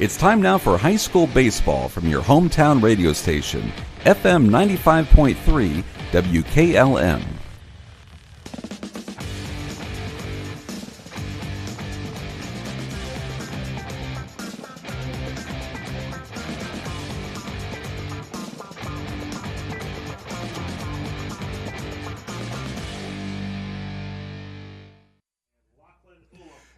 It's time now for high school baseball from your hometown radio station, FM 95.3 WKLM.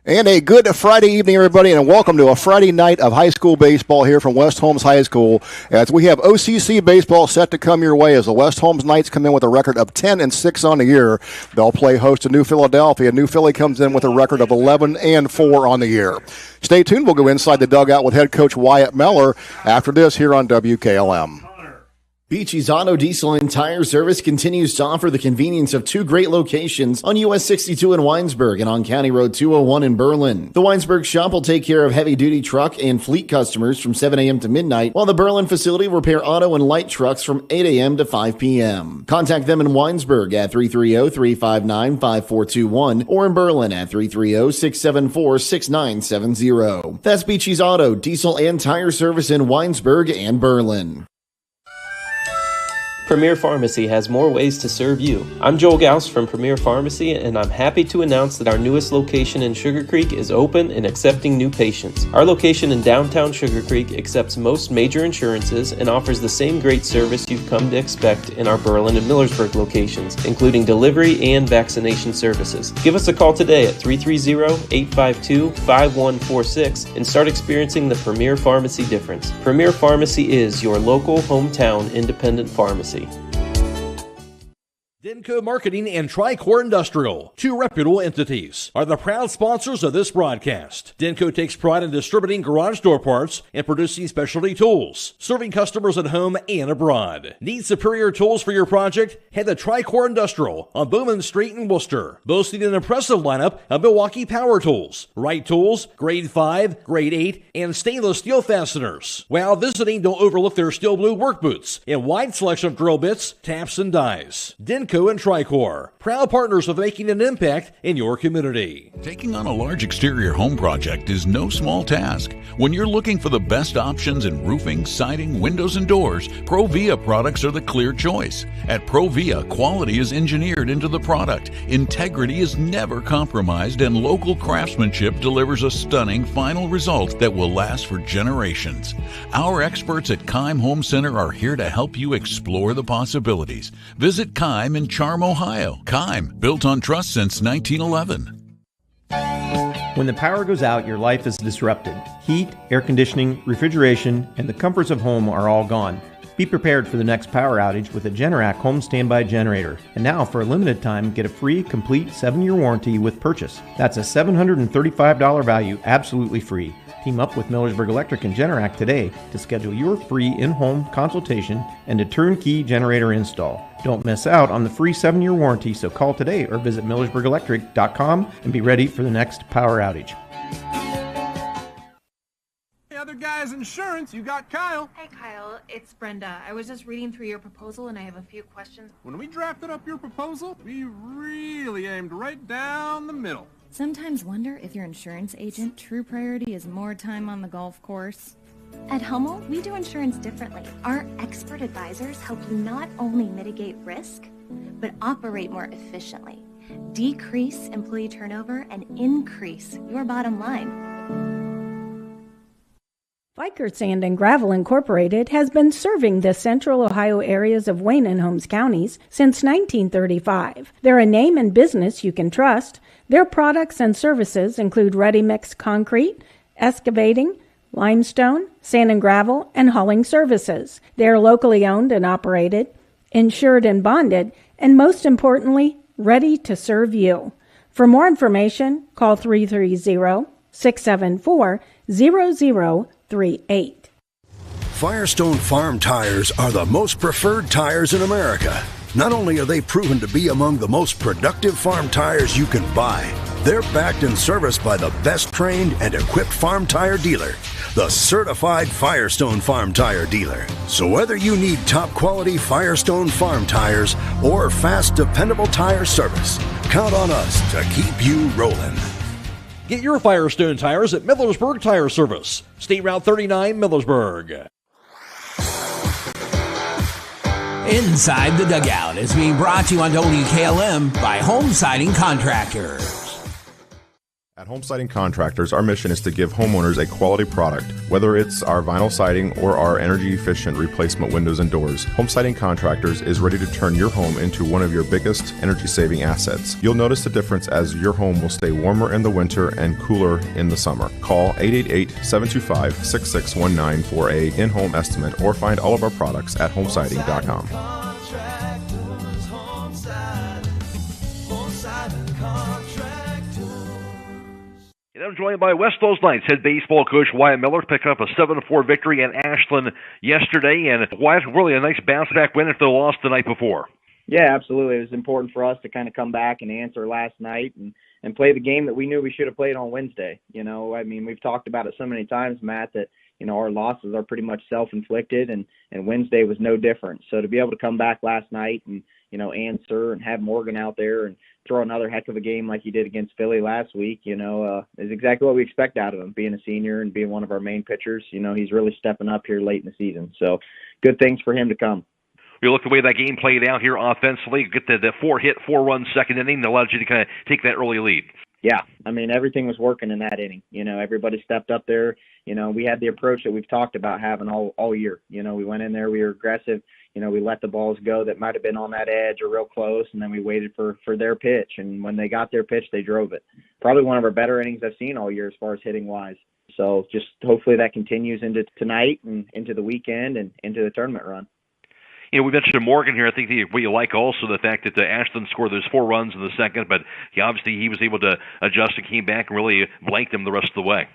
And a good Friday evening, everybody, and welcome to a Friday night of high school baseball here from West Holmes High School, as we have OCC baseball set to come your way as the West Holmes Knights come in with a record of 10-6 on the year. They'll play host to New Philadelphia. New Philly comes in with a record of 11-4 on the year. Stay tuned. We'll go inside the dugout with head coach Wyatt Meller after this here on WKLM. Beachy's Auto Diesel and Tire Service continues to offer the convenience of two great locations on US 62 in Winesburg and on County Road 201 in Berlin. The Winesburg shop will take care of heavy-duty truck and fleet customers from 7 a.m. to midnight, while the Berlin facility will repair auto and light trucks from 8 a.m. to 5 p.m. Contact them in Winesburg at 330-359-5421 or in Berlin at 330-674-6970. That's Beachy's Auto, Diesel, and Tire Service in Winesburg and Berlin. Premier Pharmacy has more ways to serve you. I'm Joel Gauss from Premier Pharmacy, and I'm happy to announce that our newest location in Sugar Creek is open and accepting new patients. Our location in downtown Sugar Creek accepts most major insurances and offers the same great service you've come to expect in our Berlin and Millersburg locations, including delivery and vaccination services. Give us a call today at 330-852-5146 and start experiencing the Premier Pharmacy difference. Premier Pharmacy is your local hometown independent pharmacy. Denko Marketing and Tricor Industrial, two reputable entities, are the proud sponsors of this broadcast. Denko takes pride in distributing garage door parts and producing specialty tools, serving customers at home and abroad. Need superior tools for your project? Head to Tricor Industrial on Bowman Street in Worcester, boasting an impressive lineup of Milwaukee power tools, Wright tools, grade 5, grade 8, and stainless steel fasteners. While visiting, don't overlook their steel blue work boots and wide selection of drill bits, taps, and dies. Denko and Tricor, proud partners of making an impact in your community. Taking on a large exterior home project is no small task. When you're looking for the best options in roofing, siding, windows, and doors, Provia products are the clear choice. At Provia, quality is engineered into the product, integrity is never compromised, and local craftsmanship delivers a stunning final result that will last for generations. Our experts at Keim Home Center are here to help you explore the possibilities. Visit Keim in Charm, Ohio. Keim, built on trust since 1911. When the power goes out, your life is disrupted. Heat, air conditioning, refrigeration, and the comforts of home are all gone. Be prepared for the next power outage with a Generac home standby generator. And now, for a limited time, get a free, complete 7-year warranty with purchase. That's a $735 value, absolutely free. Team up with Millersburg Electric and Generac today to schedule your free in-home consultation and a turnkey generator install. Don't miss out on the free 7-year warranty, so call today or visit millersburgelectric.com and be ready for the next power outage. Hey, other guys' insurance, you got Kyle. Hey, Kyle, it's Brenda. I was just reading through your proposal and I have a few questions. When we drafted up your proposal, we really aimed right down the middle. Sometimes wonder if your insurance agent true priority is more time on the golf course. At Hummel, we do insurance differently. Our expert advisors help you not only mitigate risk, but operate more efficiently, decrease employee turnover, and increase your bottom line. Fikert Sand and Gravel Incorporated has been serving the central Ohio areas of Wayne and Holmes counties since 1935. They're a name and business you can trust. Their products and services include ready-mix concrete, excavating, limestone, sand and gravel, and hauling services. They are locally owned and operated, insured and bonded, and most importantly, ready to serve you. For more information, call 330-674-0038. Firestone Farm Tires are the most preferred tires in America. Not only are they proven to be among the most productive farm tires you can buy, they're backed and serviced by the best trained and equipped farm tire dealer, the certified Firestone Farm Tire dealer. So whether you need top quality Firestone Farm Tires or fast, dependable tire service, count on us to keep you rolling. Get your Firestone tires at Millersburg Tire Service, State Route 39, Millersburg. Inside the Dugout is being brought to you on WKLM by Home Siding Contractors. At Home Siding Contractors, our mission is to give homeowners a quality product, whether it's our vinyl siding or our energy-efficient replacement windows and doors. Home Siding Contractors is ready to turn your home into one of your biggest energy-saving assets. You'll notice the difference as your home will stay warmer in the winter and cooler in the summer. Call 888-725-6619 for a in-home estimate or find all of our products at homesiding.com. And I'm joined by West Hills Knights head baseball coach Wyatt Miller, picking up a 7-4 victory at Ashland yesterday. And Wyatt, really a nice bounce-back win after the loss the night before. Yeah, absolutely. It was important for us to kind of come back and answer last night and play the game that we knew we should have played on Wednesday. You know, I mean, we've talked about it so many times, Matt, that, you know, our losses are pretty much self-inflicted, and Wednesday was no different. So to be able to come back last night and, you know, answer and have Morgan out there and throw another heck of a game like he did against Philly last week, you know, is exactly what we expect out of him, being a senior and being one of our main pitchers. You know, he's really stepping up here late in the season. So good things for him to come. You look the way that game played out here offensively, get the 4-hit, 4-run second inning that allowed you to kind of take that early lead. Yeah, I mean, everything was working in that inning. You know, everybody stepped up there. You know, we had the approach that we've talked about having all year. You know, we went in there, we were aggressive. You know, we let the balls go that might have been on that edge or real close, and then we waited for their pitch. And when they got their pitch, they drove it. Probably one of our better innings I've seen all year as far as hitting-wise. So just hopefully that continues into tonight and into the weekend and into the tournament run. You know, we mentioned Morgan here. I think what you like also the fact that Ashland scored those 4 runs in the second, but he was able to adjust and came back and really blanked them the rest of the way.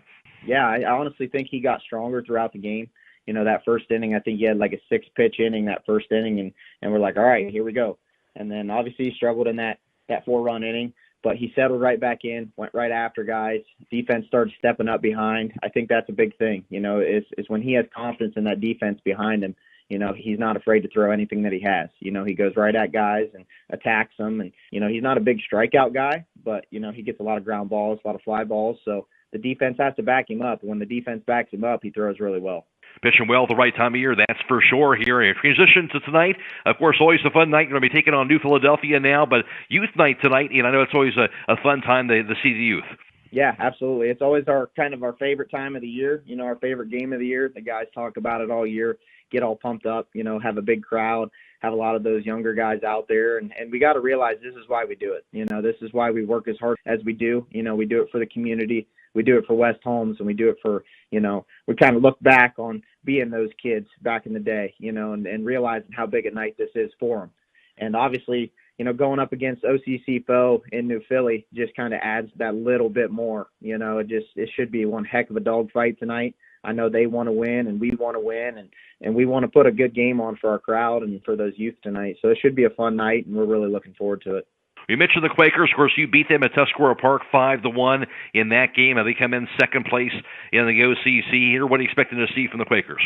Yeah, I honestly think he got stronger throughout the game. You know, that first inning, I think he had like a 6-pitch inning that first inning, and we're like, all right, here we go. And then obviously he struggled in that 4-run inning, but he settled right back in, went right after guys. Defense started stepping up behind. I think that's a big thing, you know, is when he has confidence in that defense behind him. You know, he's not afraid to throw anything that he has. You know, he goes right at guys and attacks them. And, you know, he's not a big strikeout guy, but, you know, he gets a lot of ground balls, a lot of fly balls. So the defense has to back him up. When the defense backs him up, he throws really well. Pitching well at the right time of year, that's for sure here. A transition to tonight, of course, always a fun night. You're going to be taking on New Philadelphia now, but youth night tonight, and I know it's always a fun time to see the youth. Yeah, absolutely. It's always our favorite time of the year, you know, our favorite game of the year. The guys talk about it all year, get all pumped up, you know, have a big crowd, have a lot of those younger guys out there. And we got to realize this is why we do it. You know, this is why we work as hard as we do. You know, we do it for the community. We do it for West Holmes, and we do it for, you know, we kind of look back on being those kids back in the day, you know, and realizing how big a night this is for them. And obviously, you know, going up against OCC foe in New Philly just kind of adds that little bit more. You know, it should be one heck of a dogfight tonight. I know they want to win, and we want to win, and we want to put a good game on for our crowd and for those youth tonight. So it should be a fun night, and we're really looking forward to it. You mentioned the Quakers. Of course, you beat them at Tuscarora Park 5-1 in that game. They come in second place in the OCC here. What are you expecting to see from the Quakers?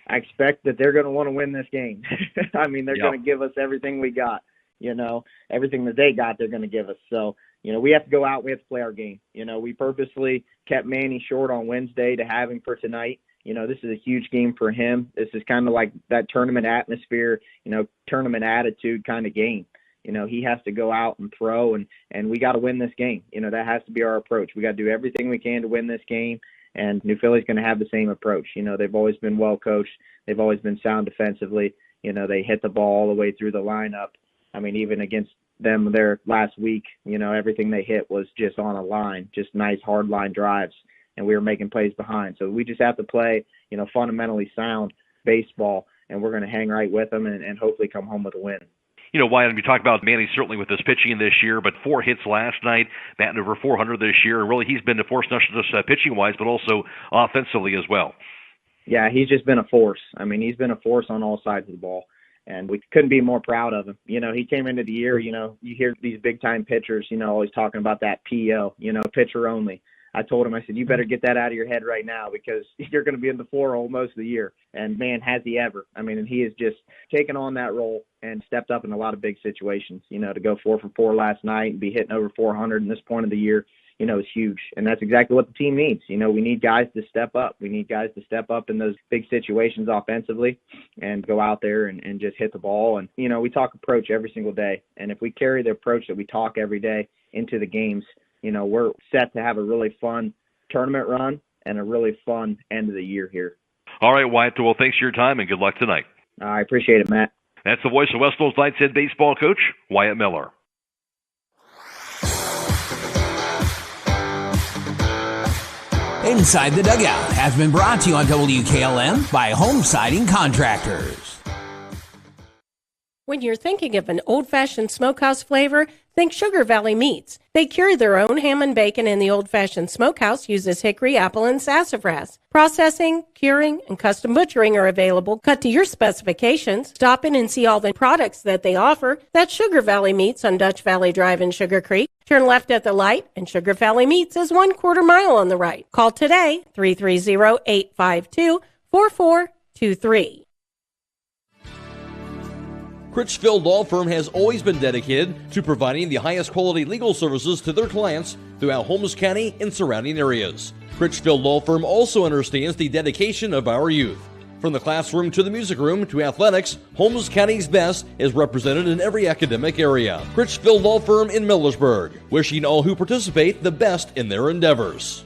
I expect that they're going to want to win this game. I mean, they're going to give us everything we got. You know, everything that they got, they're going to give us. So, you know, we have to go out. We have to play our game. You know, we purposely kept Manny short on Wednesday to have him for tonight. You know, this is a huge game for him. This is kind of like that tournament atmosphere, you know, tournament attitude kind of game. You know, he has to go out and throw, and we got to win this game. You know, that has to be our approach. We got to do everything we can to win this game, and New Philly's going to have the same approach. You know, they've always been well coached. They've always been sound defensively. You know, they hit the ball all the way through the lineup. I mean, even against them there last week, you know, everything they hit was just on a line, just nice hard line drives, and we were making plays behind. So we just have to play, you know, fundamentally sound baseball, and we're going to hang right with them and hopefully come home with a win. You know, Wyatt, we talked about Manny certainly with his pitching this year, but 4 hits last night, batting over 400 this year, and really he's been a force not just pitching-wise, but also offensively as well. Yeah, he's just been a force. I mean, he's been a force on all sides of the ball, and we couldn't be more proud of him. You know, he came into the year, you know, you hear these big-time pitchers, you know, always talking about that PO, you know, pitcher only. I told him, I said, you better get that out of your head right now because you're going to be in the 4-hole most of the year. And, man, has he ever. I mean, and he has just taken on that role and stepped up in a lot of big situations. You know, to go 4 for 4 last night and be hitting over 400 in this point of the year, is huge. And that's exactly what the team needs. We need guys to step up. We need guys to step up in those big situations offensively and go out there and just hit the ball. And, we talk approach every single day. And if we carry the approach that we talk every day into the games, we're set to have a really fun tournament run and a really fun end of the year here. All right, Wyatt. Well, thanks for your time and good luck tonight. I appreciate it, Matt. That's the voice of West Holmes Knights head baseball coach, Wyatt Miller. Inside the Dugout has been brought to you on WKLM by Holmes Siding Contractors. When you're thinking of an old-fashioned smokehouse flavor, think Sugar Valley Meats. They cure their own ham and bacon, and the old-fashioned smokehouse uses hickory, apple, and sassafras. Processing, curing, and custom butchering are available, cut to your specifications. Stop in and see all the products that they offer. That's Sugar Valley Meats on Dutch Valley Drive in Sugar Creek. Turn left at the light, and Sugar Valley Meats is 1/4 mile on the right. Call today, 330-852-4423. Critchfield Law Firm has always been dedicated to providing the highest quality legal services to their clients throughout Holmes County and surrounding areas. Critchfield Law Firm also understands the dedication of our youth. From the classroom to the music room to athletics, Holmes County's best is represented in every academic area. Critchfield Law Firm in Millersburg, wishing all who participate the best in their endeavors.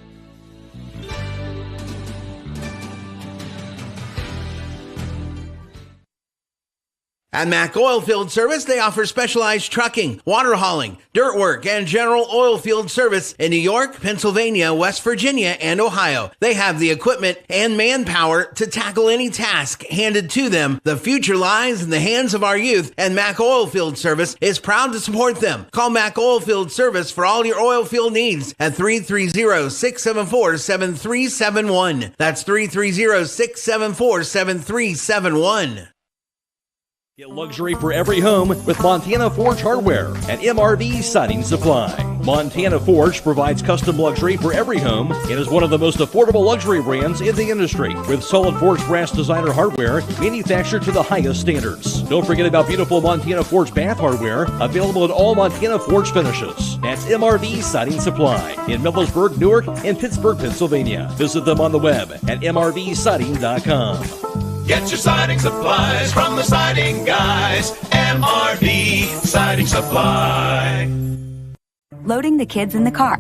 At Mack Oilfield Service, they offer specialized trucking, water hauling, dirt work, and general oil field service in New York, Pennsylvania, West Virginia, and Ohio. They have the equipment and manpower to tackle any task handed to them. The future lies in the hands of our youth, and Mack Oilfield Service is proud to support them. Call Mack Oilfield Service for all your oil field needs at 330-674-7371. That's 330-674-7371. Get luxury for every home with Montana Forge Hardware and MRV Siding Supply. Montana Forge provides custom luxury for every home and is one of the most affordable luxury brands in the industry, with solid forged brass designer hardware manufactured to the highest standards. Don't forget about beautiful Montana Forge bath hardware available in all Montana Forge finishes. That's MRV Siding Supply in Millersburg, Newark, and Pittsburgh, Pennsylvania. Visit them on the web at mrvsiding.com. Get your siding supplies from the siding guys. MRV Siding Supply. Loading the kids in the car,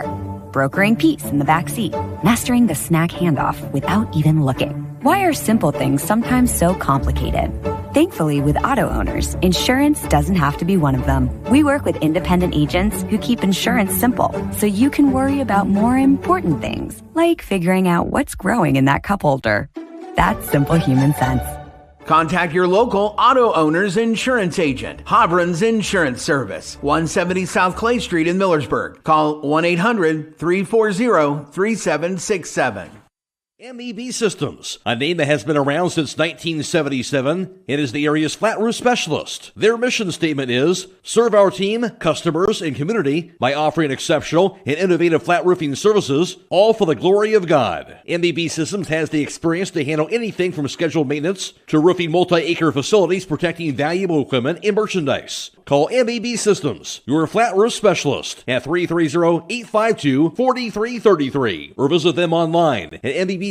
brokering peace in the back seat, mastering the snack handoff without even looking. Why are simple things sometimes so complicated? Thankfully, with auto owners, insurance doesn't have to be one of them. We work with independent agents who keep insurance simple, so you can worry about more important things, like figuring out what's growing in that cup holder. That's simple human sense. Contact your local auto owner's insurance agent. Hobron's Insurance Service, 170 South Clay Street in Millersburg. Call 1-800-340-3767. MEB Systems, a name that has been around since 1977, and is the area's flat roof specialist. Their mission statement is, serve our team, customers, and community by offering exceptional and innovative flat roofing services, all for the glory of God. MEB Systems has the experience to handle anything from scheduled maintenance to roofing multi-acre facilities protecting valuable equipment and merchandise. Call MEB Systems, your flat roof specialist, at 330-852-4333, or visit them online at MEBsystems.com.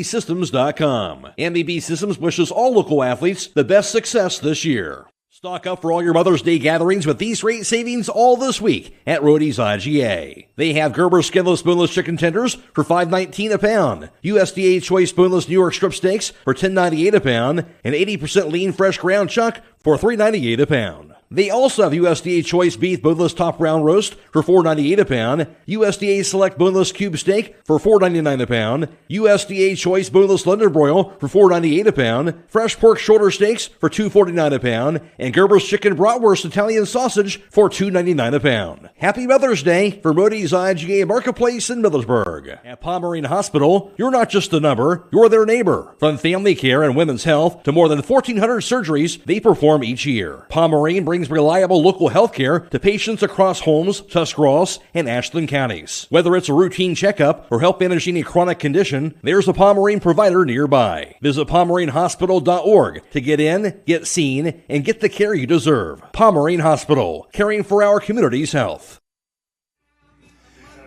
MEB Systems wishes all local athletes the best success this year. Stock up for all your Mother's Day gatherings with these great savings all this week at Rody's IGA. They have Gerber skinless boneless chicken tenders for $5.19 a pound, USDA choice boneless New York strip steaks for $10.98 a pound, and 80% lean fresh ground chuck for $3.98 a pound. They also have USDA choice beef boneless top round roast for $4.98 a pound, USDA select boneless cube steak for $4.99 a pound, USDA choice boneless London broil for $4.98 a pound, fresh pork shoulder steaks for $2.49 a pound, and Gerber's chicken bratwurst Italian sausage for $2.99 a pound. Happy Mother's Day from Rody's IGA Marketplace in Millersburg. At Pomerene Hospital, you're not just a number, you're their neighbor. From family care and women's health to more than 1,400 surgeries they perform each year. Pomerene brings reliable local health care to patients across Holmes, Tuscarawas, and Ashland counties. Whether it's a routine checkup or help managing a chronic condition, there's a Pomerene provider nearby. Visit PomereneHospital.org to get in, get seen, and get the care you deserve. Pomerene Hospital, caring for our community's health.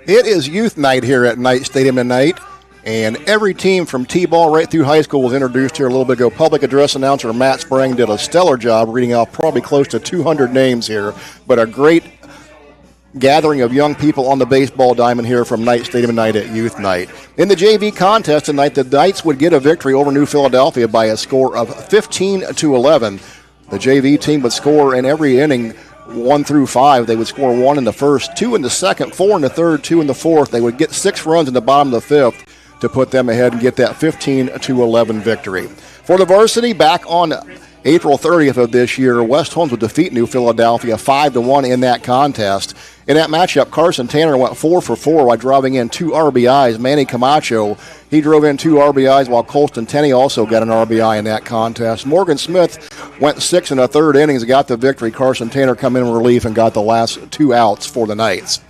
It is youth night here at Knight Stadium tonight, and every team from T-ball right through high school was introduced here a little bit ago. Public address announcer Matt Sprang did a stellar job reading out probably close to 200 names here, but a great gathering of young people on the baseball diamond here from Knight Stadium tonight at youth night. In the JV contest tonight, the Knights would get a victory over New Philadelphia by a score of 15-11. The JV team would score in every inning 1 through 5. They would score 1 in the first, 2 in the second, 4 in the third, 2 in the fourth. They would get 6 runs in the bottom of the fifth to put them ahead and get that 15-11 victory. For the varsity, back on April 30th of this year, West Holmes would defeat New Philadelphia 5-1 in that contest. In that matchup, Carson Tanner went 4 for 4 while driving in 2 RBIs. Manny Camacho, he drove in 2 RBIs, while Colston Tenney also got an RBI in that contest. Morgan Smith went 6 in the third innings, got the victory. Carson Tanner come in relief and got the last 2 outs for the Knights.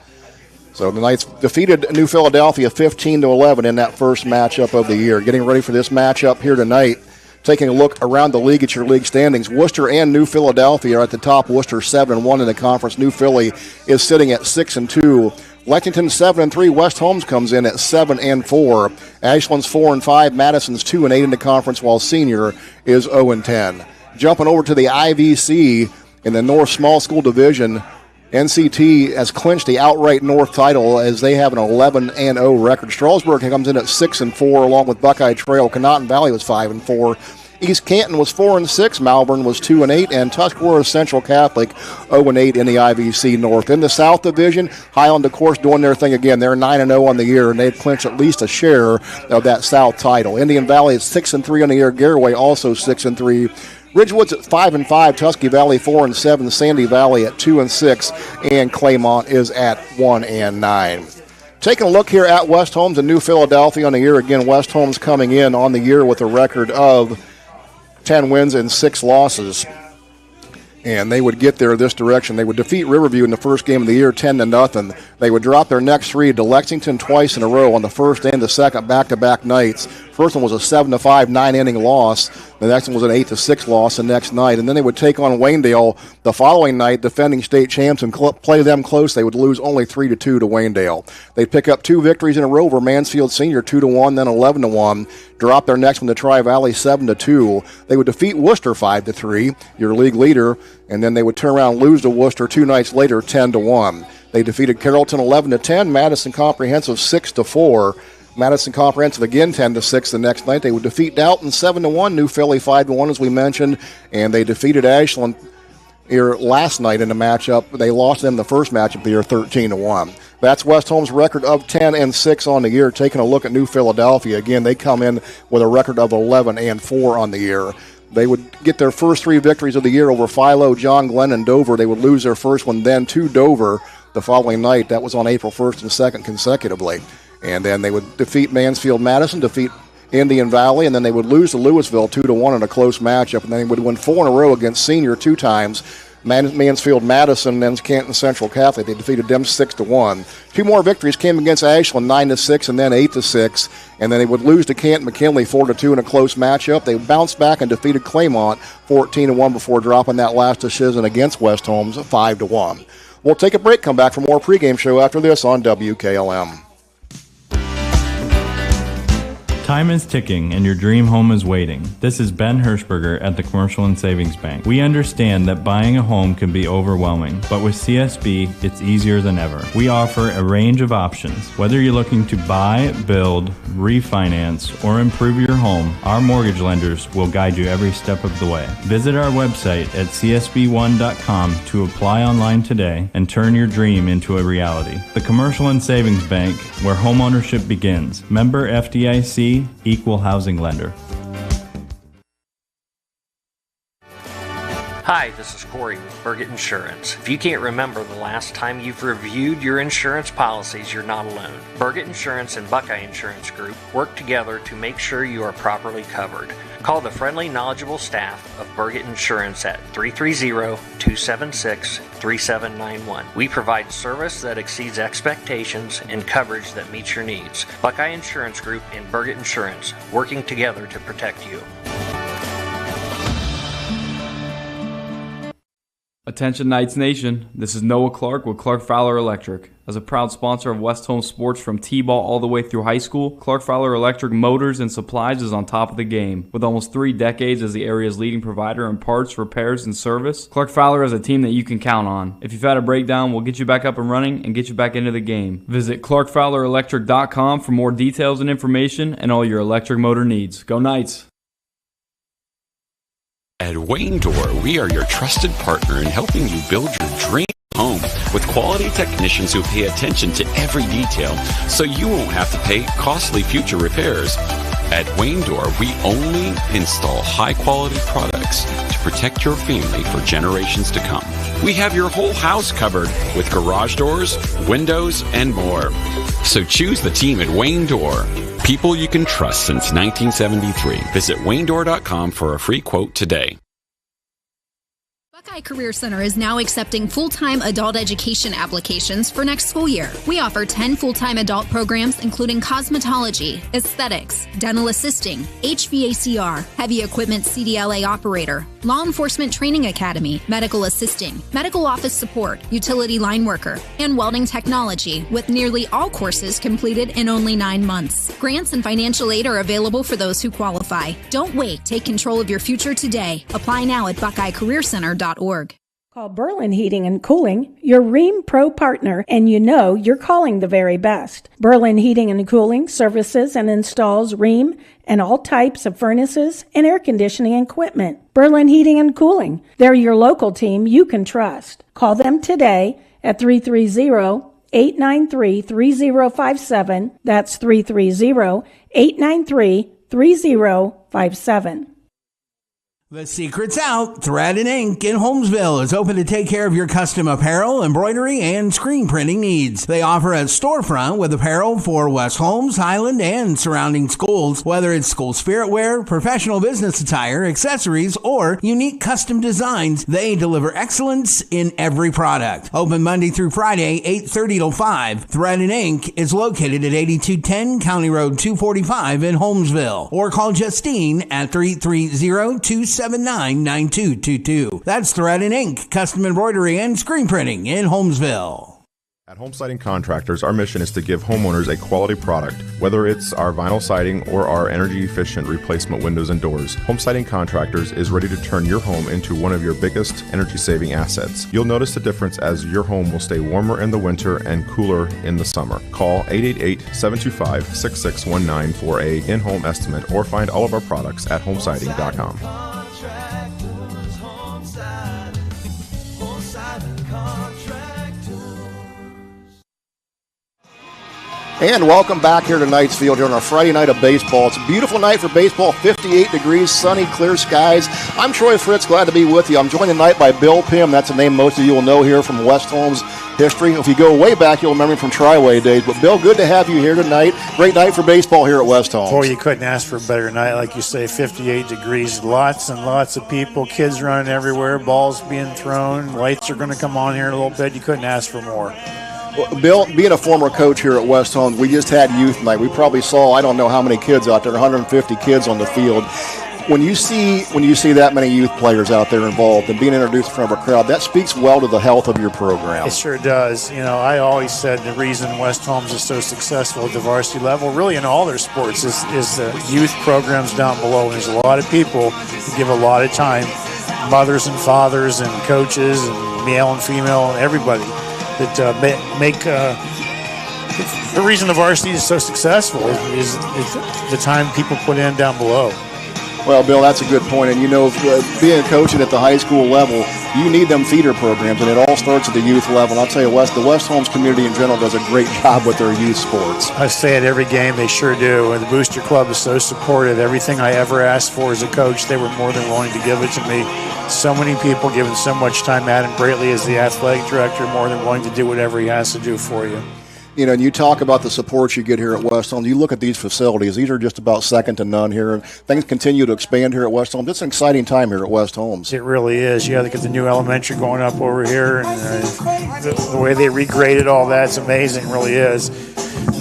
So the Knights defeated New Philadelphia 15-11 in that first matchup of the year. Getting ready for this matchup here tonight, taking a look around the league at your league standings, Worcester and New Philadelphia are at the top. Worcester 7-1 in the conference. New Philly is sitting at 6-2. Lexington 7-3. West Holmes comes in at 7-4. Ashland's 4-5. Madison's 2-8 in the conference, while Senior is 0-10. Jumping over to the IVC in the North Small School Division, NCT has clinched the outright North title as they have an 11-0 record. Strasburg comes in at 6-4, along with Buckeye Trail. Conotton Valley was 5-4. East Canton was 4-6. Malvern was 2-8, and Tuscarora Central Catholic 0-8 in the IVC North. In the South Division, Highland, of course, doing their thing again. They're 9-0 on the year, and they've clinched at least a share of that South title. Indian Valley is 6-3 on the year. Garaway also 6-3. Ridgewood's at 5-5, Tusky Valley 4-7, Sandy Valley at 2-6, and Claymont is at 1-9. Taking a look here at West Holmes and New Philadelphia on the year. Again, West Holmes coming in on the year with a record of 10 wins and 6 losses. And they would get there this direction. They would defeat Riverview in the first game of the year 10-0. They would drop their next 3 to Lexington twice in a row on the first and the second back-to-back nights. First one was a 7-5 9-inning loss. The next one was an 8-6 loss the next night. And then they would take on Waynedale the following night, defending state champs, and play them close. They would lose only 3-2 to Waynedale. They'd pick up 2 victories in a row over Mansfield Senior 2-1, then 11-1. Drop their next one to Tri-Valley 7-2. They would defeat Worcester 5-3, your league leader, and then they would turn around and lose to Worcester 2 nights later 10-1. They defeated Carrollton 11-10, Madison Comprehensive 6-4. Madison Comprehensive again 10-6 the next night. They would defeat Dalton 7-1, New Philly 5-1 as we mentioned, and they defeated Ashland here last night in the matchup. They lost them the first matchup of the year 13-1. That's West Holmes' record of 10-6 on the year. Taking a look at New Philadelphia, again, they come in with a record of 11-4 on the year. They would get their first 3 victories of the year over Philo, John Glenn, and Dover. They would lose their first one then to Dover the following night. That was on April 1st and 2nd consecutively. And then they would defeat Mansfield Madison, defeat Indian Valley, and then they would lose to Louisville 2-1 in a close matchup. And then they would win 4 in a row against Senior 2 times. Mansfield Madison, and then Canton Central Catholic. They defeated them 6-1. 2 more victories came against Ashland 9-6 and then 8-6. And then they would lose to Canton McKinley 4-2 in a close matchup. They bounced back and defeated Claymont 14-1 before dropping that last decision against West Holmes 5-1. We'll take a break, come back for more pregame show after this on WKLM. Time is ticking and your dream home is waiting. This is Ben Hirschberger at the Commercial and Savings Bank. We understand that buying a home can be overwhelming, but with CSB, it's easier than ever. We offer a range of options. Whether you're looking to buy, build, refinance, or improve your home, our mortgage lenders will guide you every step of the way. Visit our website at csb1.com to apply online today and turn your dream into a reality. The Commercial and Savings Bank, where homeownership begins. Member FDIC, Equal Housing Lender. Hi, this is Corey with Burgett Insurance. If you can't remember the last time you've reviewed your insurance policies, you're not alone. Burgett Insurance and Buckeye Insurance Group work together to make sure you are properly covered. Call the friendly, knowledgeable staff of Burgett Insurance at 330-276-3791. We provide service that exceeds expectations and coverage that meets your needs. Buckeye Insurance Group and Burgett Insurance, working together to protect you. Attention Knights Nation, this is Noah Clark with Clark Fowler Electric. As a proud sponsor of West Holmes sports from T-ball all the way through high school, Clark Fowler Electric Motors and Supplies is on top of the game. With almost 3 decades as the area's leading provider in parts, repairs, and service, Clark Fowler is a team that you can count on. If you've had a breakdown, we'll get you back up and running and get you back into the game. Visit ClarkFowlerElectric.com for more details and information and all your electric motor needs. Go Knights! At Wayne Door, we are your trusted partner in helping you build your dream home with quality technicians who pay attention to every detail so you won't have to pay costly future repairs. At Wayne Door, we only install high-quality products to protect your family for generations to come. We have your whole house covered with garage doors, windows, and more. So choose the team at Wayne Door. People you can trust since 1973. Visit WayneDoor.com for a free quote today. Buckeye Career Center is now accepting full-time adult education applications for next school year. We offer 10 full-time adult programs including cosmetology, aesthetics, dental assisting, HVACR, heavy equipment CDLA operator, law enforcement training academy, medical assisting, medical office support, utility line worker, and welding technology, with nearly all courses completed in only 9 months. Grants and financial aid are available for those who qualify. Don't wait. Take control of your future today. Apply now at BuckeyeCareerCenter.org. Call Berlin Heating and Cooling, your Rheem Pro partner, and you know you're calling the very best. Berlin Heating and Cooling services and installs Rheem and all types of furnaces and air conditioning equipment. Berlin Heating and Cooling, they're your local team you can trust. Call them today at 330-893-3057. That's 330-893-3057. The secret's out. Thread and Ink in Holmesville is open to take care of your custom apparel, embroidery, and screen printing needs. They offer a storefront with apparel for West Holmes, Highland, and surrounding schools. Whether it's school spirit wear, professional business attire, accessories, or unique custom designs, they deliver excellence in every product. Open Monday through Friday, 8:30 till 5. Thread and Ink is located at 8210 County Road 245 in Holmesville. Or call Justine at 330-279-9222. That's Thread and Ink, custom embroidery and screen printing in Holmesville. At Home Siding Contractors, our mission is to give homeowners a quality product, whether it's our vinyl siding or our energy-efficient replacement windows and doors. Home Siding Contractors is ready to turn your home into one of your biggest energy-saving assets. You'll notice the difference as your home will stay warmer in the winter and cooler in the summer. Call 888-725-6619 for a in-home estimate or find all of our products at homesiding.com. And welcome back here to Knightsfield here on our Friday night of baseball. It's a beautiful night for baseball, 58 degrees, sunny, clear skies. I'm Troy Fritz, glad to be with you. I'm joined tonight by Bill Pym. That's a name most of you will know here from West Holmes history. If you go way back, you'll remember him from Tri-Way days. But Bill, good to have you here tonight. Great night for baseball here at West Holmes. Boy, you couldn't ask for a better night. Like you say, 58 degrees, lots and lots of people, kids running everywhere, balls being thrown, lights are going to come on here in a little bit. You couldn't ask for more. Well, Bill, being a former coach here at West Holmes, we just had youth night. We probably saw, I don't know how many kids out there, 150 kids on the field. When you see that many youth players out there involved and being introduced in front of a crowd, that speaks well to the health of your program. It sure does. You know, I always said the reason West Holmes is so successful at the varsity level, really in all their sports, is the youth programs down below. And there's a lot of people who give a lot of time, mothers and fathers and coaches and male and female and everybody, that make the reason the varsity is so successful is the time people put in down below. Well, Bill, that's a good point. And, you know, being coaching at the high school level, you need them feeder programs, and it all starts at the youth level. And I'll tell you, the West Holmes community in general does a great job with their youth sports. I say it every game, they sure do. And the Booster Club is so supportive. Everything I ever asked for as a coach, they were more than willing to give it to me. So many people giving so much time. Adam Braitley as the athletic director, more than willing to do whatever he has to do for you. And you talk about the support you get here at West Holmes. You look at these facilities; these are just about second to none here. And things continue to expand here at West Holmes. It's an exciting time here at West Holmes. It really is. You got the new elementary going up over here, and the way they regraded all that's amazing. Really is.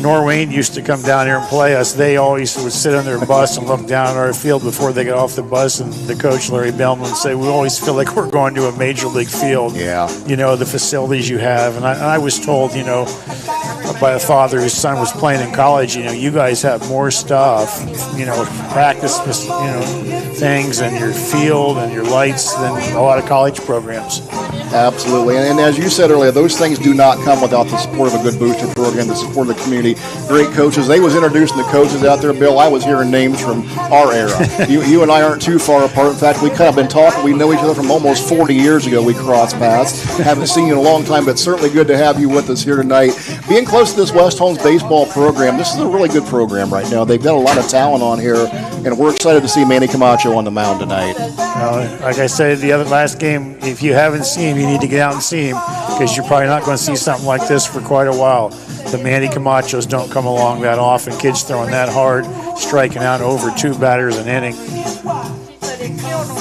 Norwayne used to come down here and play us. They always would sit on their bus and look down at our field before they got off the bus, and the coach, Larry Bellman, would say, we always feel like we're going to a major league field. Yeah. The facilities you have. And I was told, by a father whose son was playing in college, you guys have more stuff, practice, things and your field and your lights than a lot of college programs. Absolutely. And as you said earlier, those things do not come without the support of a good booster program, the support of the community, great coaches. They was introducing the coaches out there, Bill. I was hearing names from our era. You and I aren't too far apart. In fact, we kind of been talking. We know each other from almost 40 years ago. We crossed paths. Haven't seen you in a long time, but certainly good to have you with us here tonight. Being close to this West Holmes baseball program, this is a really good program right now. They've got a lot of talent on here, and we're excited to see Manny Camacho on the mound tonight. Like I said, the last game, if you haven't seen him, you need to get out and see him, because you're probably not going to see something like this for quite a while. The Manny Camachos don't come along that often. Kids throwing that hard, striking out over 2 batters an inning.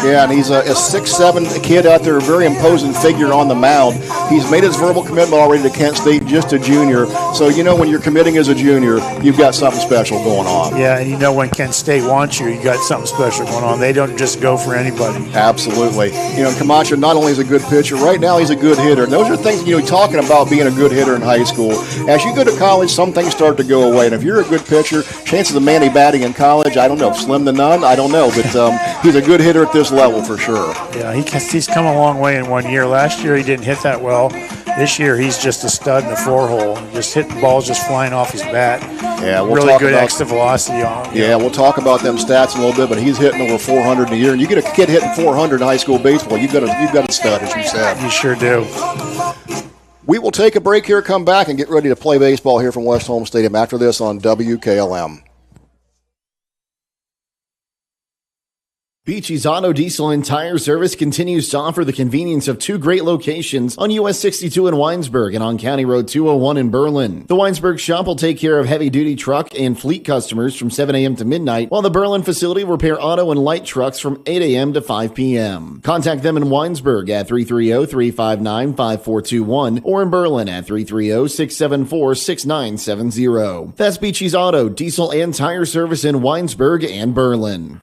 Yeah, and he's a 6'7" kid out there, a very imposing figure on the mound. He's made his verbal commitment already to Kent State, just a junior. So, when you're committing as a junior, you've got something special going on. Yeah, and when Kent State wants you got something special going on. They don't just go for anybody. Absolutely. Camacho not only is a good pitcher, right now he's a good hitter. And those are things, talking about being a good hitter in high school. As you go to college, some things start to go away. And if you're a good pitcher, chances of Manny batting in college, I don't know, slim to none, I don't know. But he's a good hitter at this level for sure. Yeah, he's come a long way in 1 year. Last year he didn't hit that well. This year he's just a stud in the 4-hole. Just hitting balls just flying off his bat. Yeah, we'll really talk good about extra velocity on him. Yeah, we'll talk about them stats in a little bit, but he's hitting over 400 in a year. And you get a kid hitting 400 in high school baseball, you've got a stud, as you said. You sure do. We will take a break here, come back, and get ready to play baseball here from West Holmes Stadium after this on WKLM. Beachy's Auto, Diesel, and Tire Service continues to offer the convenience of 2 great locations on US 62 in Winesburg and on County Road 201 in Berlin. The Winesburg shop will take care of heavy-duty truck and fleet customers from 7 a.m. to midnight, while the Berlin facility will repair auto and light trucks from 8 a.m. to 5 p.m. Contact them in Winesburg at 330-359-5421 or in Berlin at 330-674-6970. That's Beachy's Auto, Diesel, and Tire Service in Winesburg and Berlin.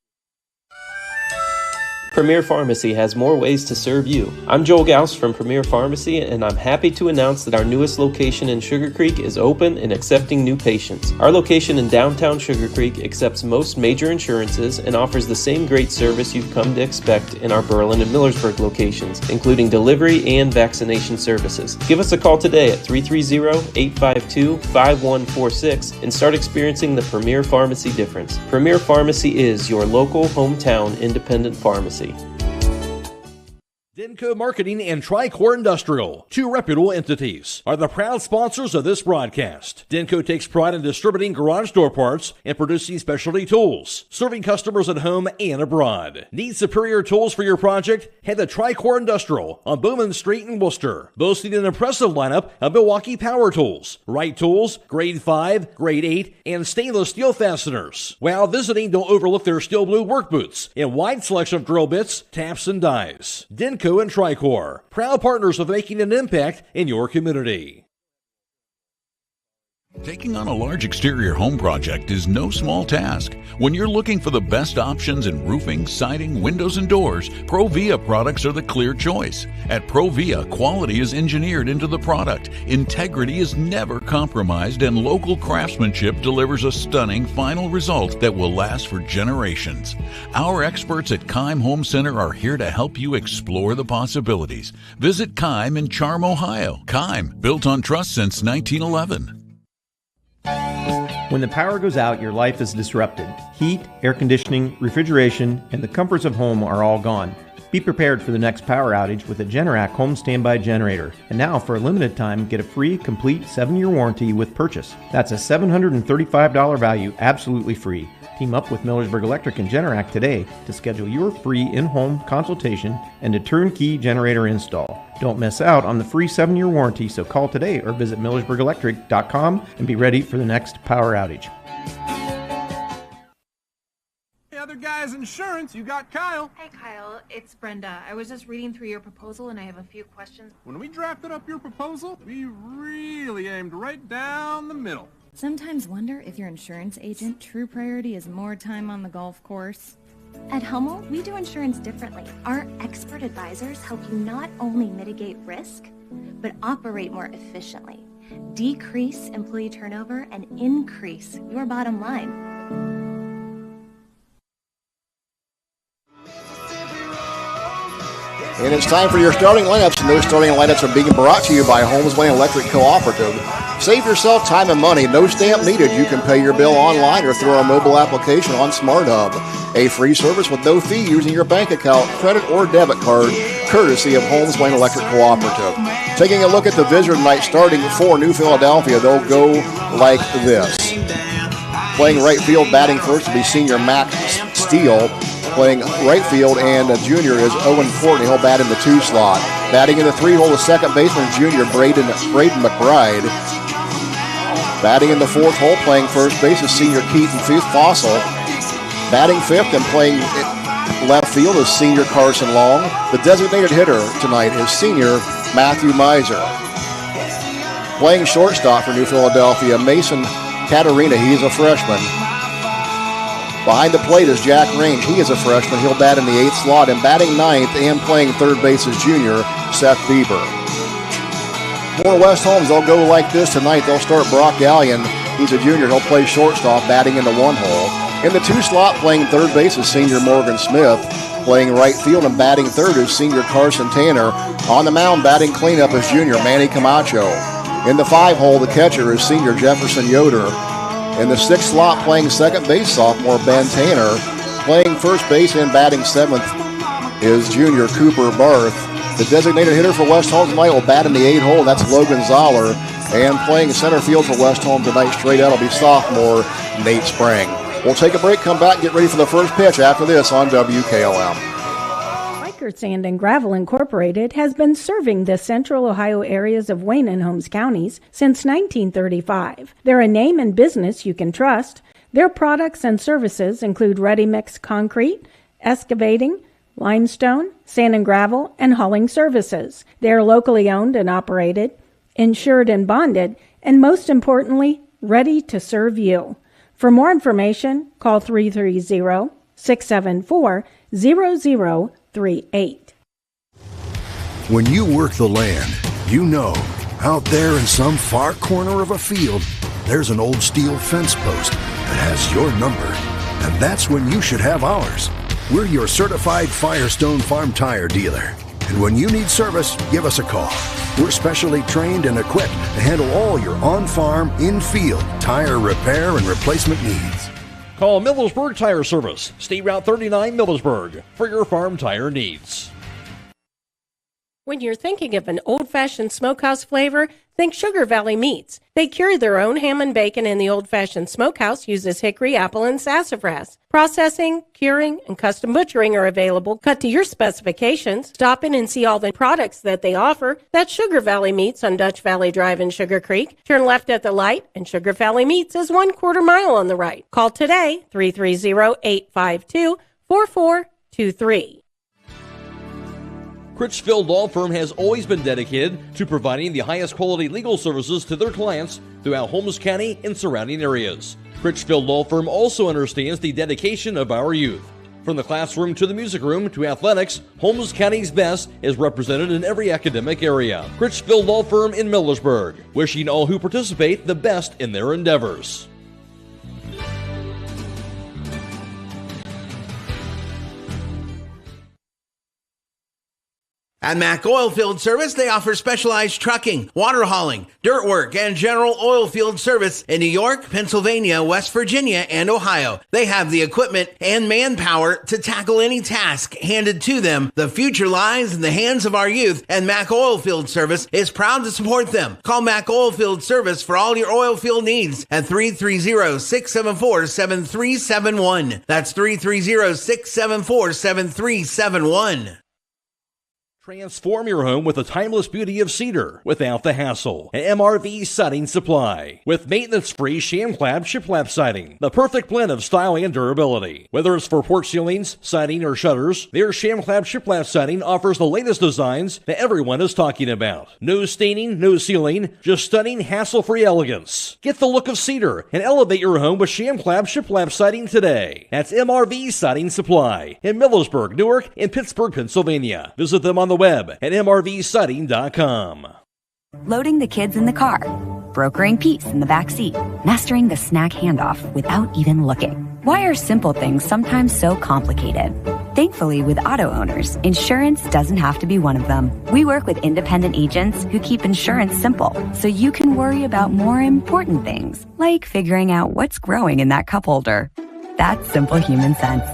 Premier Pharmacy has more ways to serve you. I'm Joel Gauss from Premier Pharmacy, and I'm happy to announce that our newest location in Sugar Creek is open and accepting new patients. Our location in downtown Sugar Creek accepts most major insurances and offers the same great service you've come to expect in our Berlin and Millersburg locations, including delivery and vaccination services. Give us a call today at 330-852-5146 and start experiencing the Premier Pharmacy difference. Premier Pharmacy is your local hometown independent pharmacy. Denco Marketing and Tricor Industrial, 2 reputable entities, are the proud sponsors of this broadcast. Denco takes pride in distributing garage door parts and producing specialty tools, serving customers at home and abroad. Need superior tools for your project? Head to Tricor Industrial on Bowman Street in Worcester, boasting an impressive lineup of Milwaukee power tools, Wright tools, grade 5, grade 8, and stainless steel fasteners. While visiting, don't overlook their steel blue work boots and wide selection of drill bits, taps, and dies. Denco and Tricor, proud partners of making an impact in your community. Taking on a large exterior home project is no small task. When you're looking for the best options in roofing, siding, windows, and doors, Provia products are the clear choice. At Provia, quality is engineered into the product, integrity is never compromised, and local craftsmanship delivers a stunning final result that will last for generations. Our experts at Keim Home Center are here to help you explore the possibilities. Visit Keim in Charm, Ohio. Keim, built on trust since 1911. When the power goes out, your life is disrupted. Heat, air conditioning, refrigeration, and the comforts of home are all gone. Be prepared for the next power outage with a Generac home standby generator. And now, for a limited time, get a free, complete 7-year warranty with purchase. That's a $735 value, absolutely free. Team up with Millersburg Electric and Generac today to schedule your free in-home consultation and a turnkey generator install. Don't miss out on the free 7-year warranty, so call today or visit millersburgelectric.com and be ready for the next power outage. Hey, other guys' insurance, you got Kyle. Hey, Kyle, it's Brenda. I was just reading through your proposal and I have a few questions. When we drafted up your proposal, we really aimed right down the middle. Sometimes wonder if your insurance agent true priority is more time on the golf course. At Hummel, we do insurance differently. Our expert advisors help you not only mitigate risk, but operate more efficiently, decrease employee turnover, and increase your bottom line. And it's time for your starting lineups, and those starting lineups are being brought to you by Holmes Electric Cooperative. Save yourself time and money. No stamp needed. You can pay your bill online or through our mobile application on SmartHub. A free service with no fee using your bank account, credit, or debit card, courtesy of Holmes Electric Cooperative. Taking a look at the visitor tonight, starting for New Philadelphia, they'll go like this. Playing right field, batting first will be senior Max Steele. Playing right field, and junior is Owen Courtney. He'll bat in the 2 slot. Batting in the 3 hole, the second baseman, junior Braden McBride. Batting in the 4th hole, playing first base is senior Keaton Fossil. Batting 5th and playing left field is senior Carson Long. The designated hitter tonight is senior Matthew Miser. Playing shortstop for New Philadelphia, Mason Katarina. He's a freshman. Behind the plate is Jack Range. He is a freshman. He'll bat in the 8th slot. And batting 9th and playing third base is junior Seth Bieber. For West Holmes, they'll go like this tonight. They'll start Brock Gallion. He's a junior. He'll play shortstop, batting in the 1 hole. In the 2 slot, playing third base is senior Morgan Smith. Playing right field and batting third is senior Carson Tanner. On the mound, batting cleanup is junior Manny Camacho. In the 5 hole, the catcher is senior Jefferson Yoder. In the 6th slot, playing second base, sophomore Ben Tanner. Playing first base and batting 7th is junior Cooper Barth. The designated hitter for West Holmes tonight will bat in the 8 hole. That's Logan Zoller. And playing center field for West Holmes tonight straight out will be sophomore Nate Sprang. We'll take a break, come back, and get ready for the first pitch after this on WKLM. Sand and Gravel Incorporated has been serving the central Ohio areas of Wayne and Holmes counties since 1935. They're a name and business you can trust. Their products and services include ready-mix concrete, excavating, limestone, sand and gravel, and hauling services. They are locally owned and operated, insured and bonded, and most importantly, ready to serve you. For more information, call 330-674-0038. When you work the land, you know, out there in some far corner of a field, there's an old steel fence post that has your number. And that's when you should have ours. We're your certified Firestone Farm Tire dealer. And when you need service, give us a call. We're specially trained and equipped to handle all your on-farm, in-field tire repair and replacement needs. Call Millersburg Tire Service, State Route 39 Millersburg, for your farm tire needs. When you're thinking of an old-fashioned smokehouse flavor, think Sugar Valley Meats. They cure their own ham and bacon, and the old-fashioned smokehouse uses hickory, apple, and sassafras. Processing, curing, and custom butchering are available, cut to your specifications. Stop in and see all the products that they offer. That's Sugar Valley Meats on Dutch Valley Drive in Sugar Creek. Turn left at the light, and Sugar Valley Meats is 1/4 mile on the right. Call today, 330-852-4423. Critchfield Law Firm has always been dedicated to providing the highest quality legal services to their clients throughout Holmes County and surrounding areas. Critchfield Law Firm also understands the dedication of our youth. From the classroom to the music room to athletics, Holmes County's best is represented in every academic area. Critchfield Law Firm in Millersburg, wishing all who participate the best in their endeavors. At Mac Oilfield Service, they offer specialized trucking, water hauling, dirt work, and general oil field service in New York, Pennsylvania, West Virginia, and Ohio. They have the equipment and manpower to tackle any task handed to them. The future lies in the hands of our youth, and Mac Oilfield Service is proud to support them. Call Mac Oilfield Service for all your oil field needs at 330-674-7371. That's 330-674-7371. Transform your home with the timeless beauty of cedar without the hassle. An MRV Siding Supply with maintenance-free sham-clad shiplap siding. The perfect blend of style and durability. Whether it's for porch ceilings, siding, or shutters, their sham-clad shiplap siding offers the latest designs that everyone is talking about. No staining, no sealing, just stunning, hassle-free elegance. Get the look of cedar and elevate your home with sham-clad shiplap siding today. That's MRV Siding Supply in Millersburg, Newark, and Pittsburgh, Pennsylvania. Visit them on the web at mrvsiding.com. Loading the kids in the car, brokering peace in the back seat, mastering the snack handoff without even looking. Why are simple things sometimes so complicated? Thankfully, with auto owners, insurance doesn't have to be one of them. We work with independent agents who keep insurance simple, so you can worry about more important things, like figuring out what's growing in that cup holder. That's simple human sense.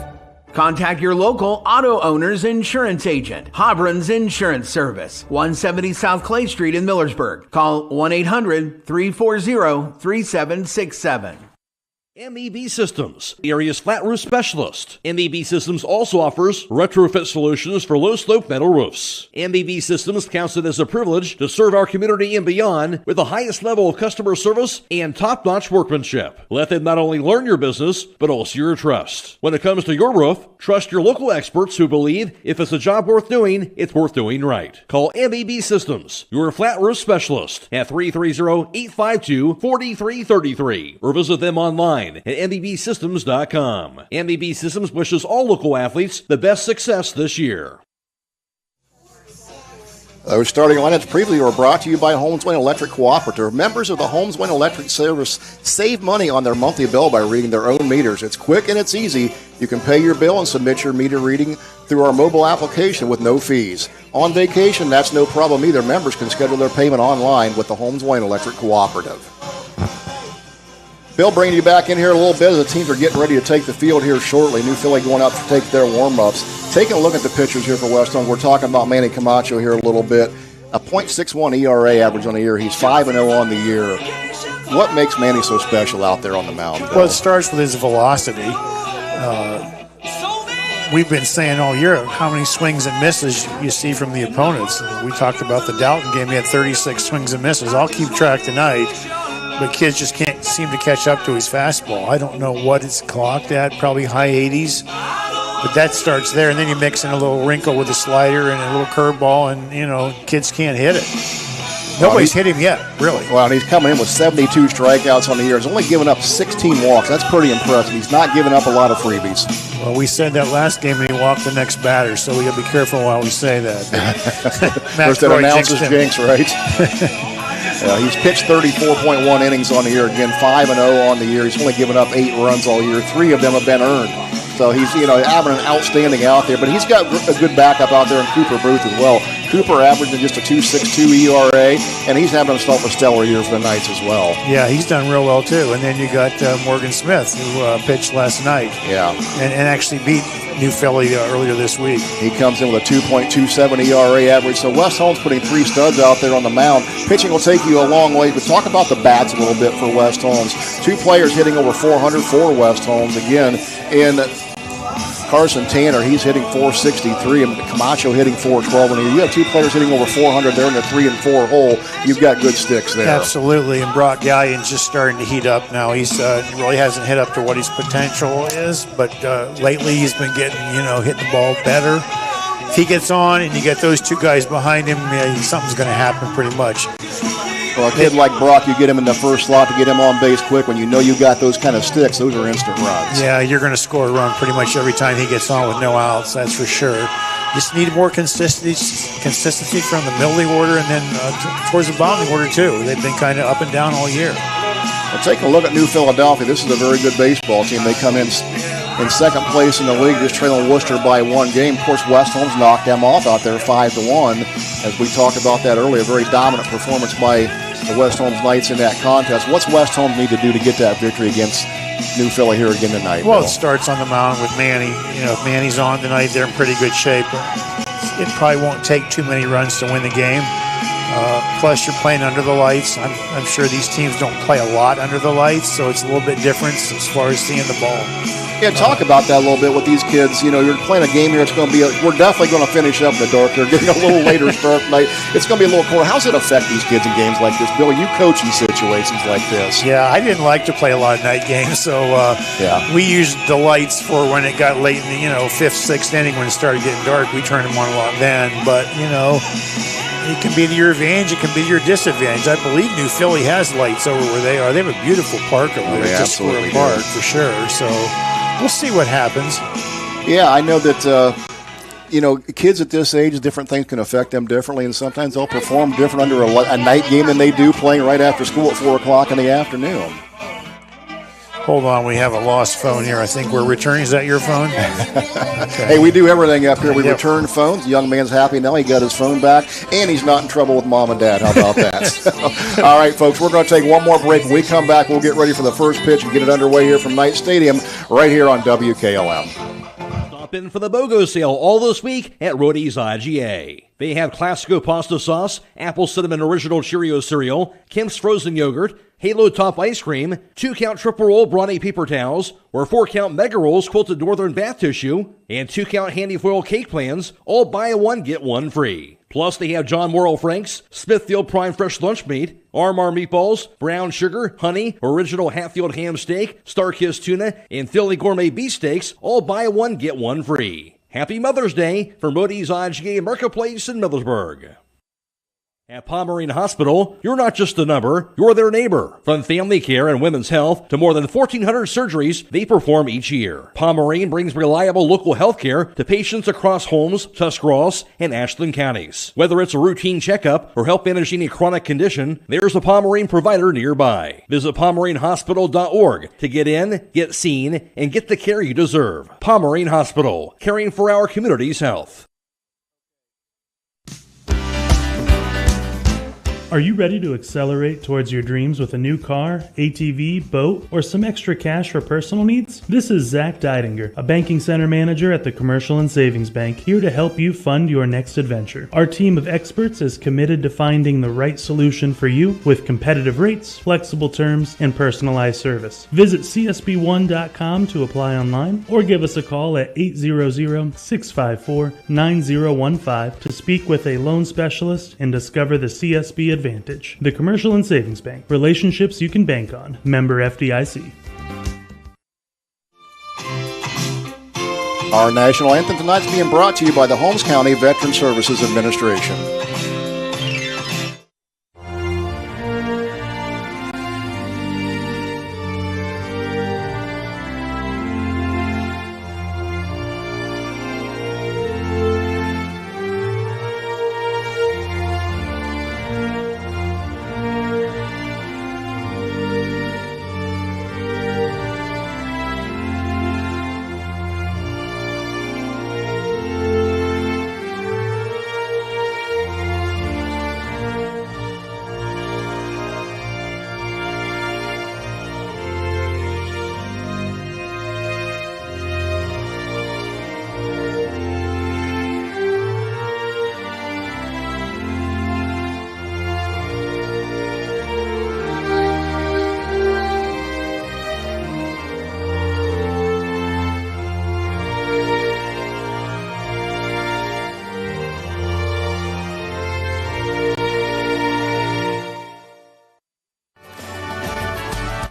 Contact your local auto owner's insurance agent. Hobron's Insurance Service, 170 South Clay Street in Millersburg. Call 1-800-340-3767. MEB Systems, the area's flat roof specialist. MEB Systems also offers retrofit solutions for low-slope metal roofs. MEB Systems counts it as a privilege to serve our community and beyond with the highest level of customer service and top-notch workmanship. Let them not only learn your business, but also your trust. When it comes to your roof, trust your local experts who believe if it's a job worth doing, it's worth doing right. Call MEB Systems, your flat roof specialist, at 330-852-4333, or visit them online at mbsystems.com. MBB Systems wishes all local athletes the best success this year. Those starting lineups previously were brought to you by Holmes Wayne Electric Cooperative. Members of the Holmes Wayne Electric Service save money on their monthly bill by reading their own meters. It's quick and it's easy. You can pay your bill and submit your meter reading through our mobile application with no fees. On vacation, that's no problem either. Members can schedule their payment online with the Holmes Wayne Electric Cooperative. Bill, bringing you back in here a little bit as the teams are getting ready to take the field here shortly. New Philly going out to take their warm-ups. Taking a look at the pitchers here for West Holmes. We're talking about Manny Camacho here a little bit. A .61 ERA average on the year. He's 5-0 on the year. What makes Manny so special out there on the mound, Bill? Well, it starts with his velocity. We've been saying all year how many swings and misses you see from the opponents. We talked about the Dalton game. He had 36 swings and misses. I'll keep track tonight. But kids just can't seem to catch up to his fastball. I don't know what it's clocked at, probably high 80s. But that starts there, and then you mix in a little wrinkle with a slider and a little curveball, and, kids can't hit it. Nobody's hit him yet, really. Well, and he's coming in with 72 strikeouts on the year. He's only given up 16 walks. That's pretty impressive. He's not giving up a lot of freebies. Well, we said that last game, and he walked the next batter, so we got to be careful while we say that. First that announces jinx, right? He's pitched 34.1 innings on the year. Again, 5-0 on the year. He's only given up 8 runs all year. 3 of them have been earned. So he's, having an outstanding out there. But he's got a good backup out there in Cooper Booth as well. Cooper averaging just a 2.62 ERA, and he's having himself a stellar year for the Knights as well. Yeah, he's done real well, too. And then you got Morgan Smith, who pitched last night. Yeah. And actually beat New Philly earlier this week. He comes in with a 2.27 ERA average. So West Holmes putting 3 studs out there on the mound. Pitching will take you a long way, but talk about the bats a little bit for West Holmes. 2 players hitting over 400 for West Holmes. Again, in Carson Tanner, he's hitting 463, and Camacho hitting 412. And you have 2 players hitting over 400 there in the 3 and 4 hole. You've got good sticks there. Absolutely, and Brock Gallien's just starting to heat up now. He's really hasn't hit up to what his potential is, but lately he's been getting, hitting the ball better. If he gets on and you get those 2 guys behind him, something's going to happen pretty much. Well, a kid like Brock, you get him in the first slot to get him on base quick. When you know you got those kind of sticks, those are instant runs. Yeah, you're going to score a run pretty much every time he gets on with no outs, that's for sure. Just need more consistency from the middle of the order and then towards the bottom of the order, too. They've been kind of up and down all year. Well, take a look at New Philadelphia. This is a very good baseball team. They come in in second place in the league, just trailing Worcester by 1 game. Of course, West Holmes knocked them off out there 5-1. As we talked about that earlier, a very dominant performance by the West Holmes Knights in that contest. What's West Holmes need to do to get that victory against New Philly here again tonight? Well, it starts on the mound with Manny. If Manny's on tonight, they're in pretty good shape. It probably won't take too many runs to win the game. Plus, you're playing under the lights. I'm sure these teams don't play a lot under the lights, so it's a little bit different as far as seeing the ball. Yeah, talk about that a little bit with these kids. You're playing a game here. It's going to be we're definitely going to finish up in the dark. They're getting a little later start tonight. It's going to be a little colder. How's it affect these kids in games like this? Bill, you coach in situations like this. Yeah, I didn't like to play a lot of night games, so we used the lights for when it got late in the 5th, 6th inning when it started getting dark. We turned them on a lot then, but it can be to your advantage. It can be to your disadvantage. I believe New Philly has lights over where they are. They have a beautiful park over there. It's a square park for sure. So we'll see what happens. Yeah, I know that, kids at this age, different things can affect them differently, and sometimes they'll perform different under a night game than they do playing right after school at 4 o'clock in the afternoon. Hold on, we have a lost phone here. I think we're returning. Is that your phone? Okay. Hey, we do everything up here. We return phones. The young man's happy now. He got his phone back, and he's not in trouble with mom and dad. How about that? All right, folks, we're going to take one more break. When we come back, we'll get ready for the first pitch and get it underway here from Knight Stadium right here on WKLM. Stop in for the BOGO sale all this week at Roadie's IGA. They have Classico pasta sauce, apple cinnamon original Cheerio cereal, Kemp's frozen yogurt, Halo Top ice cream, 2-count triple roll brawny paper towels, or 4-count mega rolls quilted northern bath tissue, and 2-count handy foil cake plans, all buy one, get one free. Plus, they have John Morrill Franks, Smithfield Prime Fresh Lunch Meat, Armar Meatballs, Brown Sugar, Honey, Original Hatfield Ham Steak, Starkist Tuna, and Philly Gourmet Beef Steaks, all buy one, get one free. Happy Mother's Day from Roadie's IGA Marketplace in Millersburg. At Pomerene Hospital, you're not just a number, you're their neighbor. From family care and women's health to more than 1,400 surgeries they perform each year. Pomerene brings reliable local health care to patients across Holmes, Tuscarawas, and Ashland counties. Whether it's a routine checkup or help manage any chronic condition, there's a Pomerene provider nearby. Visit PomereneHospital.org to get in, get seen, and get the care you deserve. Pomerene Hospital, caring for our community's health. Are you ready to accelerate towards your dreams with a new car, ATV, boat, or some extra cash for personal needs? This is Zach Deidinger, a banking center manager at the Commercial and Savings Bank, here to help you fund your next adventure. Our team of experts is committed to finding the right solution for you with competitive rates, flexible terms, and personalized service. Visit csb1.com to apply online or give us a call at 800-654-9015 to speak with a loan specialist and discover the CSB advantage. The Commercial and Savings Bank. Relationships you can bank on. Member FDIC. Our national anthem tonight is being brought to you by the Holmes County Veteran Services Administration.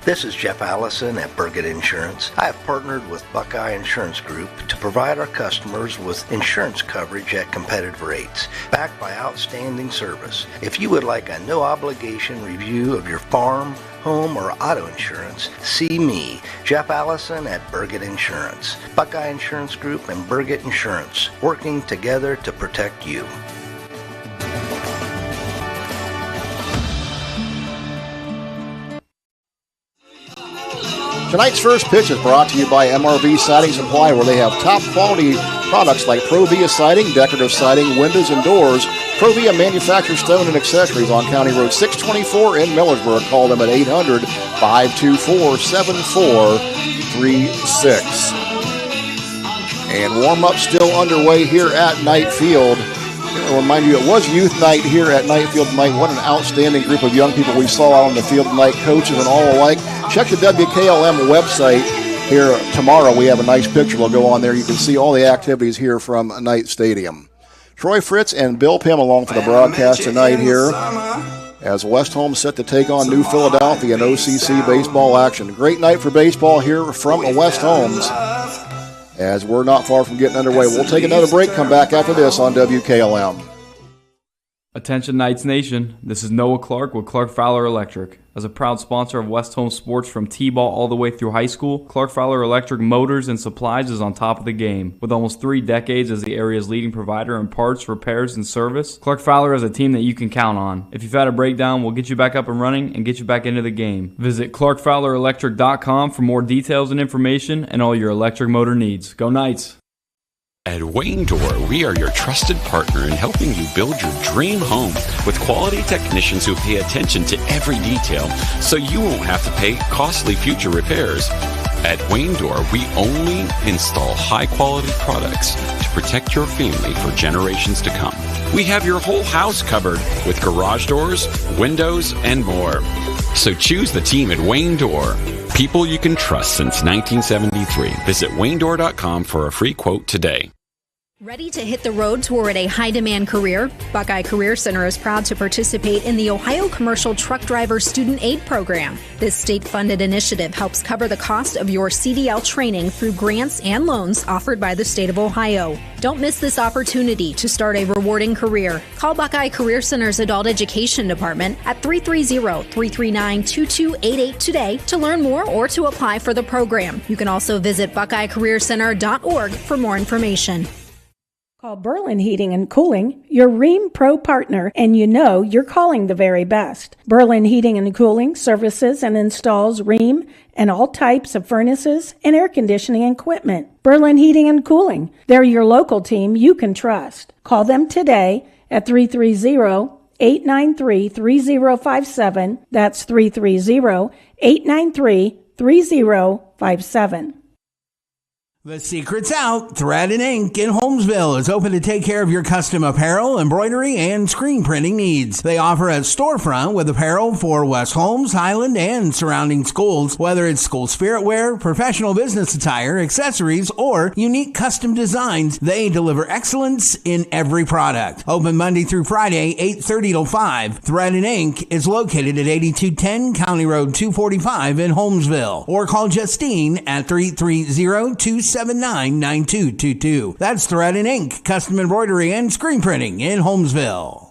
This is Jeff Allison at Burgett Insurance. I have partnered with Buckeye Insurance Group to provide our customers with insurance coverage at competitive rates, backed by outstanding service. If you would like a no-obligation review of your farm, home, or auto insurance, see me, Jeff Allison at Burgett Insurance. Buckeye Insurance Group and Burgett Insurance, working together to protect you. Tonight's first pitch is brought to you by MRV Siding Supply, where they have top quality products like Provia Siding, decorative siding, windows and doors. Provia manufactures stone and accessories on County Road 624 in Millersburg. Call them at 800-524-7436. And warm-up still underway here at Knight Field. I'll remind you, it was youth night here at Knight Field tonight. What an outstanding group of young people we saw out on the field tonight, coaches and all alike. Check the WKLM website here tomorrow. We have a nice picture. We'll go on there. You can see all the activities here from Knight Stadium. Troy Fritz and Bill Pim along for the broadcast tonight here as West Holmes set to take on New Philadelphia in OCC baseball action. Great night for baseball here from West Holmes, as we're not far from getting underway. We'll take another break, come back after this on WKLM. Attention Knights Nation, this is Noah Clark with Clark Fowler Electric. As a proud sponsor of West Holmes sports from T-ball all the way through high school, Clark Fowler Electric Motors and Supplies is on top of the game. With almost 3 decades as the area's leading provider in parts, repairs, and service, Clark Fowler is a team that you can count on. If you've had a breakdown, we'll get you back up and running and get you back into the game. Visit ClarkFowlerElectric.com for more details and information and all your electric motor needs. Go Knights! At Wayne Door, we are your trusted partner in helping you build your dream home with quality technicians who pay attention to every detail so you won't have to pay costly future repairs. At Wayne Door, we only install high-quality products to protect your family for generations to come. We have your whole house covered with garage doors, windows, and more. So choose the team at Wayne Door. People you can trust since 1973. Visit WayneDoor.com for a free quote today. Ready to hit the road toward a high-demand career? Buckeye Career Center is proud to participate in the Ohio Commercial Truck Driver Student Aid Program. This state-funded initiative helps cover the cost of your CDL training through grants and loans offered by the state of Ohio. Don't miss this opportunity to start a rewarding career. Call Buckeye Career Center's Adult Education Department at 330-339-2288 today to learn more or to apply for the program. You can also visit BuckeyeCareerCenter.org for more information. Call Berlin Heating and Cooling, your Rheem Pro partner, and you know you're calling the very best. Berlin Heating and Cooling services and installs Rheem and all types of furnaces and air conditioning equipment. Berlin Heating and Cooling, they're your local team you can trust. Call them today at 330-893-3057. That's 330-893-3057. The secret's out. Thread and Ink in Holmesville is open to take care of your custom apparel, embroidery, and screen printing needs. They offer a storefront with apparel for West Holmes, Highland, and surrounding schools. Whether it's school spirit wear, professional business attire, accessories, or unique custom designs, they deliver excellence in every product. Open Monday through Friday, 8:30 till 5. Thread and Ink is located at 8210 County Road 245 in Holmesville. Or call Justine at 330-279-9222. That's Thread and Ink, custom embroidery and screen printing in Holmesville.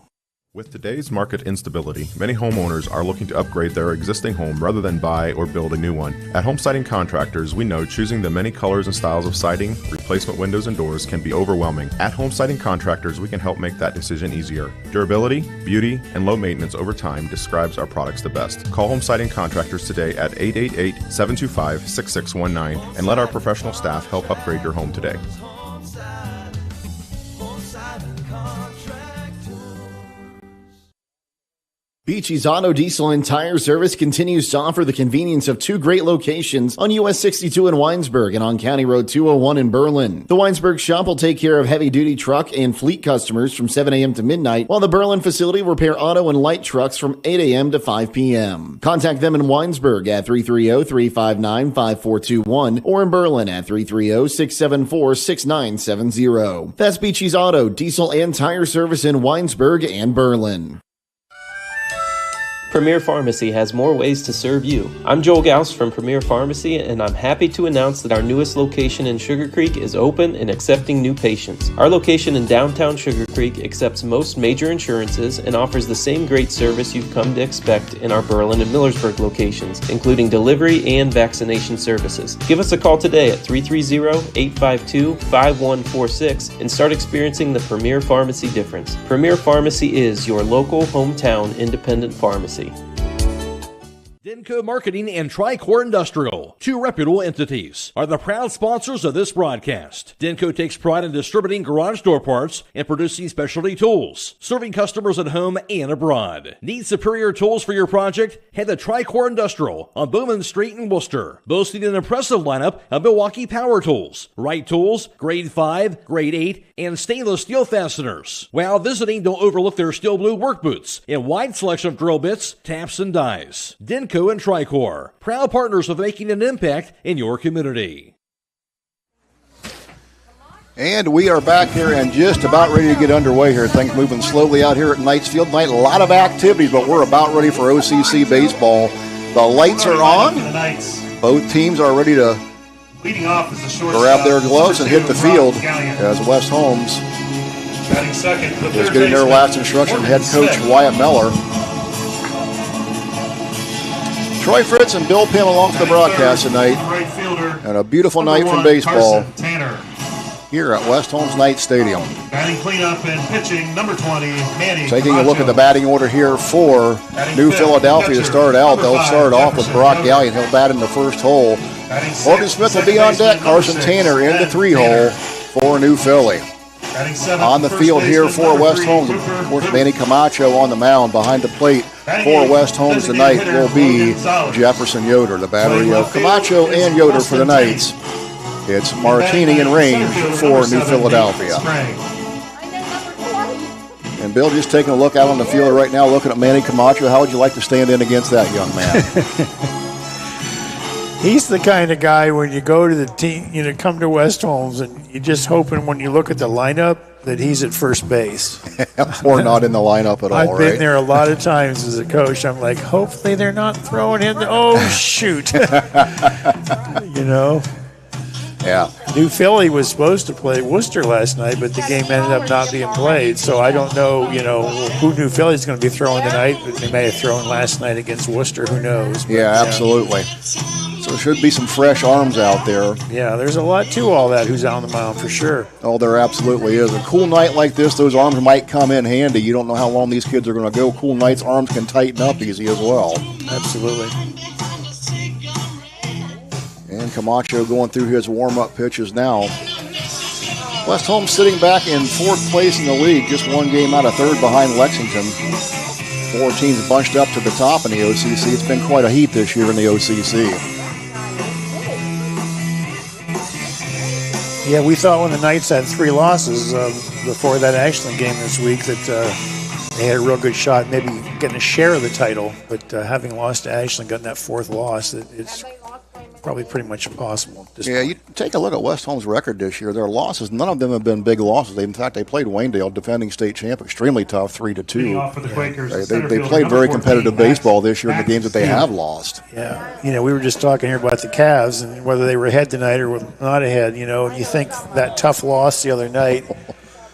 With today's market instability, many homeowners are looking to upgrade their existing home rather than buy or build a new one. At Home Siding Contractors, we know choosing the many colors and styles of siding, replacement windows, and doors can be overwhelming. At Home Siding Contractors, we can help make that decision easier. Durability, beauty, and low maintenance over time describes our products the best. Call Home Siding Contractors today at 888-725-6619 and let our professional staff help upgrade your home today. Beachy's Auto Diesel and Tire Service continues to offer the convenience of 2 great locations on US 62 in Winesburg and on County Road 201 in Berlin. The Winesburg shop will take care of heavy-duty truck and fleet customers from 7 a.m. to midnight, while the Berlin facility will repair auto and light trucks from 8 a.m. to 5 p.m. Contact them in Winesburg at 330-359-5421 or in Berlin at 330-674-6970. That's Beachy's Auto, Diesel, and Tire Service in Winesburg and Berlin. Premier Pharmacy has more ways to serve you. I'm Joel Gauss from Premier Pharmacy, and I'm happy to announce that our newest location in Sugar Creek is open and accepting new patients. Our location in downtown Sugar Creek accepts most major insurances and offers the same great service you've come to expect in our Berlin and Millersburg locations, including delivery and vaccination services. Give us a call today at 330-852-5146 and start experiencing the Premier Pharmacy difference. Premier Pharmacy is your local hometown independent pharmacy. Denco Marketing and Tricor Industrial, two reputable entities, are the proud sponsors of this broadcast. Denco takes pride in distributing garage door parts and producing specialty tools, serving customers at home and abroad. Need superior tools for your project? Head to Tricor Industrial on Bowman Street in Worcester, boasting an impressive lineup of Milwaukee power tools, Wright tools, grade 5, grade 8, and stainless steel fasteners. While visiting, don't overlook their steel blue work boots and wide selection of drill bits, taps, and dies. Denco and Tricor, proud partners of making an impact in your community. And we are back here and just about ready to get underway here. Things moving slowly out here at Knights Field tonight. A lot of activities, but we're about ready for OCC baseball. The lights are on. Both teams are ready to grab their gloves and hit the field as West Holmes is getting their last instruction from head coach Wyatt Meller. Troy Fritz and Bill Pim along for the broadcast tonight. And a beautiful night from baseball here at West Holmes Knights Stadium. Batting cleanup and pitching, number 20, Manny Taking a look at the batting order here for New Philadelphia to start out. They'll start off with Brock Gallion. He'll bat in the first hole. Morgan Smith will be on deck. Carson Tanner in the 3-hole for New Philly. On the field here for West Holmes, of course, Manny Camacho on the mound. Behind the plate for West Holmes tonight will be Jefferson Yoder. The battery of Camacho and Yoder for the Knights. It's Martini and Range for New Philadelphia. And Bill, just taking a look out on the field right now, looking at Manny Camacho. How would you like to stand in against that young man? He's the kind of guy when you go to the team, come to West Holmes, and you're just hoping when you look at the lineup that he's at first base. Or not in the lineup at all, I've been there a lot of times as a coach. I'm like, hopefully they're not throwing in shoot. Yeah. New Philly was supposed to play Worcester last night, but the game ended up not being played. So I don't know, who New Philly's going to be throwing tonight, but they may have thrown last night against Worcester. Who knows? But, yeah, absolutely. So there should be some fresh arms out there. Yeah, there's a lot to all that who's on the mound for sure. Oh, there absolutely is. A cool night like this, those arms might come in handy. You don't know how long these kids are going to go. Cool nights, arms can tighten up easy as well. Absolutely. And Camacho going through his warm-up pitches now. West Holmes sitting back in fourth place in the league, just one game out of third behind Lexington. 4 teams bunched up to the top in the OCC. It's been quite a heat this year in the OCC. Yeah, we thought when the Knights had 3 losses before that Ashland game this week that they had a real good shot maybe getting a share of the title. But having lost to Ashland, gotten that 4th loss, it's probably pretty much impossible. Yeah, you take a look at West Holmes' record this year. Their losses, none of them have been big losses. In fact, they played Waynedale, defending state champ, extremely tough, 3-2. They played very competitive baseball this year in the games that they have lost. Yeah, we were just talking here about the Cavs and whether they were ahead tonight or not ahead. And you think that tough loss the other night.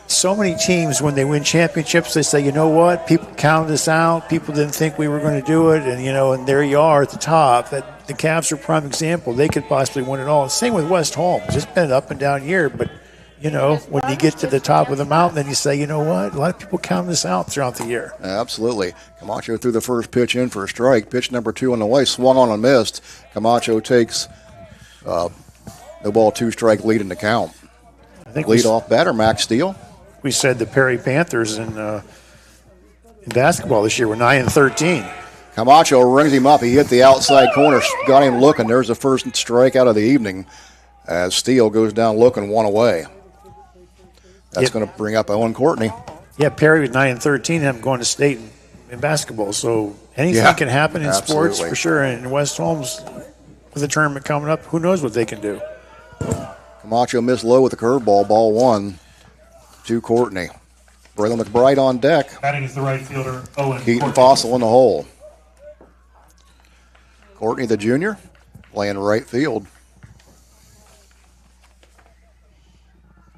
So many teams, when they win championships, they say, you know what, people counted us out. People didn't think we were going to do it. And, and there you are at the top. The Cavs are a prime example. They could possibly win it all. And same with West Holmes. It's been an up and down year. But, when you get to the top of the mountain, then you say, you know what, a lot of people counted us out throughout the year. Absolutely. Camacho threw the first pitch in for a strike. Pitch number 2 on the way, swung on and missed. Camacho takes no ball, 2-strike lead in the count. I think lead-off batter, Max Steele. We said the Perry Panthers in basketball this year were 9-13. Camacho rings him up. He hit the outside corner, got him looking. There's the first strikeout of the evening as Steele goes down looking, 1 away. That's going to bring up Owen Courtney. Yeah, Perry was 9-13, him going to state in basketball. So anything can happen in sports for sure. And West Holmes, with the tournament coming up, who knows what they can do. Camacho missed low with the curveball, ball 1 to Courtney. Braylon McBride on deck. Batting is the right fielder, Owen. Keaton Fossil in the hole. Courtney, the junior, playing right field.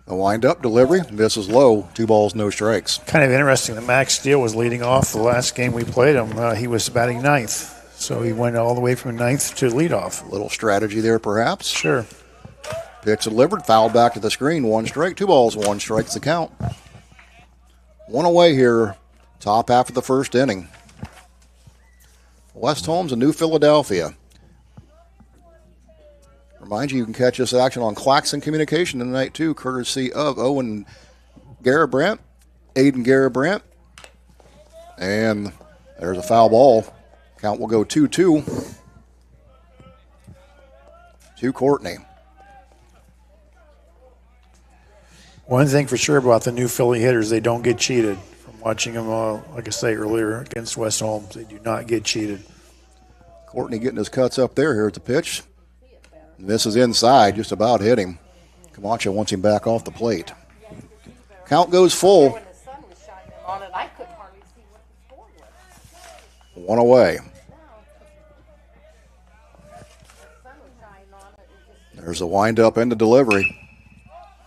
The wind-up delivery, misses low, 2 balls, no strikes. Kind of interesting that Max Steele was leading off the last game we played him. He was batting 9th, so he went all the way from 9th to leadoff. A little strategy there, perhaps. Sure. Pitch delivered, fouled back to the screen, 1 strike, 2 balls, 1 strike's the count. 1 away here, top half of the first inning. West Holmes and New Philadelphia. Remind you can catch this action on Claxon Communication tonight, too, courtesy of Owen Garabrandt, Aidan Garabrandt. And there's a foul ball. Count will go 2-2 to Courtney. One thing for sure about the new Philly hitters, they don't get cheated. From watching them, like I say earlier, against West Holmes, they do not get cheated. Courtney getting his cuts up there here at the pitch. And this is inside, just about hit him. Camacho wants him back off the plate. Count goes full. One away. There's a windup and the delivery.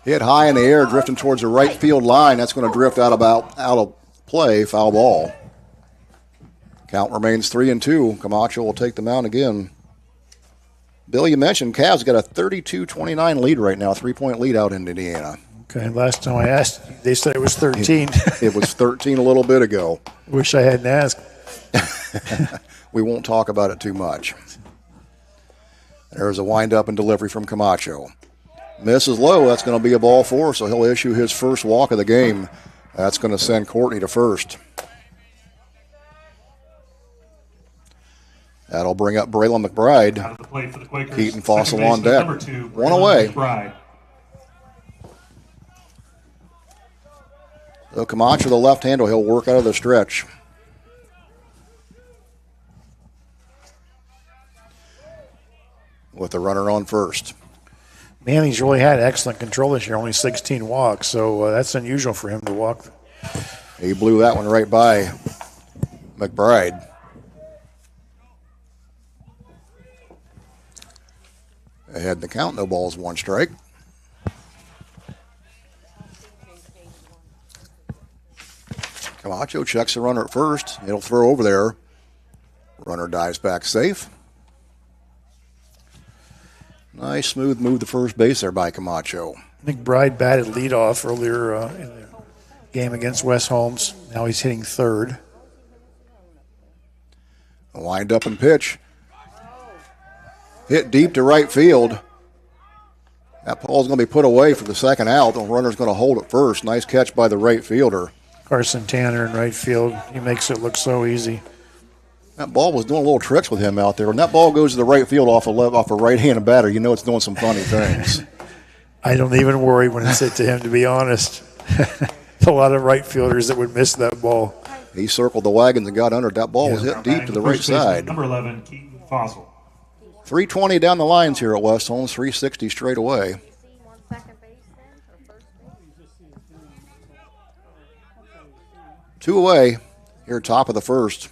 Hit high in the air, drifting towards the right field line. That's going to drift out of play, foul ball. Count remains 3-2. Camacho will take the mound again. Bill, you mentioned Cavs got a 32-29 lead right now, 3-point lead out in Indiana. Okay, last time I asked, they said it was 13. It was 13 a little bit ago. Wish I hadn't asked. We won't talk about it too much. There's a windup and delivery from Camacho. Misses low. That's going to be a ball four, so he'll issue his first walk of the game. That's going to send Courtney to first. That'll bring up Braylon McBride. Out of the plate for the Quakers. Keaton Fossil on deck. Number 2, one away. McBride. So Camacho, the left hander, he'll work out of the stretch. With the runner on first. Manny's really had excellent control this year, only 16 walks, so that's unusual for him to walk. He blew that one right by McBride. Ahead in the count, no balls, one strike. Camacho checks the runner at first. He'll throw over there. Runner dives back safe. Nice smooth move to first base there by Camacho. McBride batted leadoff earlier in the game against West Holmes. Now he's hitting third. A wind up and pitch. Hit deep to right field. That ball's going to be put away for the second out. The runner's going to hold it first. Nice catch by the right fielder. Carson Tanner in right field. He makes it look so easy. That ball was doing little tricks with him out there. When that ball goes to the right field off a right-handed batter, you know it's doing some funny things. I don't even worry when it's hit to him, to be honest. A lot of right fielders that would miss that ball. He circled the wagons and got under. That ball was hit deep to the right side. Number 11, Keaton Fossil. 320 down the lines here at West Holmes, 360 straight away. Two away here top of the first.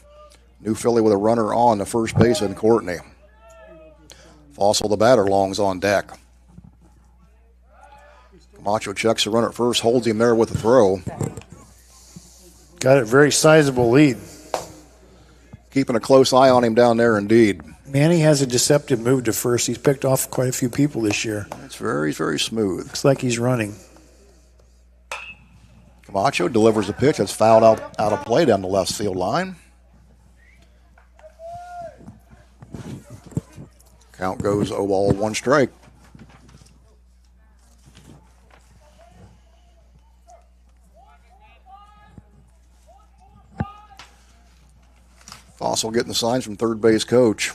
New Philly with a runner on the first base and Courtney. Fossil, the batter, longs on deck. Camacho checks the runner at first, holds him there with the throw. Got a very sizable lead. Keeping a close eye on him down there indeed. Manny has a deceptive move to first. He's picked off quite a few people this year. It's very, very smooth. Looks like he's running. Camacho delivers a pitch that's fouled out of play down the left field line. Count goes 0 ball, 1 strike. Fossil getting the signs from third base coach.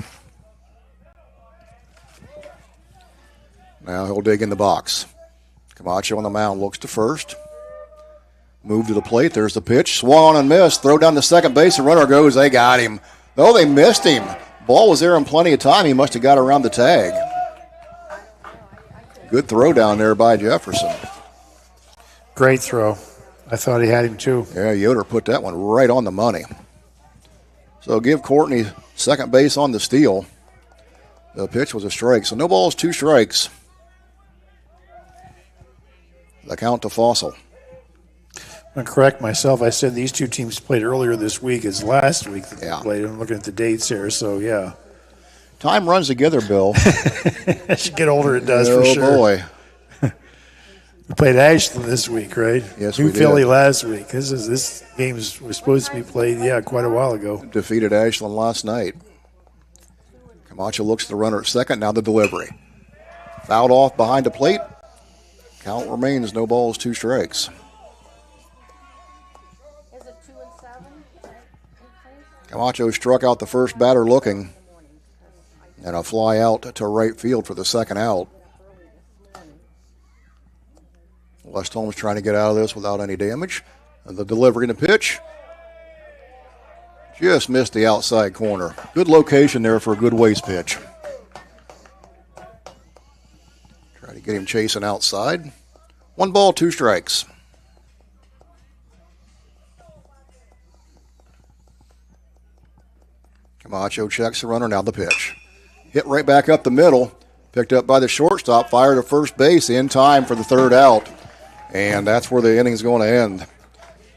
Now he'll dig in the box. Camacho on the mound looks to first. Move to the plate. There's the pitch. Swung on and missed. Throw down to second base. The runner goes. They got him. No, they missed him. Ball was there in plenty of time. He must have got around the tag. Good throw down there by Jefferson. Great throw. I thought he had him too. Yeah, Yoder put that one right on the money. So give Courtney second base on the steal. The pitch was a strike. So no balls, 2 strikes. The count to Fossil. I'm going to correct myself. I said these two teams played earlier this week as last week that they played. I'm looking at the dates here, so yeah. Time runs together, Bill. As you get older, it does for sure. Oh, boy. We played Ashland this week, right? Yes, New we did. Philly last week. This game was supposed to be played, quite a while ago. Defeated Ashland last night. Camacho looks at the runner at second. Now the delivery. Fouled off behind the plate. Count remains no balls, 2 strikes. Camacho struck out the first batter looking. And a fly out to right field for the second out. West Holmes trying to get out of this without any damage. And the delivery and the pitch. Just missed the outside corner. Good location there for a good waste pitch. Try to get him chasing outside. 1 ball, 2 strikes. Camacho checks the runner, now the pitch. Hit right back up the middle. Picked up by the shortstop, fired to first base in time for the third out. And that's where the inning's going to end.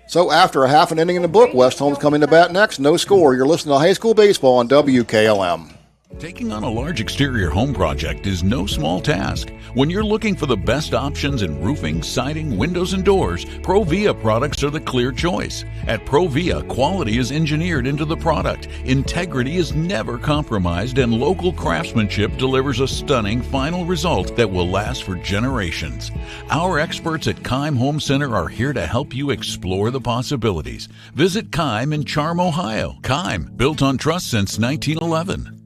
So after a half an inning in the book, West Holmes coming to bat next. No score. You're listening to high school baseball on WKLM. Taking on a large exterior home project is no small task. When you're looking for the best options in roofing, siding, windows, and doors, Provia products are the clear choice. At Provia, quality is engineered into the product, integrity is never compromised, and local craftsmanship delivers a stunning final result that will last for generations. Our experts at Keim Home Center are here to help you explore the possibilities. Visit Keim in Charm, Ohio. Keim, built on trust since 1911.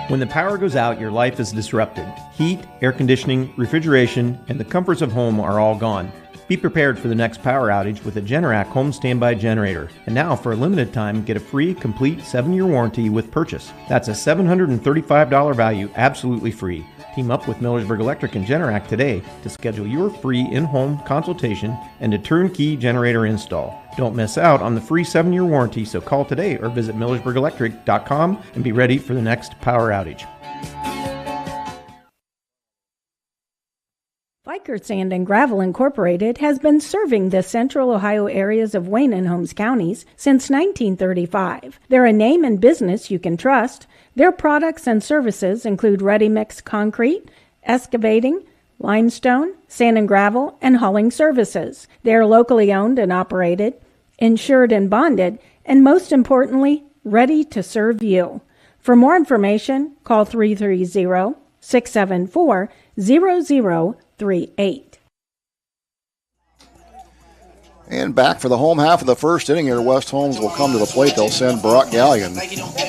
When the power goes out, your life is disrupted. Heat, air conditioning, refrigeration, and the comforts of home are all gone. Be prepared for the next power outage with a Generac home standby generator. And now, for a limited time, get a free, complete 7-year warranty with purchase. That's a $735 value, absolutely free. Team up with Millersburg Electric and Generac today to schedule your free in-home consultation and a turnkey generator install. Don't miss out on the free 7-year warranty, so call today or visit millersburgelectric.com and be ready for the next power outage. Fikert Sand and Gravel Incorporated has been serving the central Ohio areas of Wayne and Holmes counties since 1935. They're a name and business you can trust. Their products and services include ready-mix concrete, excavating, limestone, sand and gravel, and hauling services. They are locally owned and operated, insured and bonded, and most importantly, ready to serve you. For more information, call 330-674-0038. And back for the home half of the first inning here, West Holmes will come to the plate. They'll send Brock Gallion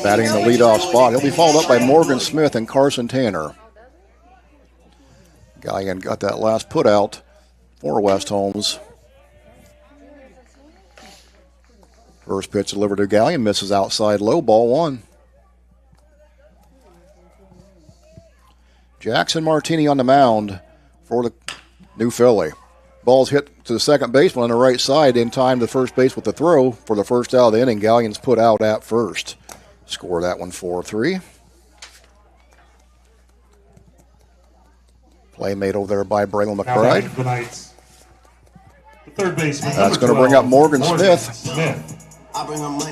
batting in the leadoff spot. He'll be followed up by Morgan Smith and Carson Tanner. Gallion got that last put out for West Holmes. First pitch delivered to Gallion, misses outside low, ball 1. Jackson Martini on the mound for the New Philly. Ball's hit to the second baseman on the right side in time to first base with the throw for the first out of the inning. Gallion's put out at first. Score that one 4-3. Play made over there by Braylon McBride. That's going to bring up Morgan Smith.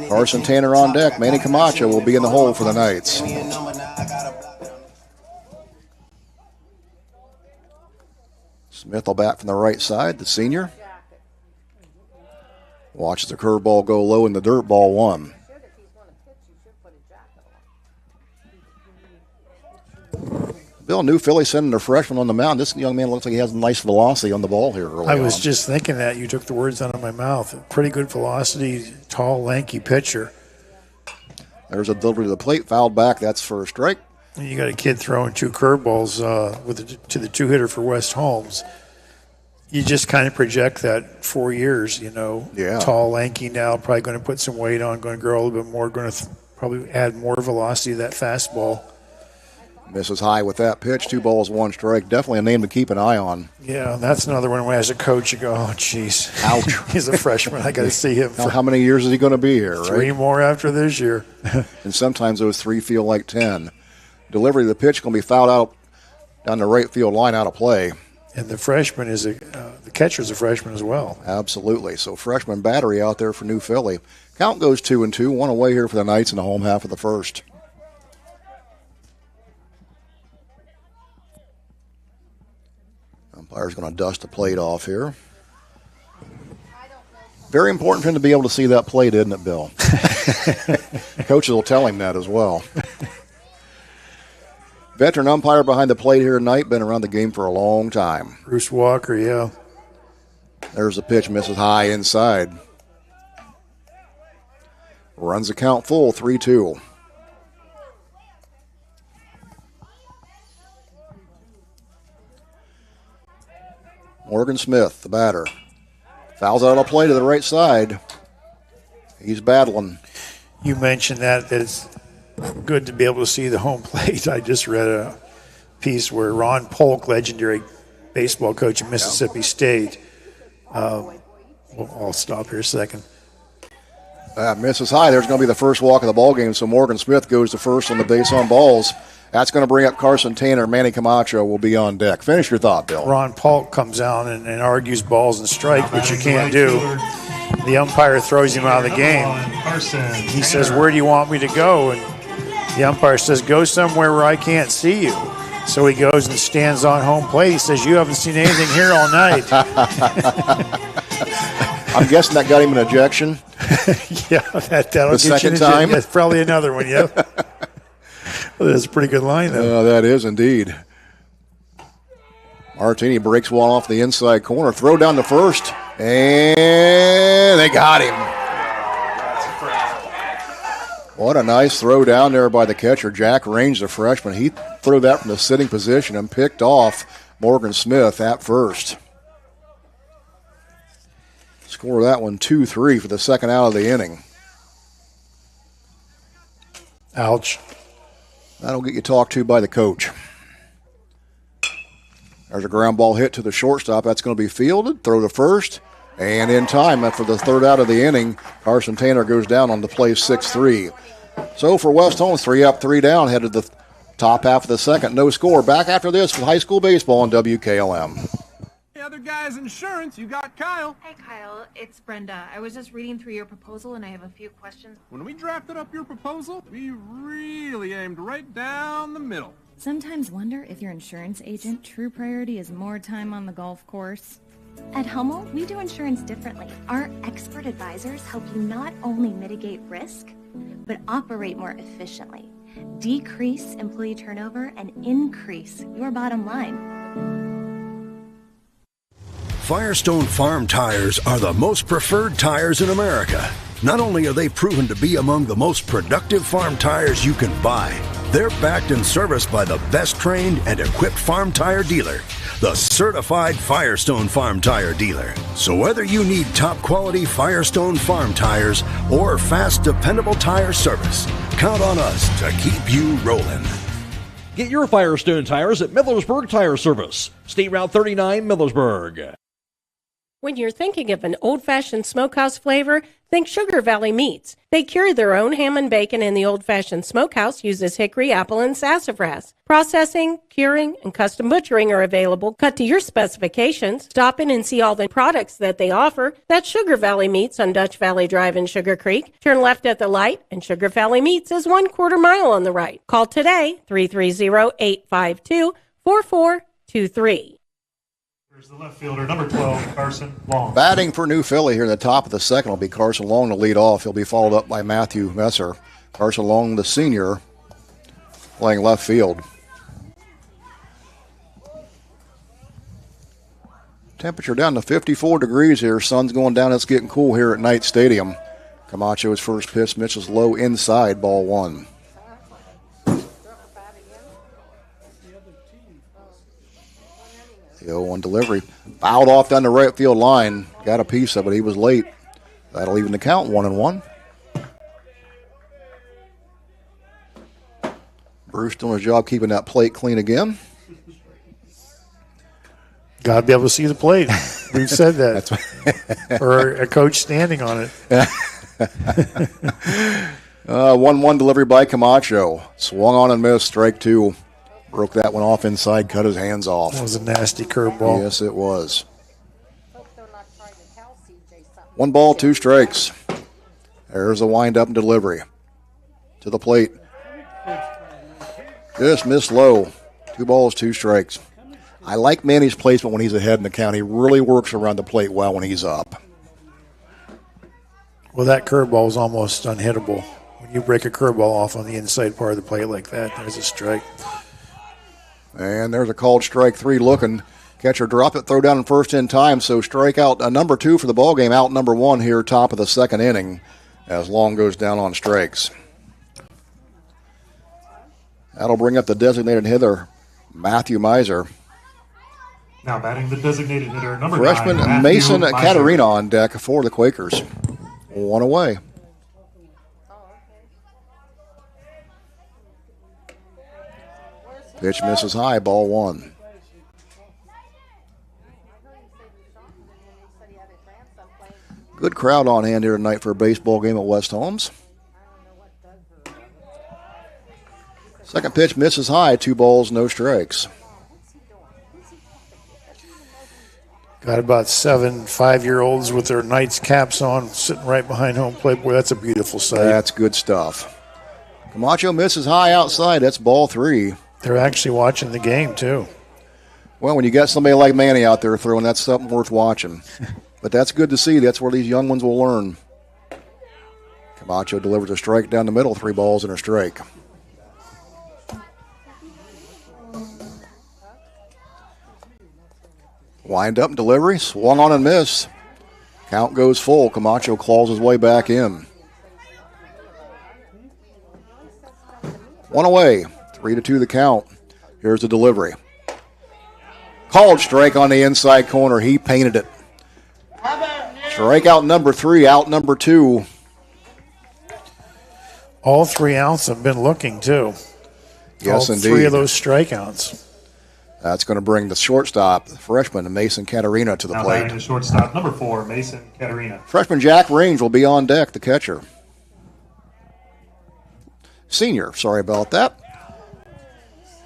Carson Tanner on deck. Manny Camacho will be in the hole for the Knights. Smith will bat from the right side, the senior. Watches the curveball go low in the dirt, ball 1. Bill, New Philly sending a freshman on the mound. This young man looks like he has nice velocity on the ball here early I was on. just thinking that. You took the words out of my mouth. Pretty good velocity, tall, lanky pitcher. There's a delivery to the plate, fouled back. That's for a strike. You got a kid throwing 2 curveballs to the 2-hitter for West Holmes. You just kind of project that 4 years, you know. Yeah. Tall, lanky now, probably going to put some weight on, going to grow a little bit more, going to probably add more velocity to that fastball. Misses high with that pitch. 2 balls, 1 strike. Definitely a name to keep an eye on. Yeah, that's another one where as a coach you go, oh, jeez. Ouch. He's a freshman. I got to see him. Now, how many years is he going to be here, right? 3 more after this year. And sometimes those 3 feel like 10. Delivery of the pitch going to be fouled out down the right field line, out of play. And the freshman is the catcher's a freshman as well. Absolutely. So freshman battery out there for New Philly. Count goes 2-2. 1 away here for the Knights in the home half of the first. Umpire's going to dust the plate off here. Very important for him to be able to see that plate, isn't it, Bill? Coaches will tell him that as well. Veteran umpire behind the plate here tonight, been around the game for a long time. Bruce Walker, yeah. There's the pitch, misses high inside. Runs the count full, 3-2. Morgan Smith, the batter. Fouls out of play to the right side. He's battling. You mentioned that it's good to be able to see the home plate. I just read a piece where Ron Polk, legendary baseball coach at Mississippi State. I'll stop here a second. Misses high. There's going to be the first walk of the ball game, so Morgan Smith goes to first on the base on balls. That's going to bring up Carson Tanner. Manny Camacho will be on deck. Finish your thought, Bill. Ron Polk comes down and argues balls and strikes, which you can't do. The umpire throws him out of the game. He says, "Where do you want me to go?" And the umpire says, "Go somewhere where I can't see you." So he goes and stands on home plate. He says, "You haven't seen anything here all night." I'm guessing that got him an ejection. Yeah, that'll the get second you time. That's probably another one, yeah. Well, that's a pretty good line, though. That is indeed. Martini breaks one off the inside corner. Throw down to first. And they got him. What a nice throw down there by the catcher, Jack Range, the freshman. He threw that from the sitting position and picked off Morgan Smith at first. Score that one 2-3 for the second out of the inning. Ouch. That'll get you talked to by the coach. There's a ground ball hit to the shortstop. That's going to be fielded. Throw to first. And in time, for the third out of the inning, Carson Tanner goes down on the play 6-3. So for West Holmes, 3 up, 3 down, headed to the top half of the second. No score. Back after this with high school baseball on WKLM. The other guy's insurance, you got Kyle. Hey, Kyle, it's Brenda. I was just reading through your proposal, and I have a few questions. When we drafted up your proposal, we really aimed right down the middle. Sometimes wonder if your insurance agent true priority is more time on the golf course. At Hummel, we do insurance differently. Our expert advisors help you not only mitigate risk, but operate more efficiently, decrease employee turnover, and increase your bottom line. Firestone Farm tires are the most preferred tires in America. Not only are they proven to be among the most productive farm tires you can buy, they're backed and serviced by the best trained and equipped farm tire dealer, the certified Firestone Farm Tire dealer. So whether you need top quality Firestone Farm tires or fast, dependable tire service, count on us to keep you rolling. Get your Firestone tires at Millersburg Tire Service, State Route 39, Millersburg. When you're thinking of an old-fashioned smokehouse flavor, think Sugar Valley Meats. They cure their own ham and bacon, and the old-fashioned smokehouse uses hickory, apple, and sassafras. Processing, curing, and custom butchering are available, cut to your specifications. Stop in and see all the products that they offer. That's Sugar Valley Meats on Dutch Valley Drive in Sugar Creek. Turn left at the light, and Sugar Valley Meats is 1/4 mile on the right. Call today, 330-852-4423. The left fielder, number 12, Carson Long. Batting for New Philly here in the top of the second will be Carson Long to lead off. He'll be followed up by Matthew Messer. Carson Long, the senior, playing left field. Temperature down to 54 degrees here. Sun's going down. It's getting cool here at Knight Stadium. Camacho's first pitch misses low inside, ball 1. The 0-1 delivery. Fouled off down the right field line. Got a piece of it. He was late. That'll even the count, 1-1. Bruce doing his job keeping that plate clean again. Got to be able to see the plate. We've said that. Or a coach standing on it. 1-1 delivery by Camacho. Swung on and missed. Strike 2. Broke that one off inside, cut his hands off. That was a nasty curveball. Yes, it was. 1 ball, 2 strikes. There's a wind-up and delivery. To the plate. Just missed low. 2 balls, 2 strikes. I like Manny's placement when he's ahead in the count. He really works around the plate well when he's up. Well, that curveball is almost unhittable. When you break a curveball off on the inside part of the plate like that, there's a strike. And there's a called strike 3 looking. Catcher drop it, throw down and first in time. So strikeout number 2 for the ball game. Out number 1 here, top of the second inning, as Long goes down on strikes. That'll bring up the designated hitter, Matthew Miser. Now batting the designated hitter, number freshman 9, Mason Matthew Caterina on deck for the Quakers. 1 away. Pitch misses high, ball 1. Good crowd on hand here tonight for a baseball game at West Holmes. Second pitch misses high, 2 balls, no strikes. Got about 7 5-year-olds with their Knights caps on, sitting right behind home plate. Boy, that's a beautiful sight. That's good stuff. Camacho misses high outside. That's ball 3. They're actually watching the game, too. Well, when you got somebody like Manny out there throwing, that's something worth watching. But that's good to see. That's where these young ones will learn. Camacho delivers a strike down the middle, 3 balls and a strike. Wind up and delivery, swung on and missed. Count goes full. Camacho claws his way back in. 1 away, 3-2 the count. Here's the delivery. Called strike on the inside corner. He painted it. Strikeout number 3, out number 2. All 3 outs have been looking, too. Yes, all indeed. 3 of those strikeouts. That's going to bring the shortstop, the freshman, Mason Caterina, to the now plate. batting the shortstop, number 4, Mason Caterina. Freshman Jack Range will be on deck, the catcher. Senior, sorry about that.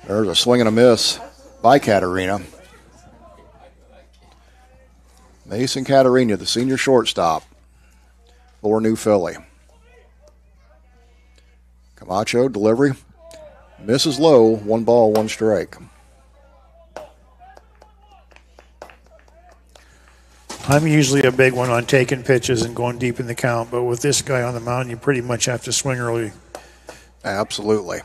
There's a swing and a miss by Caterina. Mason Caterina, the senior shortstop for New Philly. Camacho, delivery. Misses low, 1 ball, 1 strike. I'm usually a big one on taking pitches and going deep in the count, but with this guy on the mound, you pretty much have to swing early. Absolutely.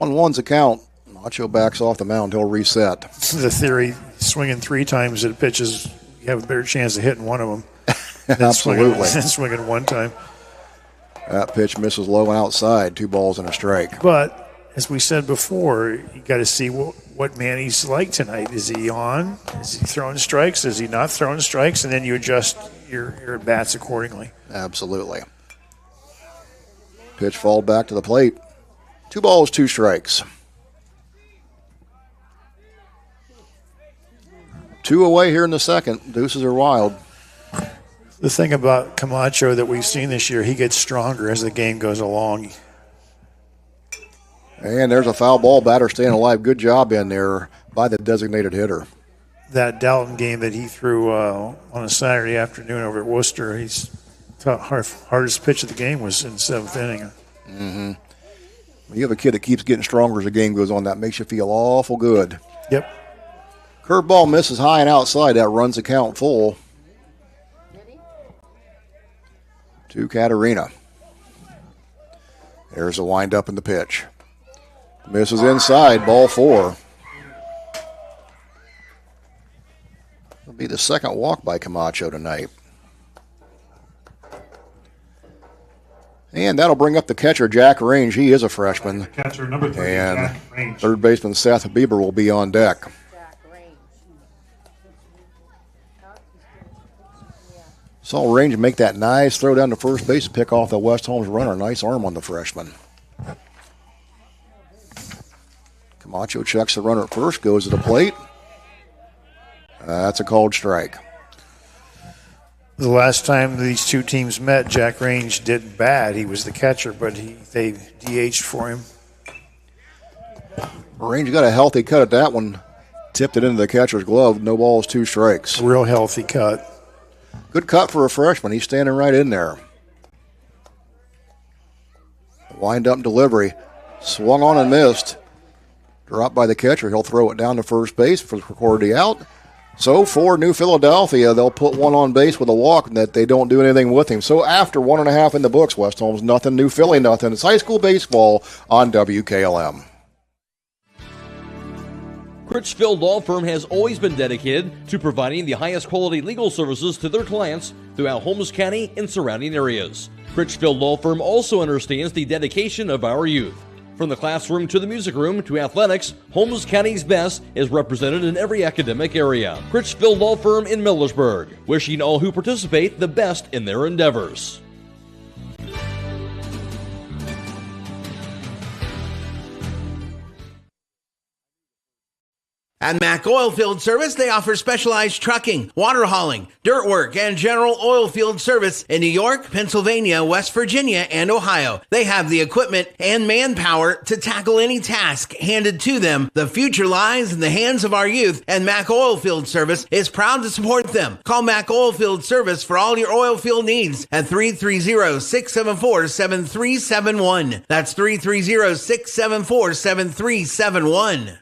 1-1's a count. Macho backs off the mound. He'll reset. The theory, swinging 3 times at pitches, you have a better chance of hitting one of them. Absolutely. Than swinging 1 time. That pitch misses low and outside. 2 balls and a strike. But as we said before, you got to see what Manny's like tonight. Is he on? Is he throwing strikes? Is he not throwing strikes? And then you adjust your at-bats accordingly. Absolutely. Pitch fall back to the plate. 2 balls, 2 strikes. 2 away here in the second. Deuces are wild. The thing about Camacho that we've seen this year, he gets stronger as the game goes along. And there's a foul ball. Batter staying alive. Good job in there by the designated hitter. That Dalton game that he threw on a Saturday afternoon over at Worcester, he's hardest pitch of the game was in the 7th inning. Mm-hmm. When you have a kid that keeps getting stronger as the game goes on, that makes you feel awful good. Yep. Curveball misses high and outside. That runs the count full. To Caterina. There's a windup in the pitch. Misses inside, ball 4. It'll be the second walk by Camacho tonight. And that'll bring up the catcher, Jack Range. He is a freshman. Catcher number 3, and Jack Range. Third baseman Seth Bieber will be on deck. Saw Range make that nice throw down to first base to pick off the West Holmes runner. Nice arm on the freshman. Camacho checks the runner at first, goes to the plate. That's a called strike. The last time these 2 teams met, Jack Range did bad. He was the catcher, but they DH'd for him. Range got a healthy cut at that one. Tipped it into the catcher's glove. No balls, 2 strikes. Real healthy cut. Good cut for a freshman. He's standing right in there. Wind up delivery. Swung on and missed. Dropped by the catcher. He'll throw it down to first base for the out. So for New Philadelphia, they'll put 1 on base with a walk that they don't do anything with him. So after 1.5 in the books, West Holmes nothing, New Philly nothing. It's high school baseball on WKLM. Critchfield Law Firm has always been dedicated to providing the highest quality legal services to their clients throughout Holmes County and surrounding areas. Critchfield Law Firm also understands the dedication of our youth. From the classroom to the music room to athletics, Holmes County's best is represented in every academic area. Critchfield Law Firm in Millersburg, wishing all who participate the best in their endeavors. At Mac Oilfield Service, they offer specialized trucking, water hauling, dirt work, and general oil field service in New York, Pennsylvania, West Virginia, and Ohio. They have the equipment and manpower to tackle any task handed to them. The future lies in the hands of our youth, and Mac Oilfield Service is proud to support them. Call Mac Oilfield Service for all your oil field needs at 330-674-7371. That's 330-674-7371.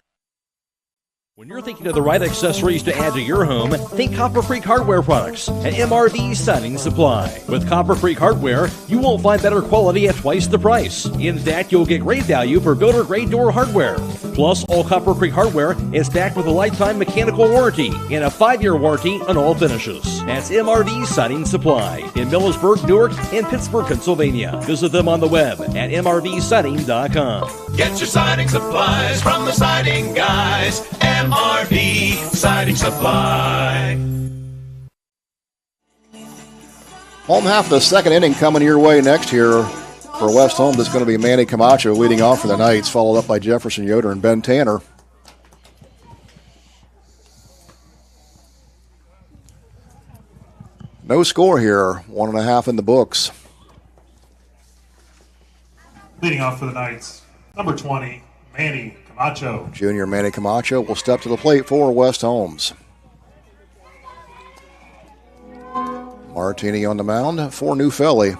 When you're thinking of the right accessories to add to your home, think Copper Creek Hardware products and MRV Siding Supply. With Copper Creek Hardware, you won't find better quality at twice the price. In fact, you'll get great value for builder-grade door hardware. Plus, all Copper Creek Hardware is backed with a lifetime mechanical warranty and a 5-year warranty on all finishes. That's MRV Siding Supply in Millersburg, Newark, and Pittsburgh, Pennsylvania. Visit them on the web at mrvsiding.com. Get your siding supplies from the siding guys. MRV Siding Supply. Home half of the second inning coming your way next here for West Holmes. It's going to be Manny Camacho leading off for the Knights, followed up by Jefferson Yoder and Ben Tanner. No score here, 1.5 in the books. Leading off for the Knights, number 20, Manny Camacho. Junior Manny Camacho will step to the plate for West Holmes. Martini on the mound for Newfelly.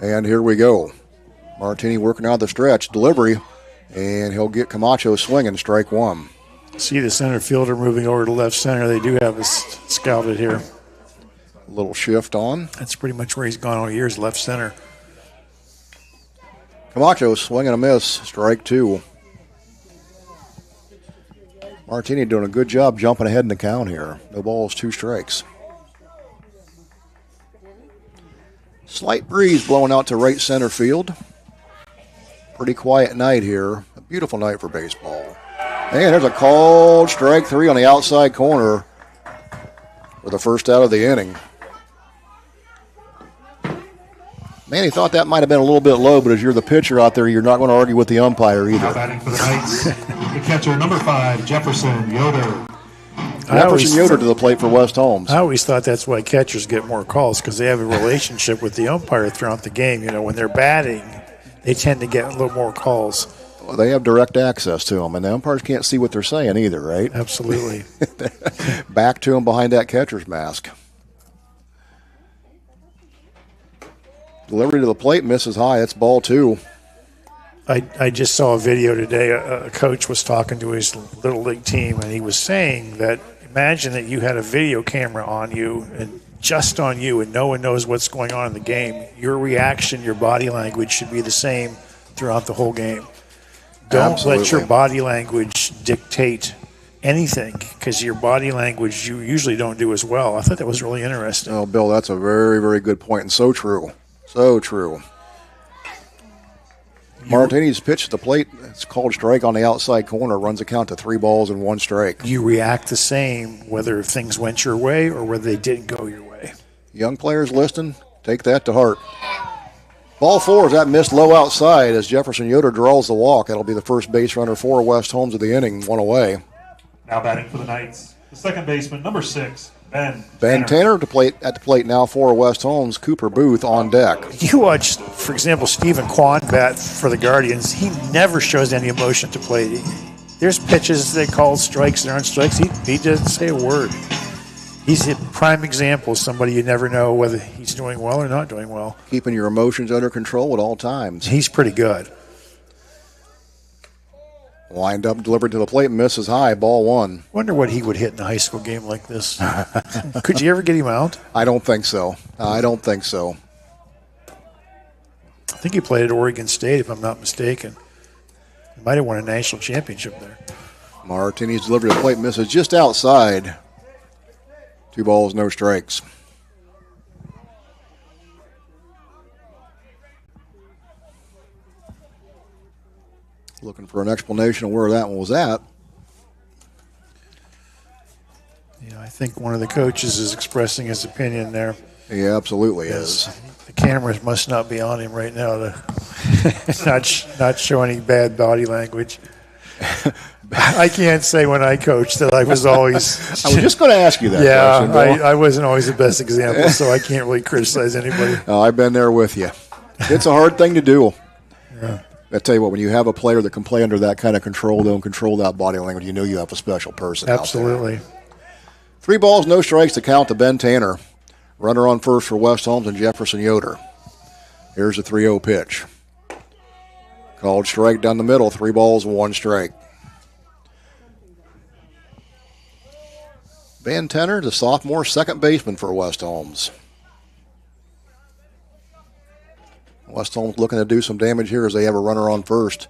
And here we go. Martini working out the stretch. Delivery. And he'll get Camacho swinging. Strike one. See the center fielder moving over to left center. They do have us scouted here. A little shift on. That's pretty much where he's gone all year, is left center. Camacho swing and a miss. Strike two. Martini doing a good job jumping ahead in the count here. No balls, 2 strikes. Slight breeze blowing out to right center field. Pretty quiet night here. A beautiful night for baseball. And there's a called strike 3 on the outside corner for the first out of the inning. Manny thought that might have been a little bit low, but as you're the pitcher out there, you're not going to argue with the umpire either. Now batting for the Knights, the catcher, number 5, Jefferson Yoder. Jefferson Yoder to the plate for West Holmes. I always thought that's why catchers get more calls, because they have a relationship with the umpire throughout the game. You know, when they're batting, they tend to get a little more calls. Well, they have direct access to them, and the umpires can't see what they're saying either, right? Absolutely. Back to him behind that catcher's mask. Delivery to the plate, misses high. It's ball 2. I just saw a video today. A coach was talking to his little league team, and he was saying that imagine that you had a video camera on you and just on you, and no one knows what's going on in the game. Your reaction, your body language should be the same throughout the whole game. Don't let your body language dictate anything, because your body language you usually don't do as well. I thought that was really interesting. Oh, Bill, that's a very, very good point, and so true. So true. Martini's pitch at the plate. It's called strike on the outside corner. Runs a count to 3 balls and 1 strike. You react the same whether things went your way or whether they didn't go your way. Young players listening, take that to heart. Ball 4 is that missed low outside as Jefferson Yoder draws the walk. That'll be the first base runner for West Holmes of the inning, 1 away. Now batting for the Knights, the second baseman, number 6, Ben Tanner at the plate now for West Holmes. Cooper Booth on deck. You watch, for example, Stephen Kwan bat for the Guardians. He never shows any emotion to plate. There's pitches they call strikes and aren't strikes. He doesn't say a word. He's a prime example of somebody you never know whether he's doing well or not doing well. Keeping your emotions under control at all times. He's pretty good. Lined up, delivered to the plate, misses high, ball 1. Wonder what he would hit in a high school game like this. Could you ever get him out? I don't think so. I think he played at Oregon State, if I'm not mistaken. He might have won a national championship there. Martini's delivery to the plate misses just outside. 2 balls, no strikes. Looking for an explanation of where that one was at. Yeah, I think one of the coaches is expressing his opinion there. He absolutely is. The cameras must not be on him right now to not show any bad body language. I can't say when I coached that I was always. I was just going to ask you that. Yeah, I wasn't always the best example, so I can't really criticize anybody. Oh, I've been there with you. It's a hard thing to do. Yeah. I tell you what, when you have a player that can play under that kind of control, though, and control that body language, you know you have a special person. Absolutely. Out there. 3 balls, no strikes to count to Ben Tanner. Runner on first for West Holmes and Jefferson Yoder. Here's a 3-0 pitch. Called strike down the middle, 3 balls, 1 strike. Ben Tanner, the sophomore second baseman for West Holmes. West Holmes looking to do some damage here as they have a runner on first.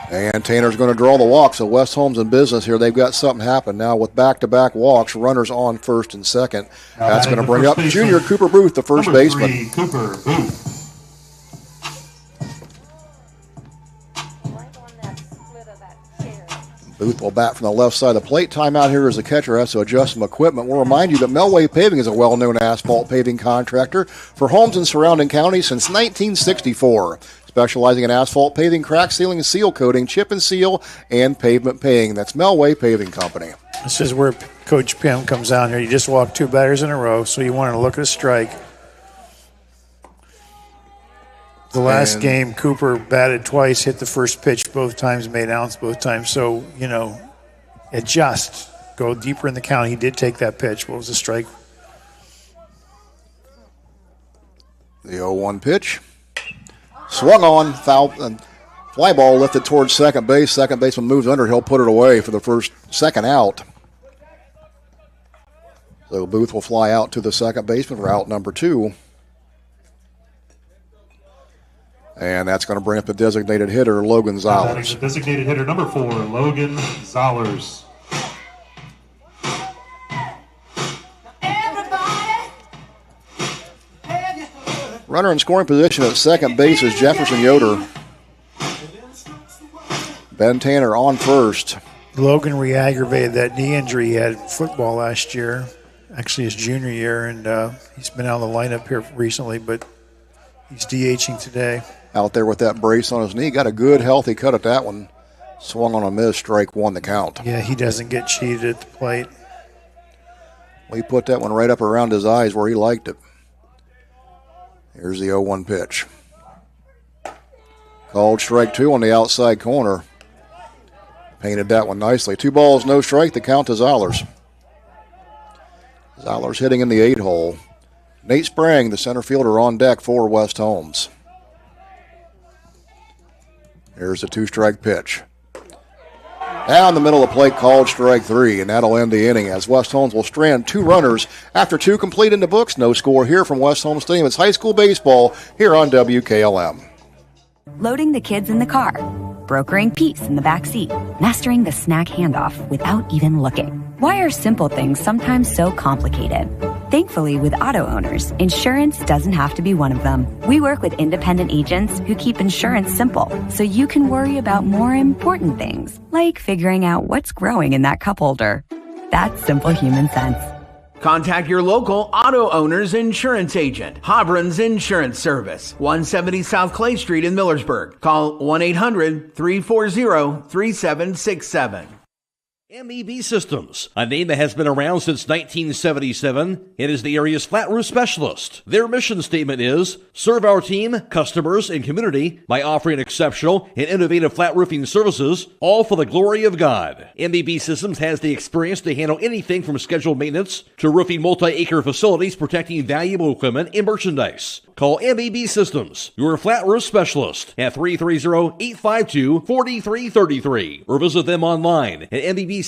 And Tanner's going to draw the walk, so West Holmes in business here. They've got something happen now with back-to-back walks, runners on first and second. That's going to bring up junior Cooper Booth, the first baseman. 3, Cooper Booth. Booth will bat from the left side of the plate. Timeout here as the catcher has to adjust some equipment. We'll remind you that Melway Paving is a well-known asphalt paving contractor for homes and surrounding counties since 1964. Specializing in asphalt paving, crack sealing, seal coating, chip and seal, and pavement paving. That's Melway Paving Company. This is where Coach Pim comes down here. You just walk 2 batters in a row, so you want to look at a strike. The last game, Cooper batted twice, hit the first pitch both times, made outs both times. So, adjust, go deeper in the count. He did take that pitch. What was the strike? The 0-1 pitch. Swung on, foul, fly ball lifted towards second base. Second baseman moves under. He'll put it away for the second out. So Booth will fly out to the second baseman for out number 2. And that's going to bring up the designated hitter, Logan Zollers. The designated hitter, number 4, Logan Zollers. Runner in scoring position at second base is Jefferson Yoder. Ben Tanner on first. Logan re-aggravated that knee injury he had in football last year, actually his junior year, and he's been out of the lineup here recently, but he's DHing today. Out there with that brace on his knee. Got a good, healthy cut at that one. Swung on a miss, strike 1 the count. Yeah, he doesn't get cheated at the plate. Well, he put that one right up around his eyes where he liked it. Here's the 0-1 pitch. Called strike 2 on the outside corner. Painted that one nicely. 2 balls, no strike. The count to Zollers. Zollers hitting in the 8 hole. Nate Sprang, the center fielder, on deck for West Holmes. Here's the 2-strike pitch. Down the middle of the plate, called strike 3, and that'll end the inning as West Holmes will strand 2 runners after 2 complete in the books. No score here from West Holmes Stadium. It's high school baseball here on WKLM. Loading the kids in the car, brokering peace in the back seat, mastering the snack handoff without even looking. Why are simple things sometimes so complicated? Thankfully, with auto owners, insurance doesn't have to be one of them. We work with independent agents who keep insurance simple, so you can worry about more important things, like figuring out what's growing in that cup holder. That's simple human sense. Contact your local auto owner's insurance agent. Hobron's Insurance Service, 170 South Clay Street in Millersburg. Call 1-800-340-3767. MEB Systems, a name that has been around since 1977. It is the area's flat roof specialist. Their mission statement is, serve our team, customers, and community by offering exceptional and innovative flat roofing services, all for the glory of God. MEB Systems has the experience to handle anything from scheduled maintenance to roofing multi-acre facilities protecting valuable equipment and merchandise. Call MEB Systems, your flat roof specialist, at 330-852-4333, or visit them online at MEBsystems.com.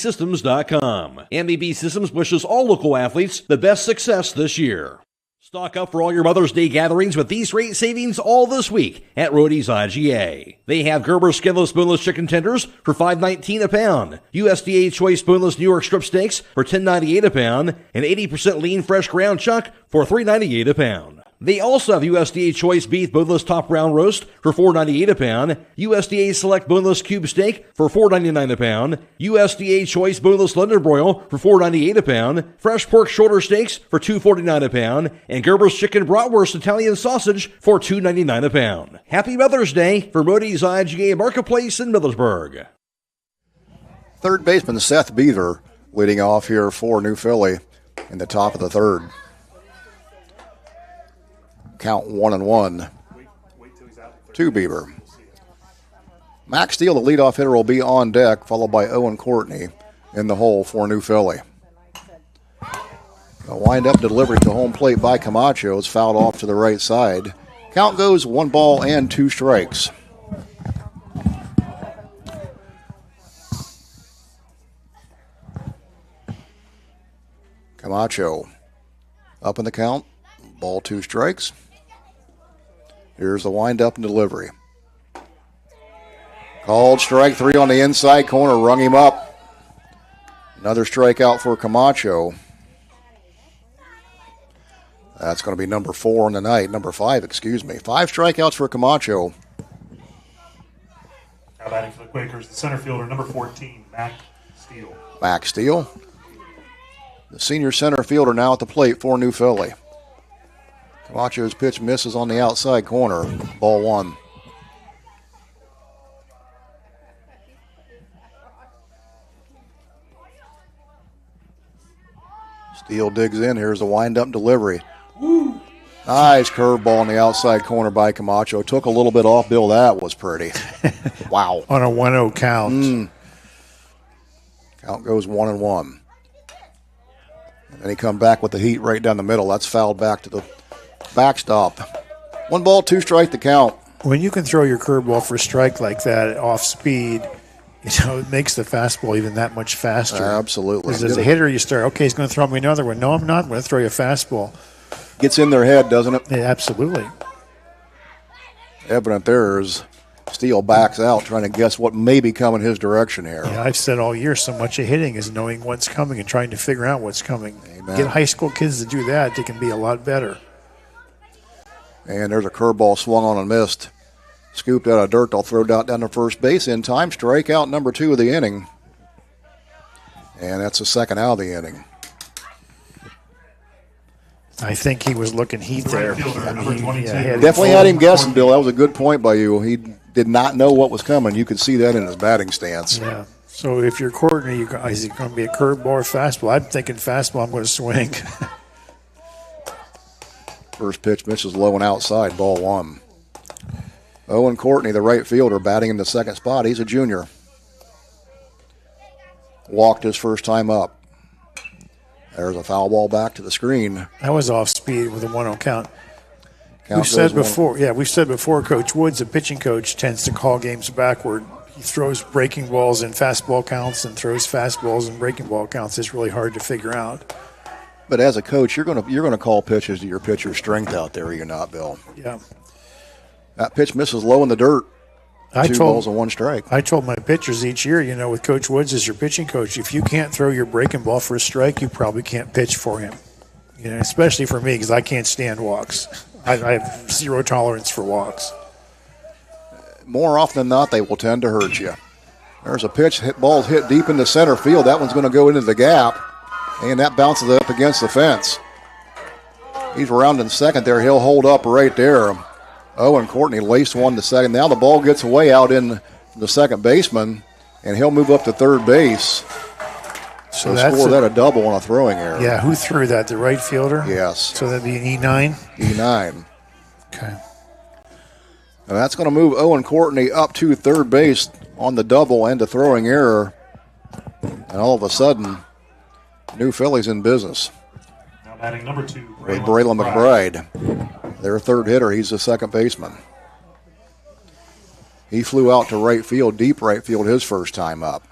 MEB Systems wishes all local athletes the best success this year. Stock up for all your Mother's Day gatherings with these great savings all this week at Rody's IGA. They have Gerber skinless, boneless chicken tenders for $5.19 a pound, USDA choice boneless New York strip steaks for $10.98 a pound, and 80% lean fresh ground chuck for $3.98 a pound. They also have USDA choice beef boneless top round roast for $4.98 a pound, USDA select boneless cube steak for $4.99 a pound, USDA choice boneless London broil for $4.98 a pound, fresh pork shoulder steaks for $2.49 a pound, and Gerber's chicken bratwurst Italian sausage for $2.99 a pound. Happy Mother's Day from Rody's IGA Marketplace in Middlesburg. Third baseman Seth Beaver leading off here for New Philly in the top of the third. Count 1-1 to Beaver. Max Steele, the leadoff hitter, will be on deck, followed by Owen Courtney in the hole for New Philly. A wind-up delivery to home plate by Camacho is fouled off to the right side. Count goes 1 ball and 2 strikes. Camacho up in the count, ball 2 strikes. Here's the wind-up and delivery. Called strike 3 on the inside corner, rung him up. Another strikeout for Camacho. That's going to be number 4 on the night. Number 5, excuse me. 5 strikeouts for Camacho. Now batting for the Quakers, the center fielder, number 14, Max Steele. Max Steele, the senior center fielder, now at the plate for New Philly. Camacho's pitch misses on the outside corner. Ball 1. Steele digs in. Here's the wind-up delivery. Woo. Nice curveball on the outside corner by Camacho. Took a little bit off Bill. That was pretty. Wow. On a 1-0 count. Count goes 1-1. And then he come back with the heat right down the middle. That's fouled back to the backstop. 1 ball, 2 strike to count. When you can throw your curveball for a strike like that off speed, it makes the fastball even that much faster. Absolutely. Because as a hitter, you start, okay, he's going to throw me another one. No, I'm not. I'm going to throw you a fastball. Gets in their head, doesn't it? Yeah, absolutely. Evident there is Steele backs out, trying to guess what may be coming his direction here. Yeah, I've said all year, so much of hitting is knowing what's coming and trying to figure out what's coming. Amen. Get high school kids to do that, they can be a lot better. And there's a curveball swung on and missed. Scooped out of dirt. They'll throw down to first base in time. Strikeout number 2 of the inning. And that's the second out of the inning. I think he was looking heat there. Definitely had him guessing, Bill. That was a good point by you. He did not know what was coming. You could see that in his batting stance. Yeah. So if you're Courtney, is it going to be a curveball or fastball? I'm thinking fastball. I'm going to swing. First pitch misses low and outside. Ball 1. Owen Courtney, the right fielder, batting in the second spot. He's a junior. Walked his first time up. There's a foul ball back to the screen. That was off speed with a 1-0 count. We've said before, Coach Woods, the pitching coach, tends to call games backward. He throws breaking balls in fastball counts and throws fastballs in breaking ball counts. It's really hard to figure out. But as a coach, you're going to call pitches to your pitcher's strength out there, are you not, Bill? Yeah. That pitch misses low in the dirt. 2 balls and 1 strike. I told my pitchers each year, with Coach Woods as your pitching coach, if you can't throw your breaking ball for a strike, you probably can't pitch for him. Especially for me, because I can't stand walks. I have 0 tolerance for walks. More often than not, they will tend to hurt you. There's a pitch, ball's hit deep into center field. That one's going to go into the gap, and that bounces up against the fence. He's rounding second there. He'll hold up right there. Owen Courtney laced one to second. Now the ball gets away out in the second baseman, and he'll move up to third base. So score that a double on a throwing error. Yeah, who threw that? The right fielder? Yes. So that'd be an E9? E9. Okay. And that's going to move Owen Courtney up to third base on the double and a throwing error. And all of a sudden, New Philly's in business. Now batting number 2, Braylon McBride. Their third hitter. He's the second baseman. He flew out to right field, deep right field, his first time up.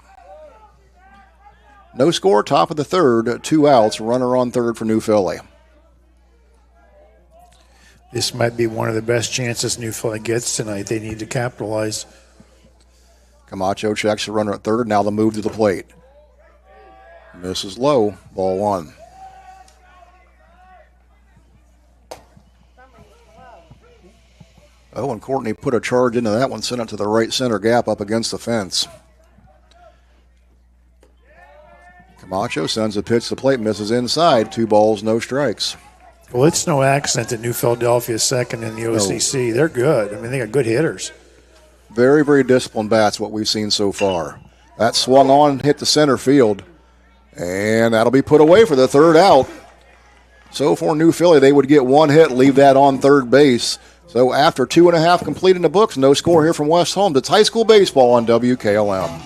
No score, top of the third, 2 outs, runner on third for New Philly. this might be one of the best chances Newfield gets tonight. They need to capitalize. Camacho checks the runner at third. Now the move to the plate. Misses low. Ball one. Oh, and Courtney put a charge into that one, sent it to the right center gap up against the fence. Camacho sends a pitch to the plate, misses inside. 2 balls, no strikes. Well, it's no accident that New Philadelphia is second in the OCC. No. They're good. I mean, they got good hitters. Very, very disciplined bats, what we've seen so far. That swung on, hit the center field, and that'll be put away for the third out. So for New Philly, they would get 1 hit, leave that on third base. So after 2.5 complete in the books, no score here from West Holmes. It's high school baseball on WKLM.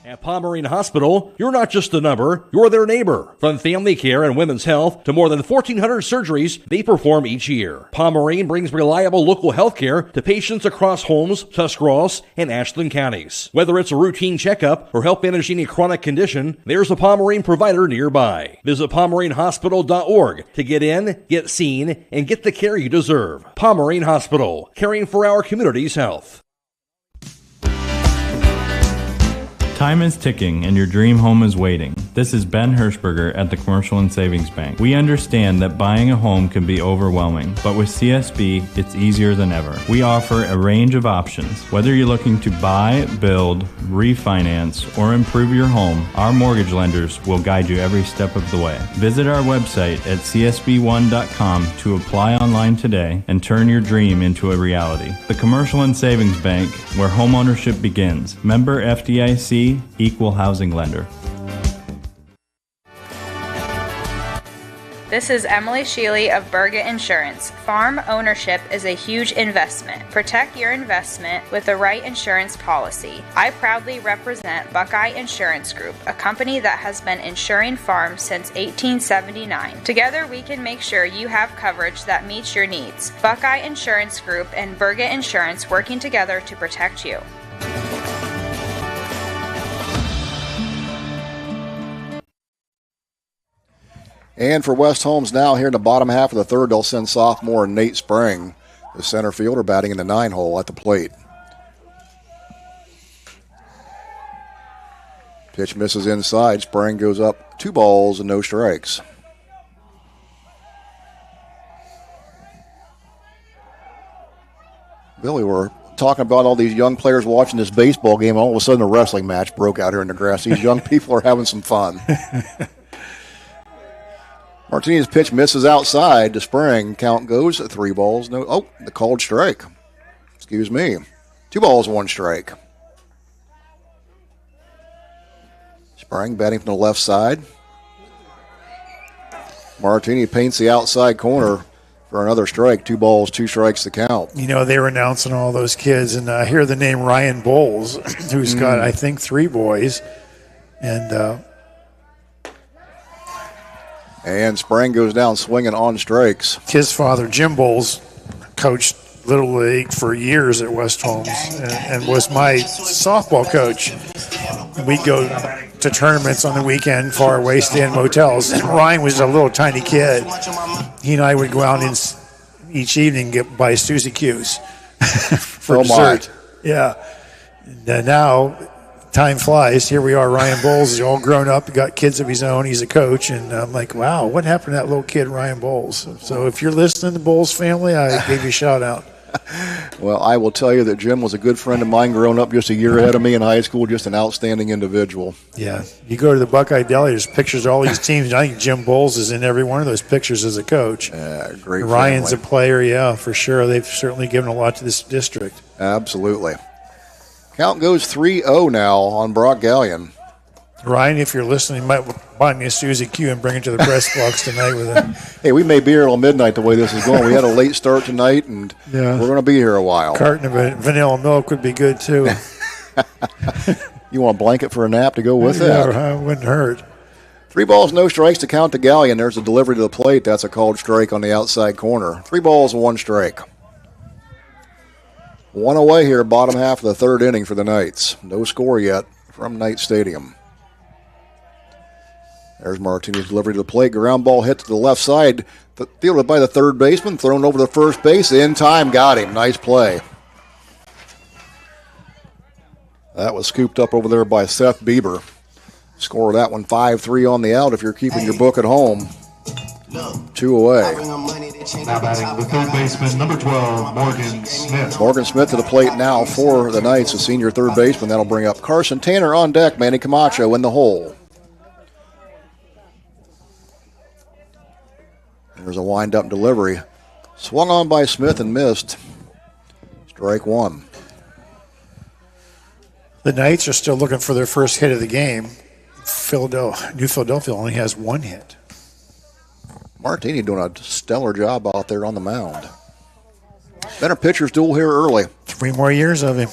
At Pomerene Hospital, you're not just a number, you're their neighbor. From family care and women's health to more than 1,400 surgeries they perform each year. Pomerene brings reliable local health care to patients across Holmes, Tuscarawas, and Ashland counties. Whether it's a routine checkup or help manage any chronic condition, there's a Pomerene provider nearby. Visit PomereneHospital.org to get in, get seen, and get the care you deserve. Pomerene Hospital, caring for our community's health. Time is ticking and your dream home is waiting. This is Ben Hirschberger at the Commercial and Savings Bank. We understand that buying a home can be overwhelming, but with CSB, it's easier than ever. We offer a range of options. Whether you're looking to buy, build, refinance, or improve your home, our mortgage lenders will guide you every step of the way. Visit our website at csb1.com to apply online today and turn your dream into a reality. The Commercial and Savings Bank, where homeownership begins. Member FDIC, Equal Housing Lender. This is Emily Sheely of Berget Insurance. Farm ownership is a huge investment. Protect your investment with the right insurance policy. I proudly represent Buckeye Insurance Group, a company that has been insuring farms since 1879. Together we can make sure you have coverage that meets your needs. Buckeye Insurance Group and Berget Insurance working together to protect you. And for West Holmes now, here in the bottom half of the third, they'll send sophomore Nate Sprang, the center fielder, batting in the 9-hole at the plate. Pitch misses inside. Sprang goes up 2 balls and no strikes. Billy, we're talking about all these young players watching this baseball game, and all of a sudden a wrestling match broke out here in the grass. These young people are having some fun. Martinez's pitch misses outside to Sprang. Count goes 3 balls. No. Oh, the called strike. Excuse me. 2 balls, 1 strike. Sprang batting from the left side. Martinez paints the outside corner for another strike. 2 balls, 2 strikes to count. You know, they were announcing all those kids, and I hear the name Ryan Bowles, who's got, I think, 3 boys. And Sprang goes down swinging on strikes. His father, Jim Bowles, coached Little League for years at West Holmes and was my softball coach. We'd go to tournaments on the weekend, far away, stay in motels. And Ryan was a little tiny kid. He and I would go out each evening and buy Suzy Q's for dessert. Yeah. And now time flies. Here we are. Ryan Bowles is all grown up. He got kids of his own. He's a coach. And I'm like, wow, what happened to that little kid, Ryan Bowles? So if you're listening to the Bowles family, I gave you a shout out. Well, I will tell you that Jim was a good friend of mine growing up, just a year ahead of me in high school, just an outstanding individual. Yeah. You go to the Buckeye Deli, there's pictures of all these teams. I think Jim Bowles is in every one of those pictures as a coach. Great Ryan's family. A player, yeah, for sure. They've certainly given a lot to this district. Absolutely. Count goes 3-0 now on Brock Gallion. Ryan, if you're listening, you might buy me a Suzy Q and bring it to the press box tonight with it. Hey, we may be here till midnight the way this is going. We had a late start tonight, and we're going to be here a while. Carton of vanilla milk would be good, too. You want a blanket for a nap to go with that? Yeah, it wouldn't hurt. 3 balls, no strikes to count to Gallion. There's a delivery to the plate. That's a called strike on the outside corner. 3 balls, 1 strike. 1 away here, bottom half of the third inning for the Knights. No score yet from Knight Stadium. There's Martinez's delivery to the plate. Ground ball hit to the left side. Fielded by the third baseman. Thrown over to first base. In time. Got him. Nice play. That was scooped up over there by Seth Bieber. Score that one 5-3 on the out if you're keeping your book at home. 2 away. Now batting the third baseman, number 12, Morgan Smith. Morgan Smith to the plate now for the Knights, the senior third baseman. That'll bring up Carson Tanner on deck. Manny Camacho in the hole. There's a wind-up delivery. Swung on by Smith and missed. Strike one. The Knights are still looking for their first hit of the game. New Philadelphia only has one hit. Martini doing a stellar job out there on the mound. Better pitcher's duel here early. 3 more years of him.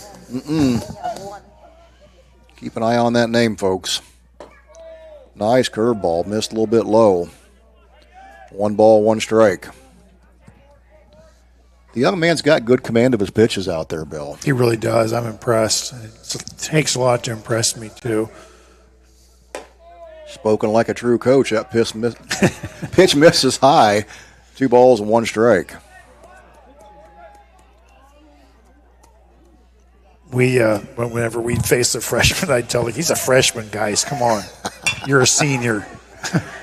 Keep an eye on that name, folks. Nice curveball. Missed a little bit low. 1 ball, 1 strike. The young man's got good command of his pitches out there, Bill. He really does. I'm impressed. It takes a lot to impress me, too. Spoken like a true coach. That pitch misses high. 2 balls and 1 strike. Whenever we face a freshman, I'd tell him, he's a freshman, guys. Come on. You're a senior.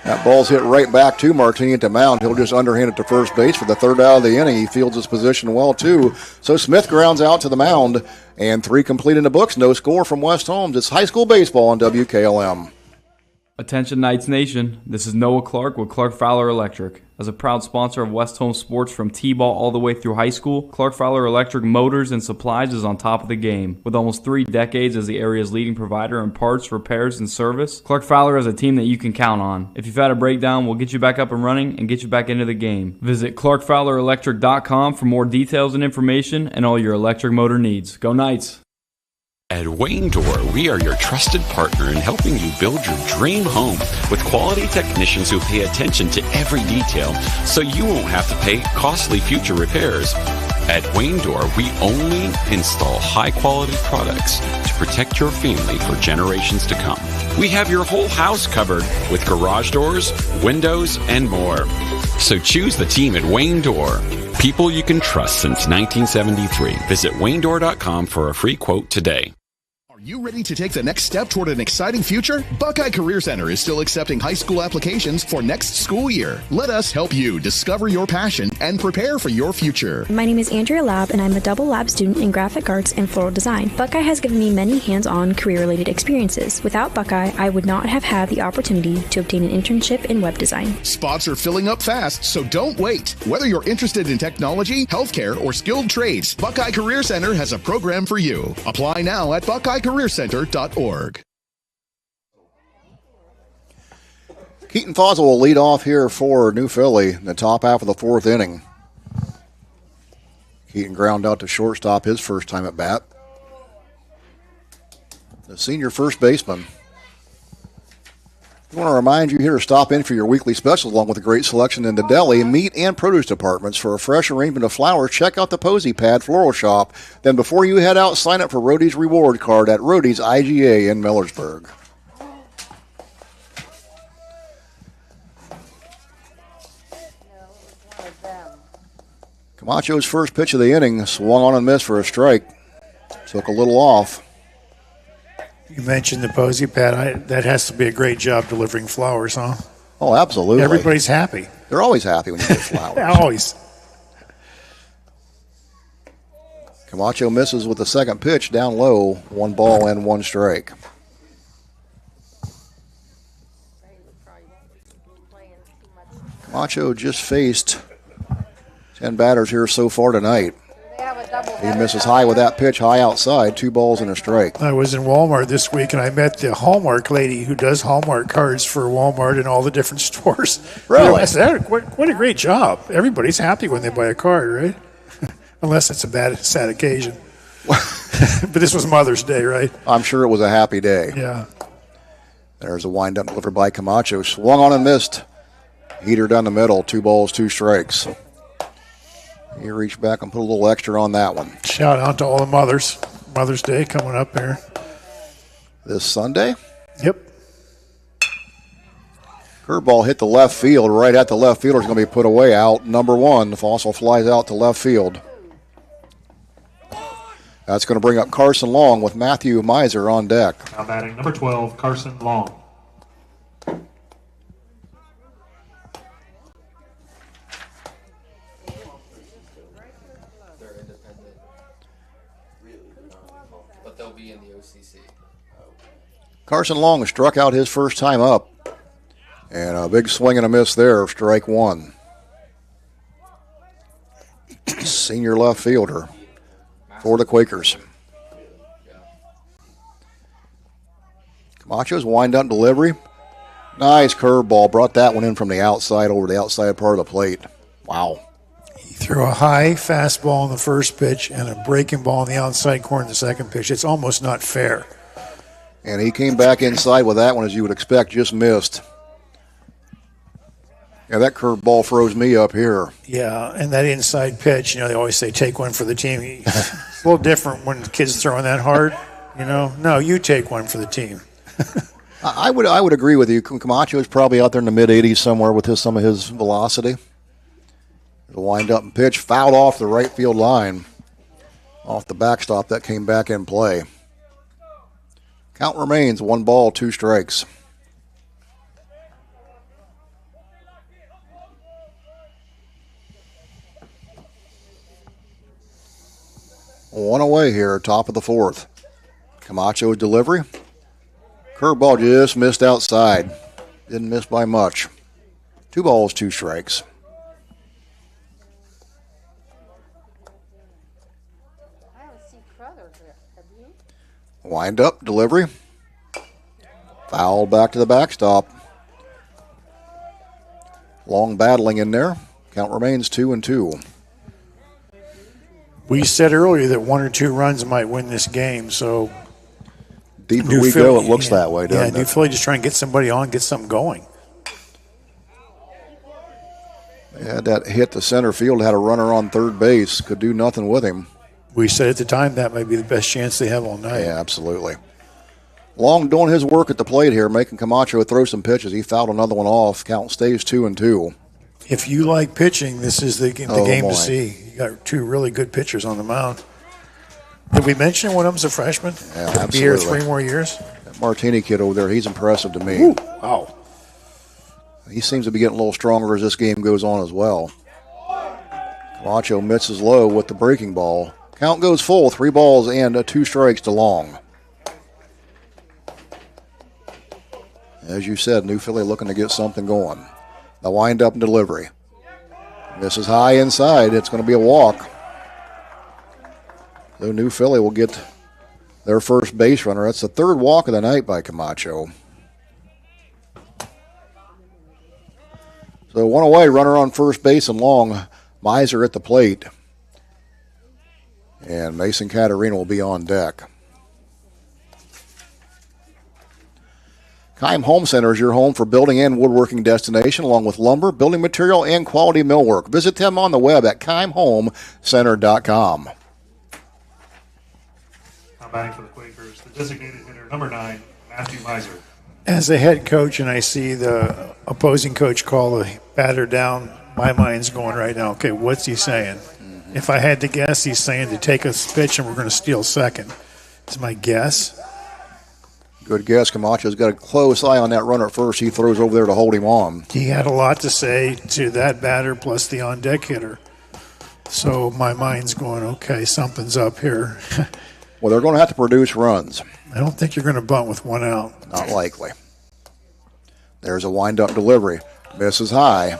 That ball's hit right back to Martini at the mound. He'll just underhand it to first base for the third out of the inning. He fields his position well, too. So Smith grounds out to the mound, and 3 complete in the books. No score from West Holmes. It's high school baseball on WKLM. Attention Knights Nation, this is Noah Clark with Clark Fowler Electric. As a proud sponsor of West Holmes sports from T-ball all the way through high school, Clark Fowler Electric Motors and Supplies is on top of the game. With almost 3 decades as the area's leading provider in parts, repairs, and service, Clark Fowler is a team that you can count on. If you've had a breakdown, we'll get you back up and running and get you back into the game. Visit ClarkFowlerElectric.com for more details and information and all your electric motor needs. Go Knights! At Wayne Door, we are your trusted partner in helping you build your dream home with quality technicians who pay attention to every detail so you won't have to pay costly future repairs. At Wayne Door, we only install high-quality products to protect your family for generations to come. We have your whole house covered with garage doors, windows, and more. So choose the team at Wayne Door. People you can trust since 1973. Visit WayneDoor.com for a free quote today. Are you ready to take the next step toward an exciting future? Buckeye Career Center is still accepting high school applications for next school year. Let us help you discover your passion and prepare for your future. My name is Andrea Lab, and I'm a double lab student in graphic arts and floral design. Buckeye has given me many hands-on career-related experiences. Without Buckeye, I would not have had the opportunity to obtain an internship in web design. Spots are filling up fast, so don't wait. Whether you're interested in technology, healthcare, or skilled trades, Buckeye Career Center has a program for you. Apply now at BuckeyeCareerCenter.org. Keaton Fossil will lead off here for New Philly in the top half of the 4th inning. Keaton ground out to shortstop his first time at bat. The senior first baseman. I want to remind you here to stop in for your weekly specials along with a great selection in the deli, meat, and produce departments. For a fresh arrangement of flowers, check out the Posy Pad Floral Shop. Then before you head out, sign up for Rody's Reward Card at Rody's IGA in Millersburg. Camacho's first pitch of the inning swung on and missed for a strike. Took a little off. You mentioned the Posy Pad. That has to be a great job delivering flowers, huh? Oh, absolutely. Everybody's happy. They're always happy when you get flowers. Always. Camacho misses with the second pitch down low. 1 ball and 1 strike. Camacho just faced 10 batters here so far tonight. He misses high with that pitch, high outside, 2 balls and a strike. I was in Walmart this week, and I met the Hallmark lady who does Hallmark cards for Walmart and all the different stores. Really? I said, what a great job. Everybody's happy when they buy a card, right? Unless it's a sad occasion. But this was Mother's Day, right? I'm sure it was a happy day. Yeah. There's a windup delivered by Camacho. Swung on and missed. Heater down the middle, 2 balls, 2 strikes. He reached back and put a little extra on that one. Shout out to all the mothers. Mother's Day coming up here. This Sunday? Yep. Curveball hit the left field, right at the left fielder. Is going to be put away out. Number 1, Fossil flies out to left field. That's going to bring up Carson Long with Matthew Miser on deck. Now batting number 12, Carson Long. They're independent. But they'll be in the OCC. Carson Long struck out his first time up. And a big swing and a miss there, strike 1. Senior left fielder for the Quakers. Camacho's wind-up delivery. Nice curveball. Brought that one in from the outside over the outside part of the plate. Wow. He threw a high fastball on the first pitch and a breaking ball on the outside corner in the second pitch. It's almost not fair. And he came back inside with that one, as you would expect, just missed. Yeah, that curveball froze me up here. Yeah, and that inside pitch, they always say take one for the team. It's a little different when the kid's throwing that hard, No, you take one for the team. I would agree with you. Camacho is probably out there in the mid-80s somewhere with some of his velocity. The wind-up and pitch fouled off the right field line. Off the backstop, that came back in play. Count remains 1 ball, 2 strikes. One away here, top of the 4th. Camacho's delivery. Curveball just missed outside. Didn't miss by much. 2 balls, 2 strikes. Wind up, delivery. Foul back to the backstop. Long battling in there. Count remains 2-2. We said earlier that 1 or 2 runs might win this game, so deeper we go, it looks that way, doesn't it? Yeah, New Philly just trying to get somebody on, get something going. They had that hit to center field, had a runner on third base, could do nothing with him. We said at the time that might be the best chance they have all night. Yeah, absolutely. Long doing his work at the plate here, making Camacho throw some pitches. He fouled another one off. Count stays 2-2. If you like pitching, this is the game to see. You got 2 really good pitchers on the mound. Did we mention one of them's a freshman? Yeah, Could absolutely. be here 3 more years. That Martini kid over there, he's impressive to me. Ooh, wow. He seems to be getting a little stronger as this game goes on as well. Camacho misses low with the breaking ball. Count goes full, 3 balls and 2 strikes to Long. As you said, New Philly looking to get something going. The wind-up and delivery. Misses high inside. It's going to be a walk. So New Philly will get their first base runner. That's the 3rd walk of the night by Camacho. So 1 away, runner on first base and Long. Miser at the plate. And Mason Caterina will be on deck. Keim Home Center is your home for building and woodworking destination, along with lumber, building material, and quality millwork. Visit them on the web at KeimHomeCenter.com. Now batting for the Quakers, the designated hitter, number 9, Matthew Miser. As a head coach and I see the opposing coach call the batter down, my mind's going right now, okay, what's he saying? If I had to guess, he's saying to take a pitch and we're going to steal second. It's my guess. Good guess. Camacho's got a close eye on that runner at first. He throws over there to hold him on. He had a lot to say to that batter plus the on-deck hitter. So my mind's going, okay, something's up here. Well, they're going to have to produce runs. I don't think you're going to bunt with 1 out. Not likely. There's a wind-up delivery. Misses high.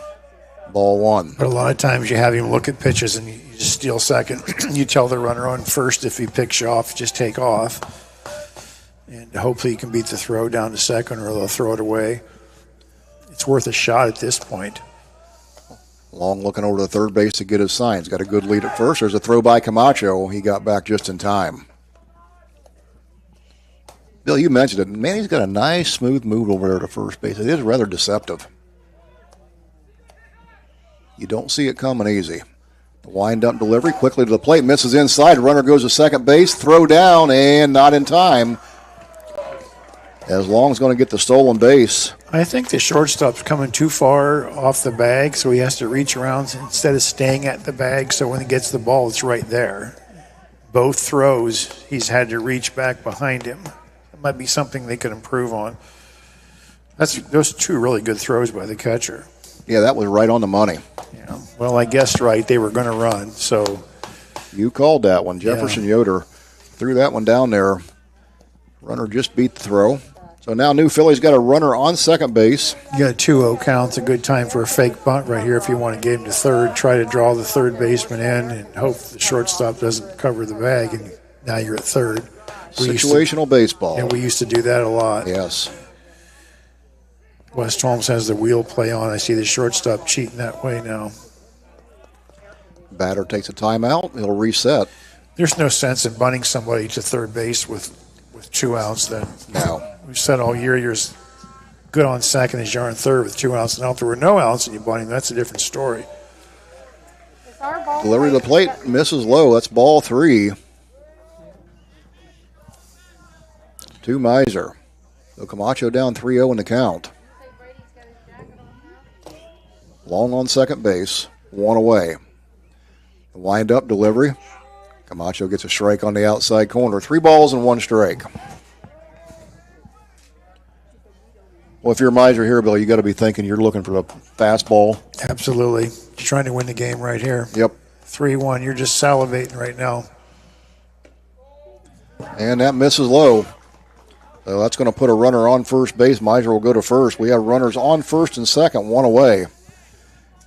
Ball 1. But a lot of times you have him look at pitches and you just steal second. You tell the runner on first if he picks you off, just take off. And hopefully you can beat the throw down to second or they'll throw it away. It's worth a shot at this point. Long looking over to third base to get his sign. He's got a good lead at first. There's a throw by Camacho. He got back just in time. Bill, you mentioned it. Man, he's got a nice, smooth move over there to first base. It is rather deceptive. You don't see it coming easy. The wind-up delivery quickly to the plate. Misses inside. Runner goes to second base. Throw down and not in time. as long as he's going to get the stolen base. I think the shortstop's coming too far off the bag, so he has to reach around instead of staying at the bag, so when he gets the ball, it's right there. Both throws, he's had to reach back behind him. It might be something they could improve on. Those are 2 really good throws by the catcher. Yeah, that was right on the money. Yeah. Well, I guessed right. They were going to run, so. You called that one. Jefferson Yoder threw that one down there. Runner just beat the throw. So now New Philly's got a runner on second base. You got a 2-0 count. It's a good time for a fake bunt right here if you want to get him to third. Try to draw the third baseman in and hope the shortstop doesn't cover the bag, and now you're at third. Situational baseball. Yeah, we used to do that a lot. Yes. West Holmes has the wheel play on. I see the shortstop cheating that way now. Batter takes a timeout. He'll reset. There's no sense in bunting somebody to third base with 2 outs then. No. We've said all year you're as good on second as you are on third with 2 outs. Now if there were no outs and you bunt him, that's a different story. Delivery to the plate misses low. That's ball 3. To Miser. So Camacho down 3-0 in the count. Long on second base. 1 away. Wind up delivery. Camacho gets a strike on the outside corner. 3 balls and 1 strike. Well, if you're a Miser here, Bill, you got to be thinking you're looking for the fastball. Absolutely. You're trying to win the game right here. Yep. 3-1. You're just salivating right now. And that misses low. So that's going to put a runner on first base. Miser will go to first. We have runners on first and second, 1 away.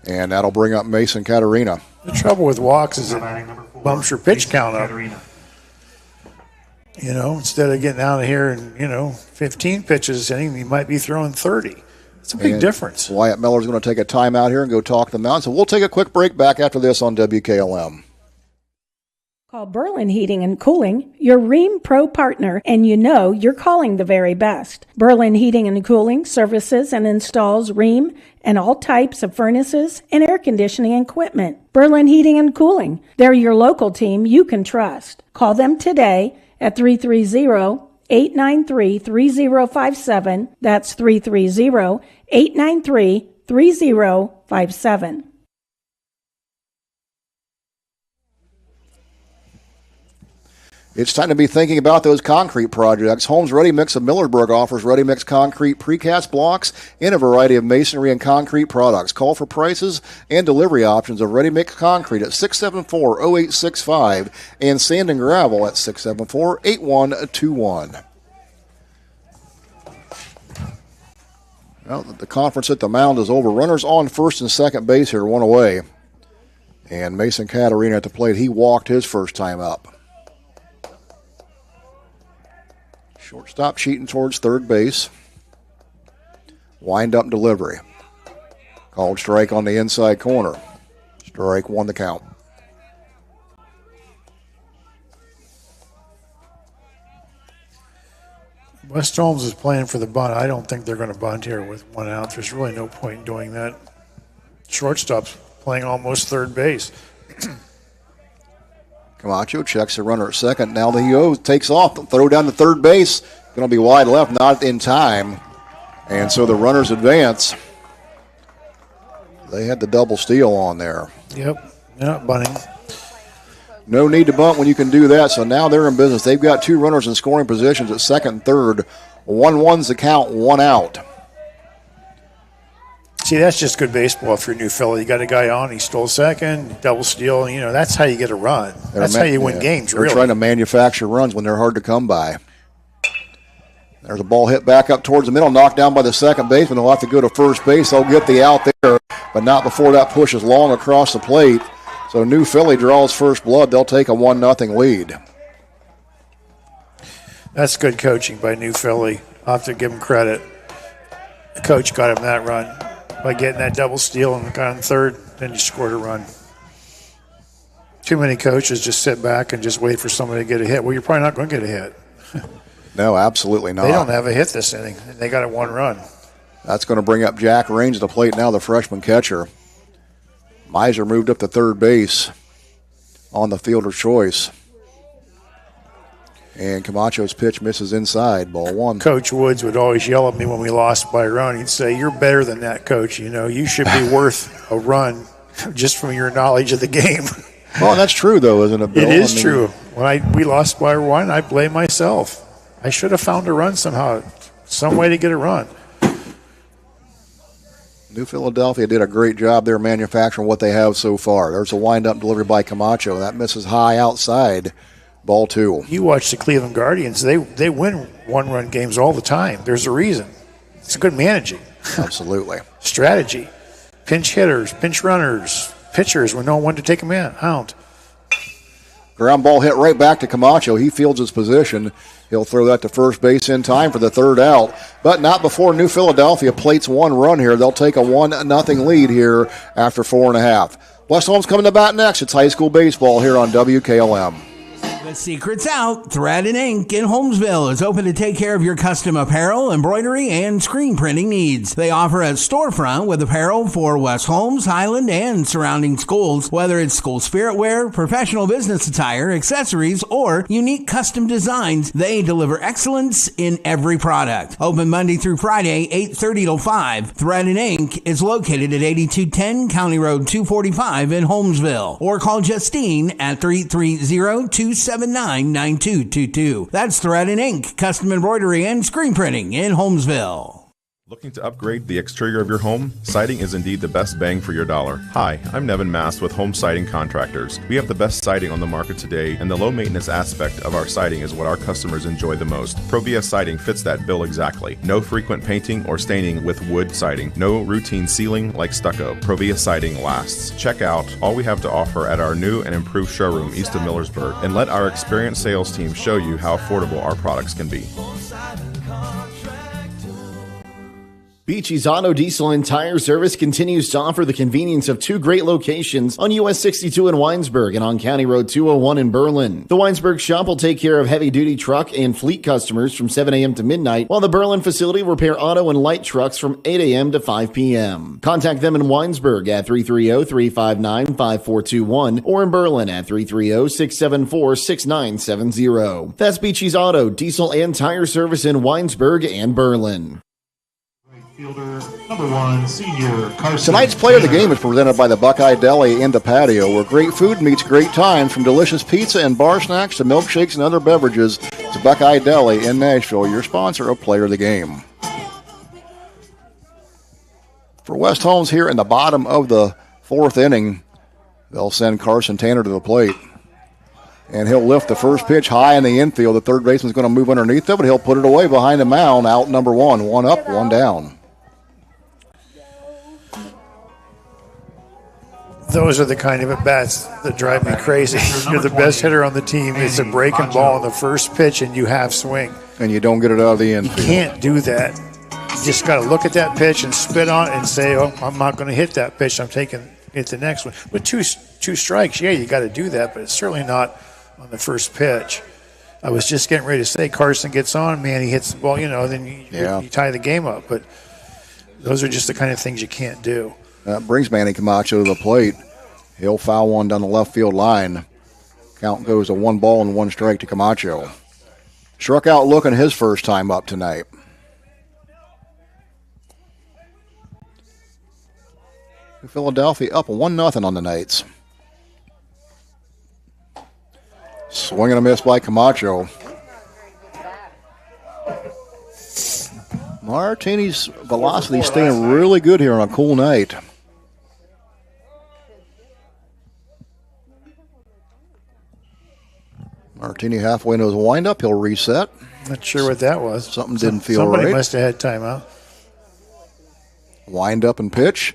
And that'll bring up Mason Caterina. The trouble with walks is it bumps your pitch count up. You know, instead of getting out of here and, 15 pitches inning, you might be throwing 30. It's a big difference. Wyatt Miller's going to take a timeout here and go talk to the mound. So we'll take a quick break back after this on WKLM. Call Berlin Heating and Cooling, your Rheem Pro partner, and you know you're calling the very best. Berlin Heating and Cooling services and installs Rheem and all types of furnaces and air conditioning equipment. Berlin Heating and Cooling, they're your local team you can trust. Call them today at 330-893-3057. That's 330-893-3057. It's time to be thinking about those concrete projects. Holmes Ready Mix of Millersburg offers ready mix concrete precast blocks in a variety of masonry and concrete products. Call for prices and delivery options of ready mix concrete at 674-0865 and sand and gravel at 674-8121. Well, the conference at the mound is over. Runners on first and second base here, 1 away. And Mason Caterina at the plate. He walked his first time up. Shortstop cheating towards third base. Wind up delivery. Called strike on the inside corner. Strike 1 the count. West Holmes is playing for the bunt. I don't think they're going to bunt here with 1 out. There's really no point in doing that. Shortstop's playing almost third base. Camacho checks the runner at second. Now the takes off. Throw down to third base. Going to be wide left, not in time. And so the runners advance. They had the double steal on there. Yep, not bunting. No need to bunt when you can do that. So now they're in business. They've got 2 runners in scoring positions at second and third. 1-1's the count, 1 out. See, that's just good baseball if you're New Philly. You got a guy on, he stole second, double steal. That's how you get a run. That's how you win games, they're really. Trying to manufacture runs when they're hard to come by. There's a ball hit back up towards the middle, knocked down by the second baseman. They'll have to go to first base. They'll get the out there, but not before that push is long across the plate. So New Philly draws first blood. They'll take a 1-0 lead. That's good coaching by New Philly. I'll have to give him credit. The coach got him that run by getting that double steal and got him third, then he scored a run. Too many coaches just sit back and just wait for somebody to get a hit. Well, you're probably not going to get a hit. No, absolutely not. They don't have a hit this inning. They got a 1 run. That's going to bring up Jack Raines at the plate now, the freshman catcher. Miser moved up to third base on the fielder's choice. And Camacho's pitch misses inside, ball one. Coach Woods would always yell at me when we lost by a run. He'd say, "You're better than that, Coach. You know, you should be worth a run just from your knowledge of the game." Well, that's true, though, isn't it, Bill? It is true. When we lost by one, I blame myself. I should have found a run somehow, some way to get a run. New Philadelphia did a great job there manufacturing what they have so far. There's a wind-up delivery by Camacho. That misses high outside. Ball two. You watch the Cleveland Guardians. They win one-run games all the time. There's a reason. It's good managing. Absolutely. Strategy. Pinch hitters, pinch runners, pitchers when no one to take them out. Ground ball hit right back to Camacho. He fields his position. He'll throw that to first base in time for the third out, but not before New Philadelphia plates one run here. They'll take a 1-0 lead here after 4.5. West Holmes coming to bat next. It's high school baseball here on WKLM. The secret's out. Thread and Ink in Holmesville is open to take care of your custom apparel, embroidery, and screen printing needs. They offer a storefront with apparel for West Holmes, Highland, and surrounding schools. Whether it's school spirit wear, professional business attire, accessories, or unique custom designs, they deliver excellence in every product. Open Monday through Friday, 8:30 till 5. Thread and Ink is located at 8210 County Road 245 in Holmesville. Or call Justine at 330-279-9222. That's Thread and Ink, custom embroidery and screen printing in Holmesville. Looking to upgrade the exterior of your home? Siding is indeed the best bang for your dollar. Hi, I'm Nevin Mast with Home Siding Contractors. We have the best siding on the market today, and the low maintenance aspect of our siding is what our customers enjoy the most. Provia Siding fits that bill exactly. No frequent painting or staining with wood siding. No routine sealing like stucco. Provia Siding lasts. Check out all we have to offer at our new and improved showroom east of Millersburg, and let our experienced sales team show you how affordable our products can be. Beachy's Auto Diesel and Tire Service continues to offer the convenience of two great locations on US 62 in Winesburg and on County Road 201 in Berlin. The Winesburg shop will take care of heavy-duty truck and fleet customers from 7 a.m. to midnight, while the Berlin facility will repair auto and light trucks from 8 a.m. to 5 p.m. Contact them in Winesburg at 330-359-5421 or in Berlin at 330-674-6970. That's Beachy's Auto, Diesel, and Tire Service in Winesburg and Berlin. Fielder, number 1, senior Carson. Tonight's play of the game is presented by the Buckeye Deli and the Patio, where great food meets great times, from delicious pizza and bar snacks to milkshakes and other beverages. It's Buckeye Deli in Nashville, your sponsor of Player of the Game. For West Holmes here in the bottom of the fourth inning, they'll send Carson Tanner to the plate. And he'll lift the first pitch high in the infield. The third baseman's going to move underneath it, but he'll put it away behind the mound. Out number one. One up, one down. Those are the kind of at-bats that drive me crazy. You're the best hitter on the team. It's a breaking ball on the first pitch, and you have swing. And you don't get it out of the infield. You can't do that. You just got to look at that pitch and spit on it and say, oh, I'm not going to hit that pitch. I'm taking it the next one. With two strikes, yeah, you got to do that, but it's certainly not on the first pitch. I was just getting ready to say Carson gets on, man, he hits the ball, then you tie the game up. But those are just the kind of things you can't do. That brings Manny Camacho to the plate. He'll foul one down the left field line. Count goes to 1 ball and 1 strike to Camacho. Struck out looking his first time up tonight. Philadelphia up 1-0 on the Knights. Swing and a miss by Camacho. Martini's velocity staying really good here on a cool night. Martini halfway into his windup. He'll reset. Not sure what that was. Something didn't feel right. Somebody must have had timeout. Wind up and pitch.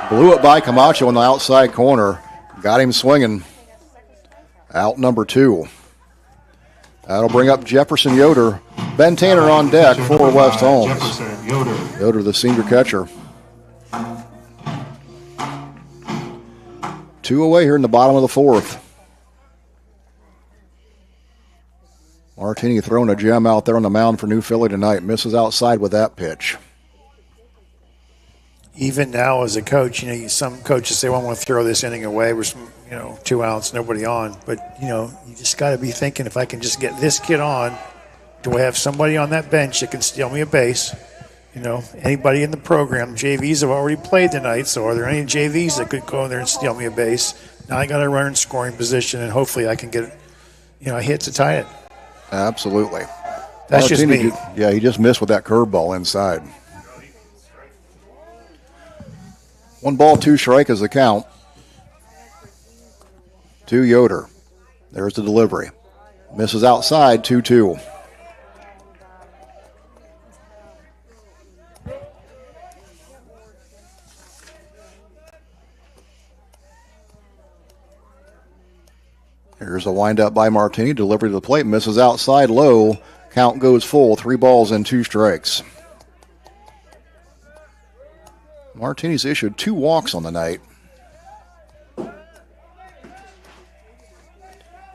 Blew it by Camacho in the outside corner. Got him swinging. Out number 2. That'll bring up Jefferson Yoder. Ben Tanner on deck for West Holmes. Yoder, the senior catcher. 2 away here in the bottom of the 4th. Martini throwing a gem out there on the mound for New Philly tonight. Misses outside with that pitch. even now as a coach, some coaches say, well, I want to throw this inning away with some, 2 outs, nobody on. But, you just got to be thinking, if I can just get this kid on, do I have somebody on that bench that can steal me a base? Anybody in the program, JVs have already played tonight, so are there any JVs that could go in there and steal me a base? Now I got to run in scoring position, and hopefully I can get, a hit to tie it. Absolutely. That's just me. Yeah, he just missed with that curveball inside. 1 ball, 2 strike is the count. To Yoder. There's the delivery. Misses outside, 2-2. Here's a windup by Martini. Delivery to the plate. Misses outside low. Count goes full. 3 balls and 2 strikes. Martini's issued 2 walks on the night.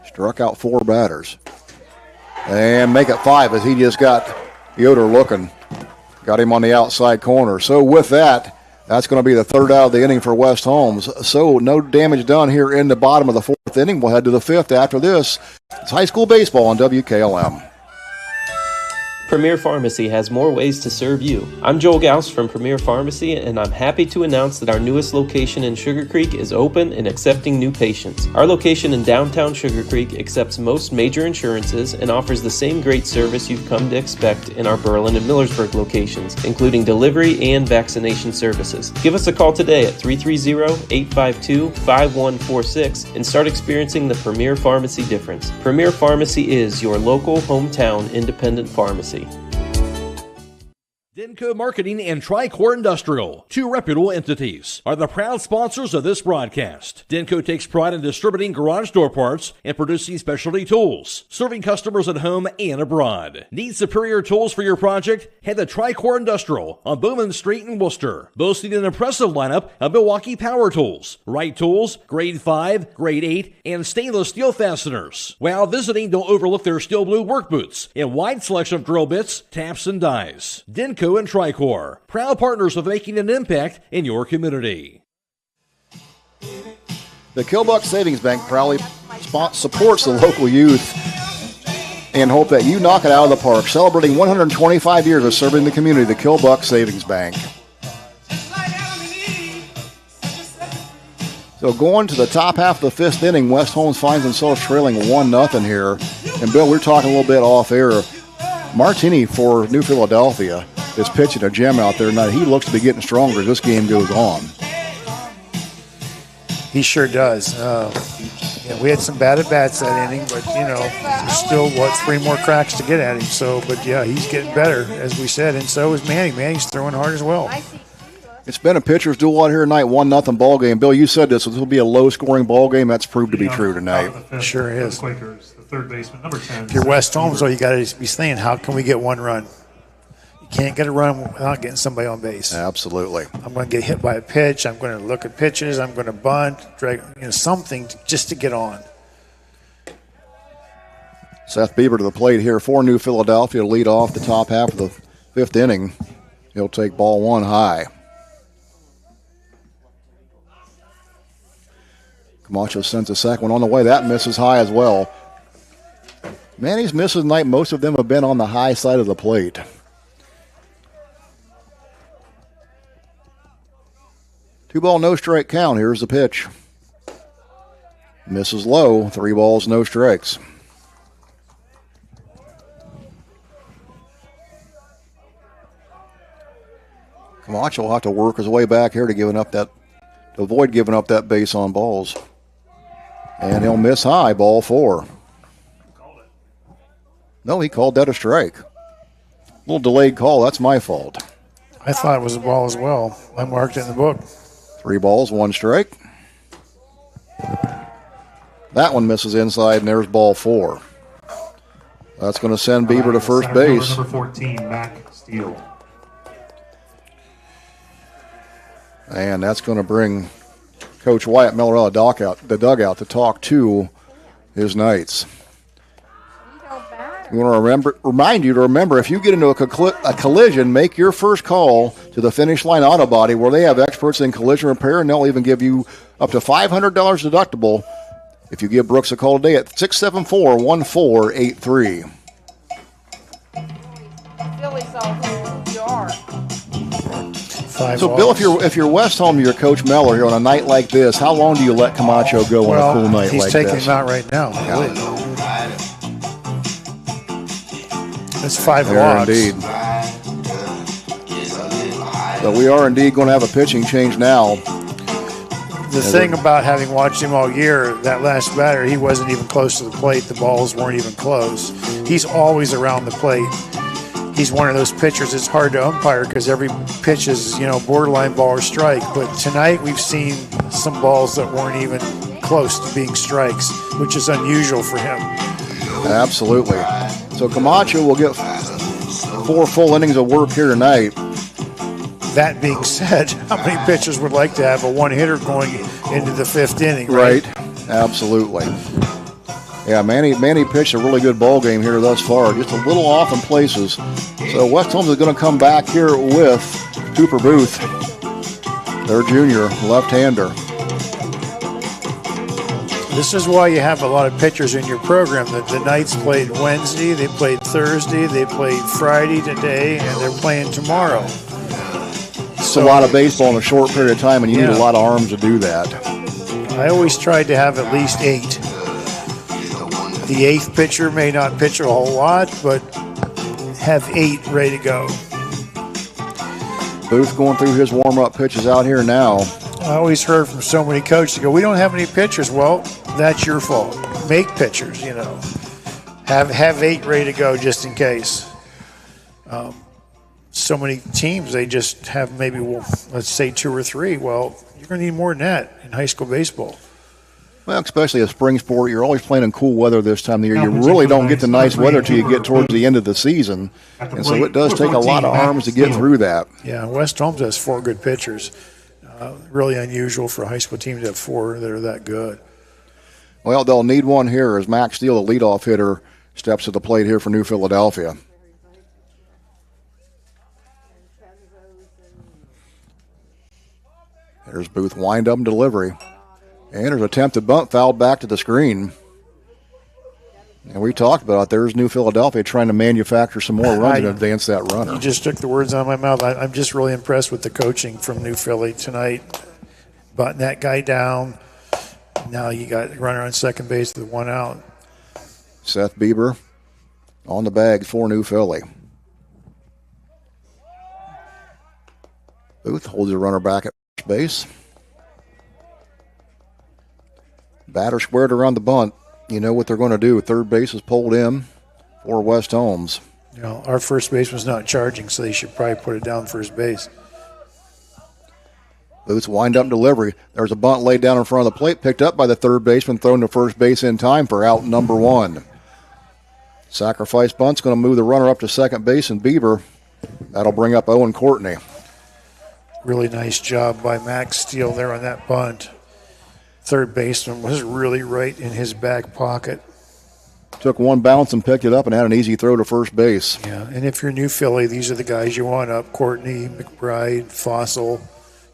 Struck out 4 batters. And make it 5 as he just got Yoder looking. Got him on the outside corner. So with that, that's going to be the 3rd out of the inning for West Holmes. So no damage done here in the bottom of the 4th inning. We'll head to the 5th after this. It's high school baseball on WKLM. Premier Pharmacy has more ways to serve you. I'm Joel Gauss from Premier Pharmacy, and I'm happy to announce that our newest location in Sugar Creek is open and accepting new patients. Our location in downtown Sugar Creek accepts most major insurances and offers the same great service you've come to expect in our Berlin and Millersburg locations, including delivery and vaccination services. Give us a call today at 330-852-5146 and start experiencing the Premier Pharmacy difference. Premier Pharmacy is your local hometown independent pharmacy. Denko Marketing and Tricor Industrial, 2 reputable entities, are the proud sponsors of this broadcast. Denko takes pride in distributing garage door parts and producing specialty tools, serving customers at home and abroad. Need superior tools for your project? Head to Tricor Industrial on Bowman Street in Worcester, boasting an impressive lineup of Milwaukee power tools, Wright tools, grade 5, grade 8, and stainless steel fasteners. While visiting, don't overlook their steel blue work boots and wide selection of drill bits, taps, and dies. Denko and Tricor, proud partners of making an impact in your community. The Kilbuck Savings Bank proudly supports the local youth and hope that you knock it out of the park. Celebrating 125 years of serving the community, the Kilbuck Savings Bank. So going to the top half of the 5th inning, West Holmes finds themselves trailing 1-0 here. And Bill, we're talking a little bit off air. Martini for New Philadelphia is pitching a gem out there tonight. He looks to be getting stronger as this game goes on. He sure does. We had some bad at-bats that inning, but, there's still, 3 more cracks to get at him. So, but, yeah, he's getting better, as we said, and so is Manny. Manny's throwing hard as well. It's been a pitcher's duel out here tonight, 1-0 ball game. Bill, you said this will be a low-scoring ball game. That's proved to be true tonight. Sure is. Quakers, the 3rd baseman, number 10. If you're West Holmes, all you got to be saying, how can we get 1 run? You can't get a run without getting somebody on base. Absolutely. I'm going to get hit by a pitch. I'm going to look at pitches. I'm going to bunt, drag, something just to get on. Seth Bieber to the plate here for New Philadelphia to lead off the top half of the 5th inning. He'll take ball 1 high. Camacho sends a second one on the way. That misses high as well. Manny's misses tonight. Most of them have been on the high side of the plate. Two ball, no strike count. Here's the pitch. Misses low. 3 balls, no strikes. Camacho will have to work his way back here to avoid giving up that base on balls. And he'll miss high, ball 4. No, he called that a strike. A little delayed call. That's my fault. I thought it was a ball as well. I marked it in the book. 3 balls, 1 strike. That one misses inside, and there's ball 4. That's going to send Bieber to first base. Number 14, Mac Steele. And that's going to bring Coach Wyatt Miller out of the dugout to talk to his Knights. We want to remind you to remember, if you get into a collision, make your first call to the Finish Line Auto Body, where they have experts in collision repair, and they'll even give you up to $500 deductible if you give Brooks a call today at 674-1483. So, Bill, if you're West Home, you're Coach Meller here on a night like this, how long do you let Camacho go on a cool night like this? He's taking him out right now. It's 5 logs. Indeed. So we are indeed going to have a pitching change now. The thing about having watched him all year, that last batter, he wasn't even close to the plate. The balls weren't even close. He's always around the plate. He's one of those pitchers it's hard to umpire because every pitch is, borderline ball or strike. But tonight we've seen some balls that weren't even close to being strikes, which is unusual for him. Absolutely. So Camacho will get 4 full innings of work here tonight. That being said, how many pitchers would like to have a one-hitter going into the 5th inning, right? Absolutely. Yeah, Manny pitched a really good ball game here thus far, just a little off in places. So West Holmes is going to come back here with Cooper Booth, their junior left-hander. This is why you have a lot of pitchers in your program. The Knights played Wednesday, they played Thursday, they played Friday today, and they're playing tomorrow. It's a lot of baseball in a short period of time, and you need a lot of arms to do that. I always tried to have at least 8. The 8th pitcher may not pitch a whole lot, but have 8 ready to go. Booth going through his warm-up pitches out here now. I always heard from so many coaches, they go, we don't have any pitchers. Well, that's your fault. Make pitchers, Have 8 ready to go just in case. So many teams, they just have maybe, let's say 2 or 3. Well, you're going to need more than that in high school baseball. Well, especially a spring sport, you're always playing in cool weather this time of the year. You really don't get the nice weather till you get towards the end of the season. And so it does take a lot of arms to get through that. Yeah, West Holmes has 4 good pitchers. Really unusual for a high school team to have 4 that are that good. Well, they'll need one here as Max Steele, the leadoff hitter, steps to the plate here for New Philadelphia. There's Booth, wind-up and delivery. And there's attempted bunt fouled back to the screen. And we talked about it. There's New Philadelphia trying to manufacture some more runs and advance that runner. You just took the words out of my mouth. I'm just really impressed with the coaching from New Philly tonight. Butting that guy down. Now you got a runner on second base with 1 out. Seth Bieber on the bag for New Philly. Booth holds the runner back at base. Batter squared around the bunt. You know what they're going to do. Third base is pulled in for West Holmes. Our first baseman's not charging, so they should probably put it down first base. Booth's wind-up delivery. There's a bunt laid down in front of the plate, picked up by the third baseman, thrown to first base in time for out number 1. Sacrifice bunt's going to move the runner up to second base, and Bieber, that'll bring up Owen Courtney. Really nice job by Max Steele there on that bunt. Third baseman was really right in his back pocket. Took one bounce and picked it up and had an easy throw to first base. Yeah, and if you're New Philly, these are the guys you want up. Courtney, McBride, Fossil,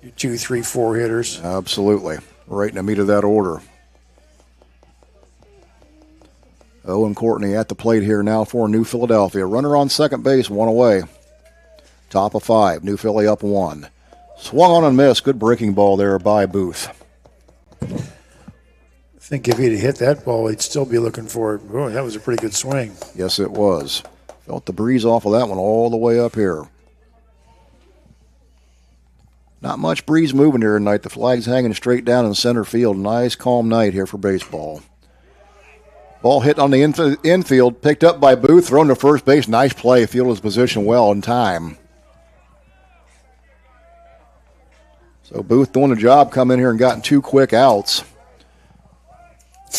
your 2, 3, 4 hitters. Absolutely. Right in the meat of that order. Owen Courtney at the plate here now for New Philadelphia. Runner on second base, 1 away. Top of 5. New Philly up 1. Swung on and missed. Good breaking ball there by Booth. I think if he'd hit that ball, he'd still be looking for it. Boy, that was a pretty good swing. Yes, it was. Felt the breeze off of that one all the way up here. Not much breeze moving here tonight. The flag's hanging straight down in center field. Nice, calm night here for baseball. Ball hit on the infield, picked up by Booth, thrown to first base. Nice play. Field his position well in time. So Booth doing the job, come in here and gotten 2 quick outs.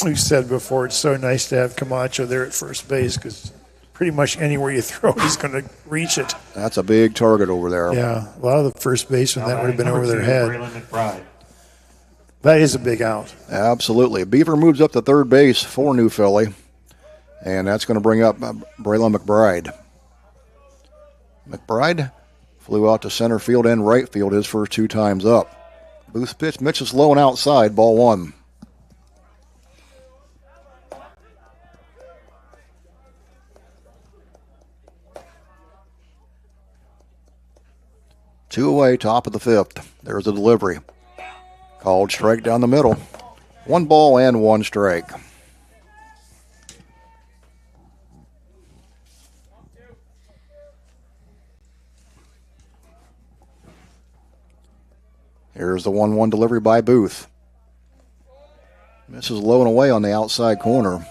We've said before, it's so nice to have Camacho there at first base because pretty much anywhere you throw, he's going to reach it. That's a big target over there. Yeah, a lot of the first basemen, that would have been over their head. That is a big out. Absolutely. Beaver moves up to third base for New Philly, and that's going to bring up Braylon McBride. McBride Flew out to center field and right field his first 2 times up. Booth pitch, Mitch is low and outside, ball 1. Two away, top of the 5th. There's a delivery. Called strike down the middle. 1 ball and 1 strike. Here's the 1-1 delivery by Booth. Misses low and away on the outside corner.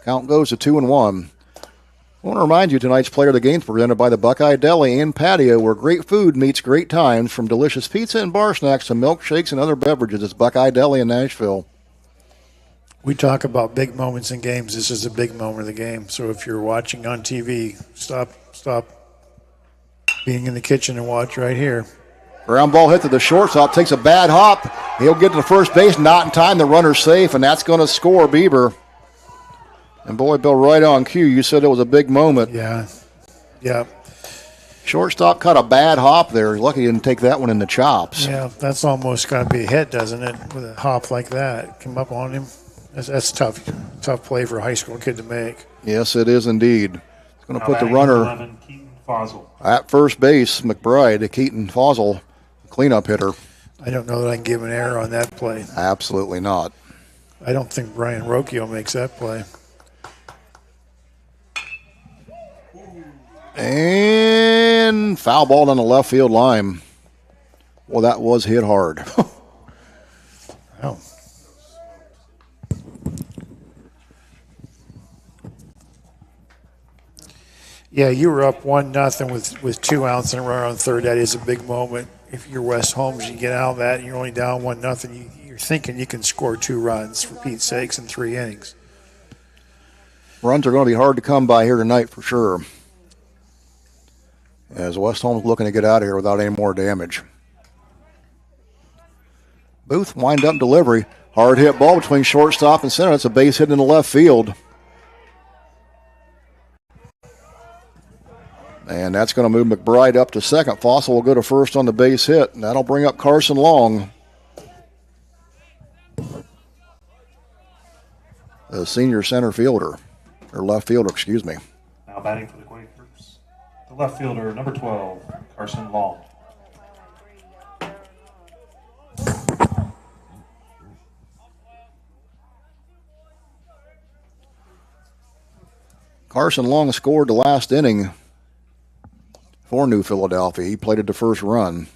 Count goes to 2-1. I want to remind you tonight's player of the game is presented by the Buckeye Deli and Patio, where great food meets great times, from delicious pizza and bar snacks to milkshakes and other beverages. It's Buckeye Deli in Nashville. We talk about big moments in games. This is a big moment of the game. So if you're watching on TV, stop being in the kitchen and watch right here. Ground ball hit to the shortstop, takes a bad hop. He'll get to the first base, not in time. The runner's safe, and that's going to score Bieber. And boy, Bill, right on cue. You said it was a big moment. Yeah. Shortstop caught a bad hop there. He's lucky he didn't take that one in the chops. Yeah, that's almost got to be a hit, doesn't it? With a hop like that. Come up on him. That's tough play for a high school kid to make. Yes, it is indeed. It's going to put the runner Fossil. at first base, McBride, Keaton Fossil, cleanup hitter. I don't know that I can give an error on that play. Absolutely not. I don't think Brian Rocchio makes that play. And foul ball on the left field line. Well, that was hit hard. Wow. Yeah, you were up 1-0 with 2 outs and a runner on third. That is a big moment. If you're West Holmes, you get out of that and you're only down 1-0. You're thinking you can score 2 runs, for Pete's sakes, in 3 innings. Runs are going to be hard to come by here tonight for sure, as West Holmes looking to get out of here without any more damage. Booth, wind-up delivery. Hard hit ball between shortstop and center. That's a base hit in the left field. And that's going to move McBride up to second. Fossil will go to first on the base hit, and that'll bring up Carson Long, the senior center fielder, or left fielder, excuse me. Now batting for the Quakers, the left fielder, number 12, Carson Long. Carson Long scored the last inning for New Philadelphia. He plated the first run.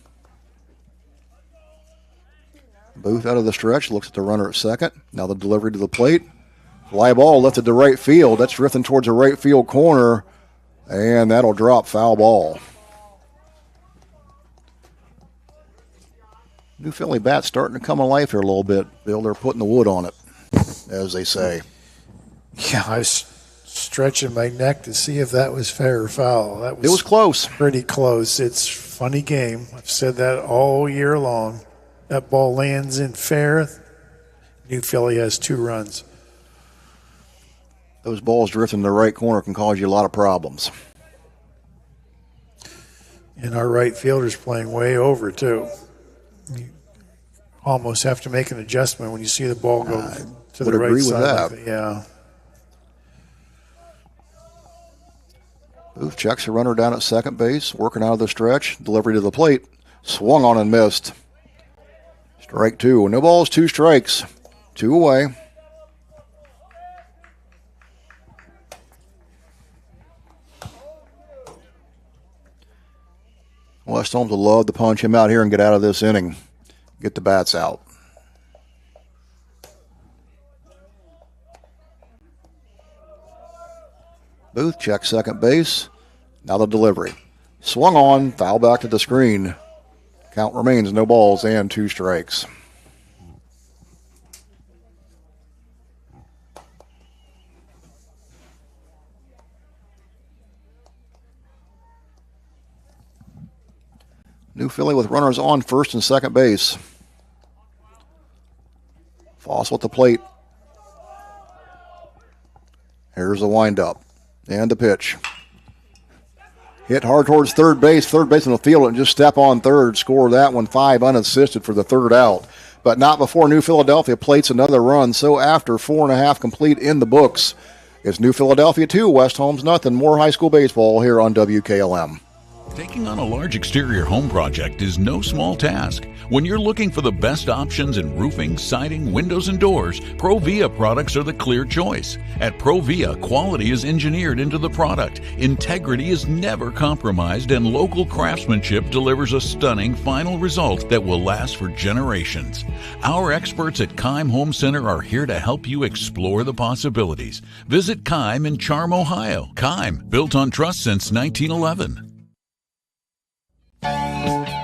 Booth out of the stretch, looks at the runner at second. Now the delivery to the plate. Fly ball lifted to right field. That's drifting towards the right field corner, and that'll drop, foul ball. New Philly bat starting to come alive here a little bit, Bill. They're putting the wood on it, as they say. Yeah, I was stretching my neck to see if that was fair or foul. It was close. Pretty close. It's a funny game. I've said that all year long. That ball lands in fair. New Philly has 2 runs. Those balls drifting in the right corner can cause you a lot of problems. And our right fielder's playing way over, too. You almost have to make an adjustment when you see the ball go to the right agree side. with that. Yeah. Booth checks the runner down at second base, working out of the stretch. Delivery to the plate. Swung on and missed. Strike 2. No balls, 2 strikes. 2 away. West Holmes would love to punch him out here and get out of this inning. Get the bats out. Booth checks second base. Now the delivery. Swung on, foul back to the screen. Count remains no balls and 2 strikes. New Philly with runners on first and second base. Fossil at the plate. Here's the windup and the pitch. Hit hard towards third base in the field, and just step on third. Score that one 5 unassisted for the third out. But not before New Philadelphia plates another run. So after 4.5 complete in the books, it's New Philadelphia 2, West Holmes nothing. More high school baseball here on WKLM. Taking on a large exterior home project is no small task. When you're looking for the best options in roofing, siding, windows, and doors, Provia products are the clear choice. At Provia, quality is engineered into the product, integrity is never compromised, and local craftsmanship delivers a stunning final result that will last for generations. Our experts at Keim Home Center are here to help you explore the possibilities. Visit Keim in Charm, Ohio. Keim, built on trust since 1911.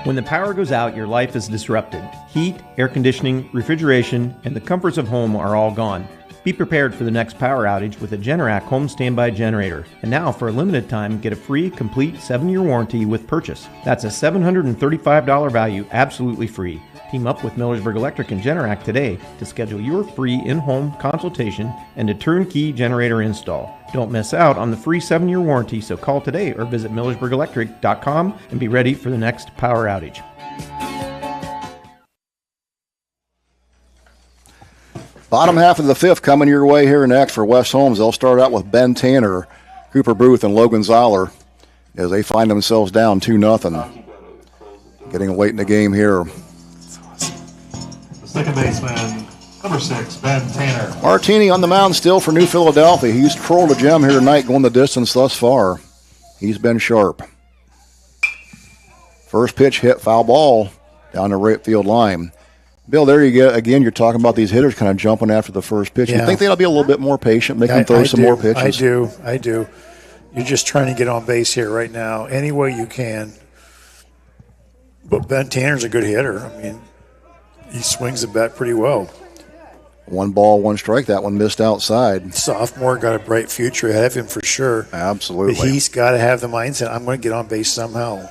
When the power goes out, your life is disrupted. Heat, air conditioning, refrigeration, and the comforts of home are all gone. Be prepared for the next power outage with a Generac home standby generator. And now, for a limited time, get a free, complete 7-year warranty with purchase. That's a $735 value, absolutely free. Team up with Millersburg Electric and Generac today to schedule your free in-home consultation and a turnkey generator install. Don't miss out on the free 7-year warranty, so call today or visit millersburgelectric.com and be ready for the next power outage. Bottom half of the fifth coming your way here next for West Holmes. They'll start out with Ben Tanner, Cooper Booth, and Logan Zoller as they find themselves down 2-0. Getting late in the game here. Second baseman, number 6, Ben Tanner. Martini on the mound still for New Philadelphia. He's trolled a gem here tonight, going the distance thus far. He's been sharp. First pitch hit, foul ball down the right field line. Bill, there you go. Again, you're talking about these hitters kind of jumping after the first pitch. Yeah. You think they'll be a little bit more patient, make them throw some more pitches? I do. You're just trying to get on base here right now any way you can. But Ben Tanner's a good hitter. I mean, he swings the bat pretty well. 1 ball, 1 strike. That one missed outside. Sophomore got a bright future ahead of him for sure. Absolutely. But he's got to have the mindset, I'm going to get on base somehow.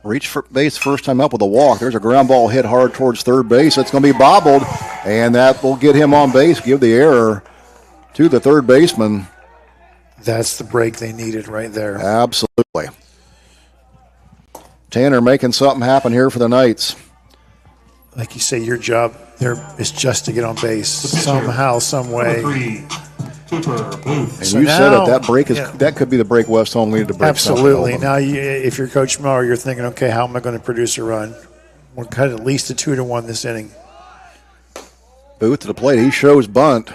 Reached for base first time up with a walk. There's a ground ball hit hard towards third base. It's going to be bobbled, and that will get him on base, give the error to the third baseman. That's the break they needed right there. Absolutely. Tanner making something happen here for the Knights. Like you say, your job there is just to get on base somehow, some way. And so you said it, that break is that could be the break West Home needed to break. Absolutely. Now, if you're Coach Miller, you're thinking, okay, how am I going to produce a run? We'll cut at least a 2-1 this inning. Booth to the plate. He shows bunt.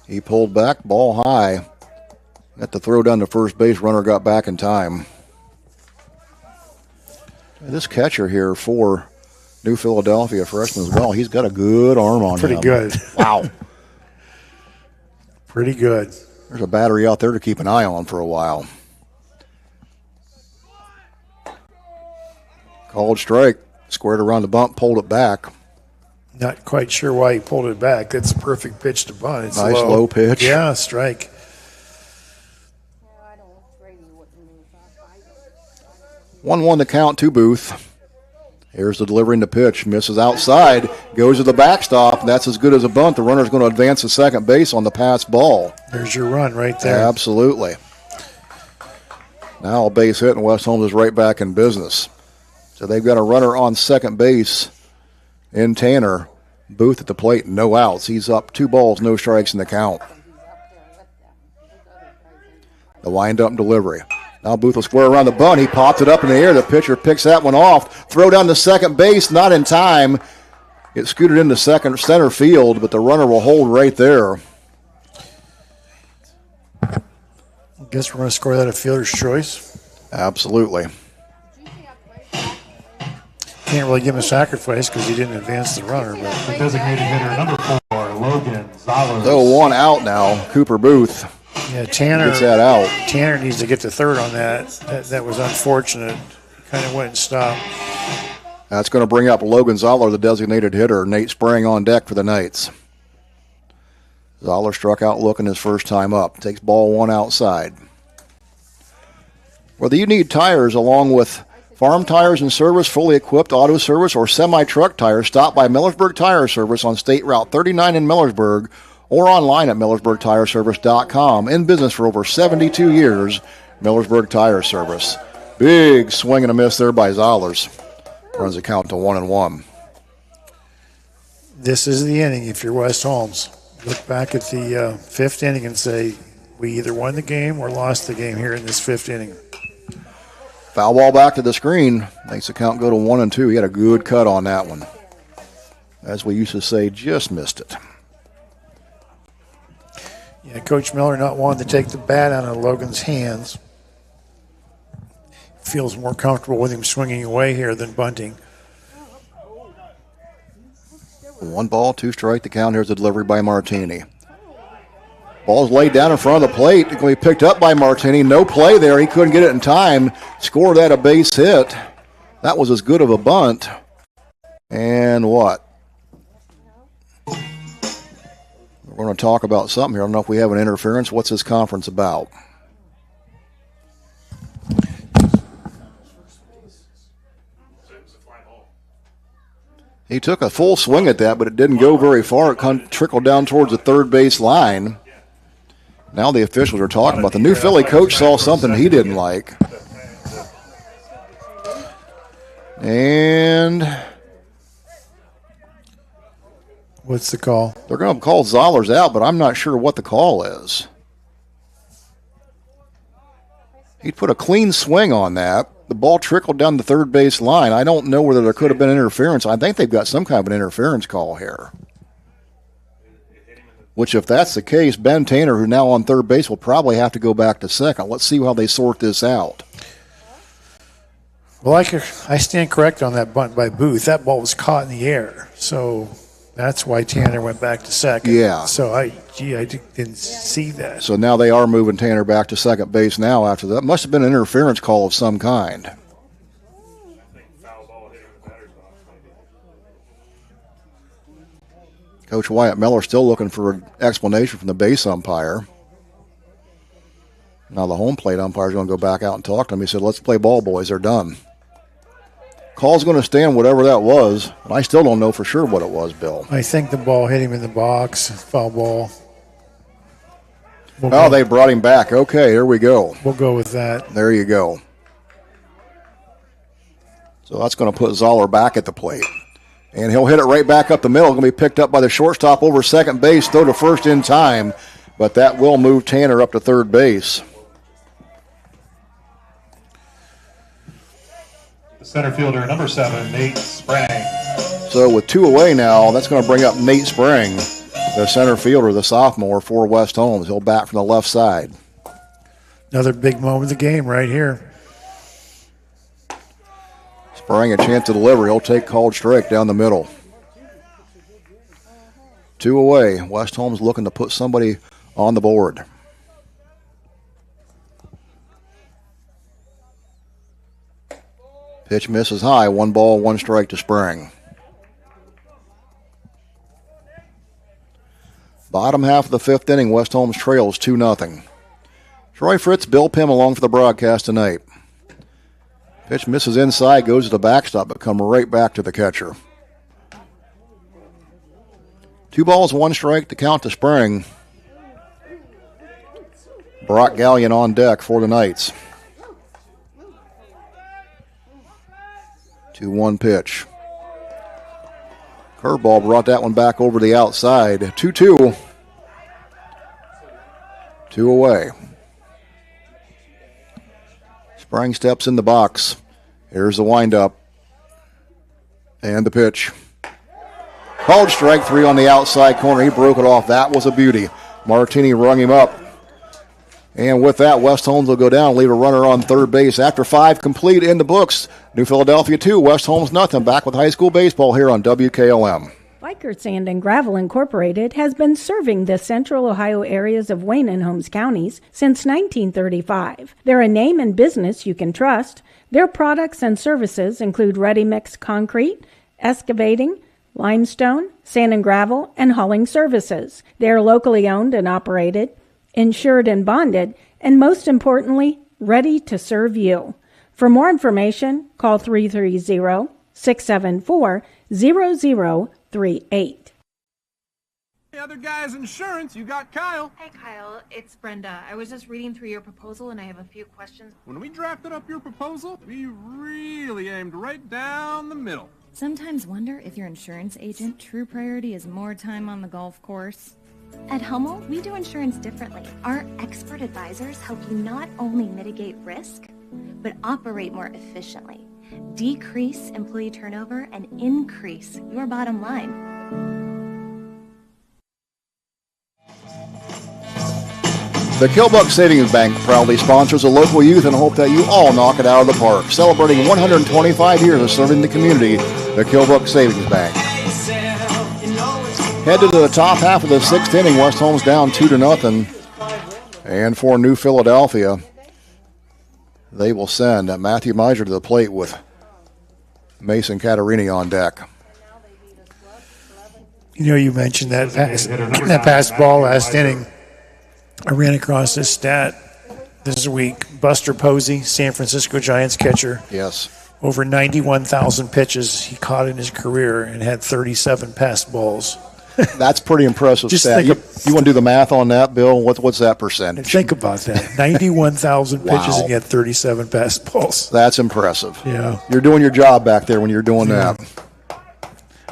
He pulled back, ball high. At the throw down to first base, runner got back in time. This catcher here for New Philadelphia, freshman as well, he's got a good arm on him. Pretty good. Wow. Pretty good. There's a battery out there to keep an eye on for a while. Called strike. Squared around the bump, pulled it back. Not quite sure why he pulled it back. That's a perfect pitch to bunt. It's nice low pitch. Yeah, strike. 1-1 the count to Booth. Here's the delivery in the pitch. Misses outside. Goes to the backstop. And that's as good as a bunt. The runner's going to advance to second base on the pass ball. There's your run right there. Absolutely. Now a base hit, and West Holmes is right back in business. So they've got a runner on second base in Tanner. Booth at the plate, no outs. He's up 2 balls, no strikes in the count. The wind-up delivery. Now Booth will square around the bunt. He popped it up in the air. The pitcher picks that one off. Throw down to second base, not in time. It scooted into center field, but the runner will hold right there. I guess we're going to score that a fielder's choice. Absolutely. Can't really give him a sacrifice because he didn't advance the runner. But the designated hitter, number 4, Logan Zoller. So 1 out now, Cooper Booth. Yeah, Tanner gets that out. Tanner needs to get to third on that. That was unfortunate. Kind of went and stopped. That's going to bring up Logan Zoller, the designated hitter. Nate Sprang on deck for the Knights. Zoller struck out looking his first time up. Takes ball 1 outside. Whether you need tires along with farm tires and service, fully equipped auto service, or semi-truck tires, stop by Millersburg Tire Service on State Route 39 in Millersburg or online at MillersburgTireService.com. In business for over 72 years, Millersburg Tire Service. Big swing and a miss there by Zollers. Runs the count to 1-1. This is the inning if you're West Holmes. Look back at the fifth inning and say, we either won the game or lost the game here in this fifth inning. Foul ball back to the screen. Makes the count go to 1-2. He had a good cut on that one. As we used to say, just missed it. Yeah, Coach Miller not wanting to take the bat out of Logan's hands. Feels more comfortable with him swinging away here than bunting. 1 ball, 2 strike. The count. Here's the delivery by Martini. Ball's laid down in front of the plate. It's going to be picked up by Martini. No play there. He couldn't get it in time. Scored that a base hit. That was as good of a bunt. And what? We're going to talk about something here. I don't know if we have an interference. What's this conference about? He took a full swing at that, but it didn't go very far. It trickled down towards the third base line. Now the officials are talking about the new Philly coach saw something he didn't like. And what's the call? They're going to call Zollers out, but I'm not sure what the call is. He put a clean swing on that. The ball trickled down the third base line. I don't know whether there could have been interference. I think they've got some kind of an interference call here. Which, if that's the case, Ben Tanner, who's now on third base, will probably have to go back to second. Let's see how they sort this out. Well, I stand correct on that bunt by Booth. That ball was caught in the air. So that's why Tanner went back to second. Yeah. So I didn't see that. So now they are moving Tanner back to second base now after that. Must have been an interference call of some kind. Coach Wyatt Miller still looking for an explanation from the base umpire. Now the home plate umpire is going to go back out and talk to him. He said, let's play ball, boys. They're done. Call's going to stand whatever that was. And I still don't know for sure what it was, Bill. I think the ball hit him in the box. Foul ball. They brought him back. Okay, here we go. We'll go with that. There you go. So that's going to put Zoller back at the plate. And he'll hit it right back up the middle. Going to be picked up by the shortstop over second base. Throw to first in time. But that will move Tanner up to third base. The center fielder, number 7, Nate Sprang. So with 2 away now, that's going to bring up Nate Sprang, the center fielder, the sophomore for West Holmes. He'll bat from the left side. Another big moment of the game right here. Sprang a chance to deliver. He'll take called strike down the middle. 2 away. West Holmes looking to put somebody on the board. Pitch misses high. 1 ball, 1 strike to Sprang. Bottom half of the 5th inning, West Holmes trails 2-0. Troy Fritz, Bill Pim along for the broadcast tonight. Pitch misses inside, goes to the backstop, but come right back to the catcher. 2 balls, 1 strike to count to Sprang. Brock Gallion on deck for the Knights. 2-1 pitch. Curveball brought that one back over the outside. 2-2. 2 away. Sprang steps in the box. Here's the windup. And the pitch. Called strike 3 on the outside corner. He broke it off. That was a beauty. Martini rung him up. And with that, West Holmes will go down, leave a runner on third base. After 5 complete in the books, New Philadelphia 2, West Holmes nothing. Back with high school baseball here on WKLM. Biker Sand and Gravel Incorporated has been serving the central Ohio areas of Wayne and Holmes counties since 1935. They're a name and business you can trust. Their products and services include ready-mix concrete, excavating, limestone, sand and gravel, and hauling services. They are locally owned and operated, insured and bonded, and most importantly, ready to serve you. For more information, call 330-674-0038. The other guy's insurance, you got Kyle. Hey Kyle, it's Brenda. I was just reading through your proposal and I have a few questions. When we drafted up your proposal, we really aimed right down the middle. Sometimes wonder if your insurance agent true priority is more time on the golf course. At Hummel, we do insurance differently. Our expert advisors help you not only mitigate risk, but operate more efficiently, decrease employee turnover, and increase your bottom line. The Killbuck Savings Bank proudly sponsors a local youth and hope that you all knock it out of the park. Celebrating 125 years of serving the community, the Killbuck Savings Bank. Headed to the top half of the sixth inning, West Holmes down 2-0. And for New Philadelphia, they will send Matthew Miser to the plate with Mason Catarini on deck. You know, you mentioned that pass ball last inning. I ran across this stat this week. Buster Posey, San Francisco Giants catcher. Yes. Over 91,000 pitches he caught in his career and had 37 passed balls. That's pretty impressive stat. You want to do the math on that, Bill? What's that percentage? Think about that. 91,000 pitches and he had 37 passed balls. That's impressive. Yeah. You're doing your job back there when you're doing that.